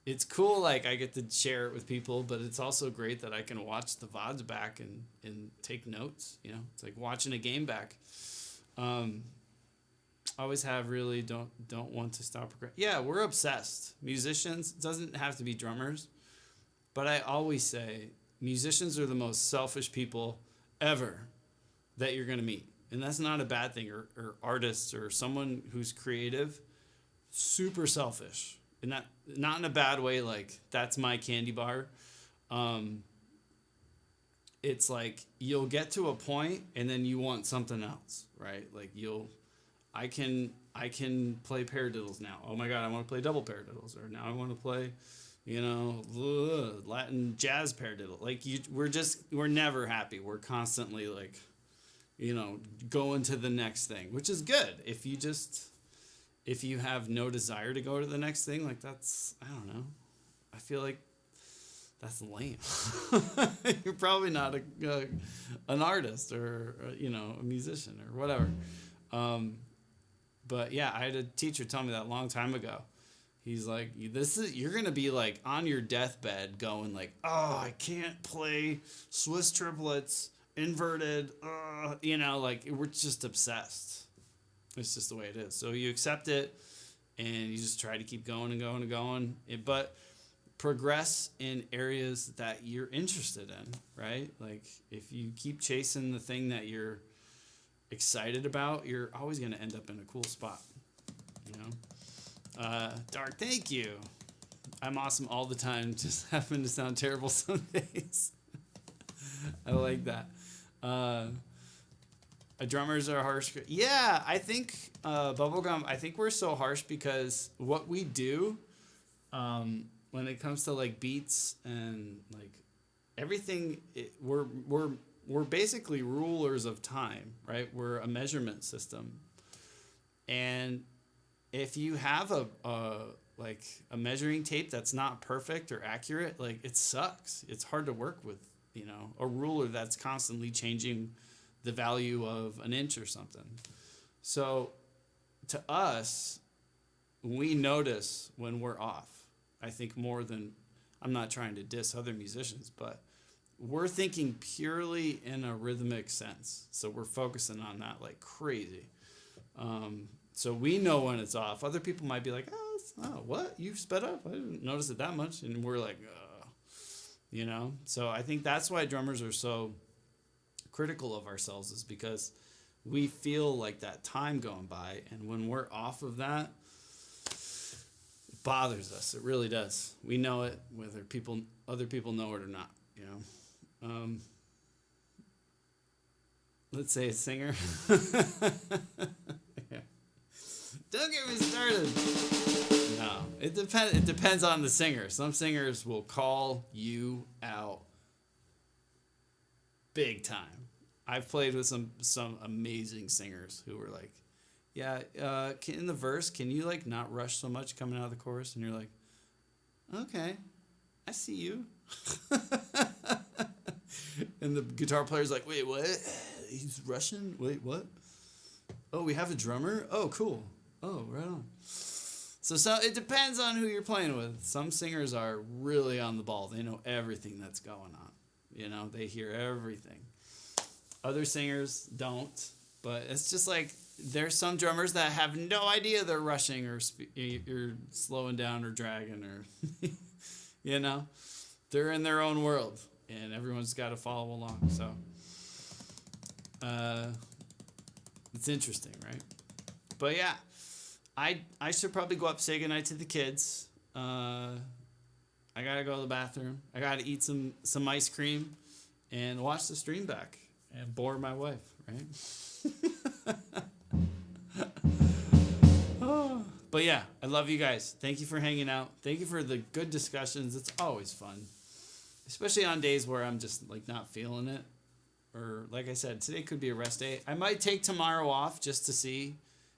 it's cool. Like I get to share it with people, but it's also great that I can watch the VODs back and take notes. It's like watching a game back. Always have really don't want to stop. Yeah, we're obsessed. Musicians, it doesn't have to be drummers, but I always say musicians are the most selfish people ever that you're going to meet. And that's not a bad thing, or artists or someone who's creative, super selfish. And that, not in a bad way, like that's my candy bar. It's like you'll get to a point and then you want something else, right? Like I can play paradiddles now. Oh my God, I want to play double paradiddles. Or now I want to play, Latin jazz paradiddle. Like we're never happy. We're constantly like, going to the next thing, which is good. If you have no desire to go to the next thing, like that's, I don't know. I feel like that's lame. You're probably not an artist or, a musician or whatever. But yeah, I had a teacher tell me that a long time ago. He's like, you're going to be like on your deathbed going like, oh, I can't play Swiss triplets, inverted, like we're just obsessed. It's just the way it is. So you accept it and you just try to keep going and going and going. But progress in areas that you're interested in, right? Like if you keep chasing the thing that you're excited about, you're always going to end up in a cool spot, Dark, thank you. I'm awesome all the time, just happen to sound terrible some days. I like that. Drummers are harsh. Yeah, I think Bubblegum, I think we're so harsh because what we do when it comes to like beats and like everything, we're basically rulers of time, right? We're a measurement system. And if you have a measuring tape that's not perfect or accurate, like it sucks. It's hard to work with, a ruler that's constantly changing the value of an inch or something. So to us, we notice when we're off. I think more than, I'm not trying to diss other musicians, but we're thinking purely in a rhythmic sense. So we're focusing on that like crazy. So we know when it's off. Other people might be like, oh, what? You've sped up? I didn't notice it that much. And we're like, So I think that's why drummers are so critical of ourselves, is because we feel like that time going by. And when we're off of that, it bothers us. It really does. We know it, whether other people know it or not, Let's say a singer. Yeah. Don't get me started. No, it depends on the singer. Some singers will call you out big time. I've played with some amazing singers who were like, yeah, in the verse, can you like not rush so much coming out of the chorus? And you're like, okay, I see you. And the guitar player's like, wait, what? He's Russian? Wait, what? Oh, we have a drummer? Oh, cool. Oh, right on. So it depends on who you're playing with. Some singers are really on the ball. They know everything that's going on. They hear everything. Other singers don't. But it's just like, there's some drummers that have no idea they're rushing or you're slowing down or dragging or, you know, they're in their own world and everyone's got to follow along. So, it's interesting, right? But yeah, I should probably go up, say goodnight to the kids. I gotta go to the bathroom. I gotta eat some ice cream and watch the stream back and bore my wife, right? But yeah, I love you guys. Thank you for hanging out. Thank you for the good discussions. It's always fun, especially on days where I'm just like not feeling it. Or like I said, today could be a rest day. I might take tomorrow off just to see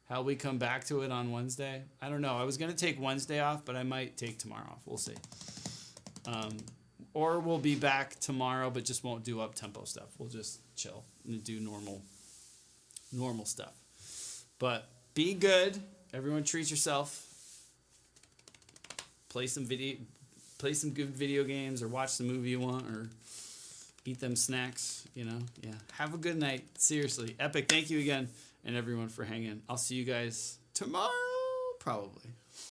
how we come back to it on Wednesday. I don't know. I was going to take Wednesday off, but I might take tomorrow off. We'll see. Or we'll be back tomorrow, but just won't do up-tempo stuff. We'll just chill and do normal stuff. But be good. Everyone treat yourself. Play some good video games or watch the movie you want or eat them snacks, you know. Yeah. Have a good night. Seriously. Epic. Thank you again and everyone for hanging. I'll see you guys tomorrow probably.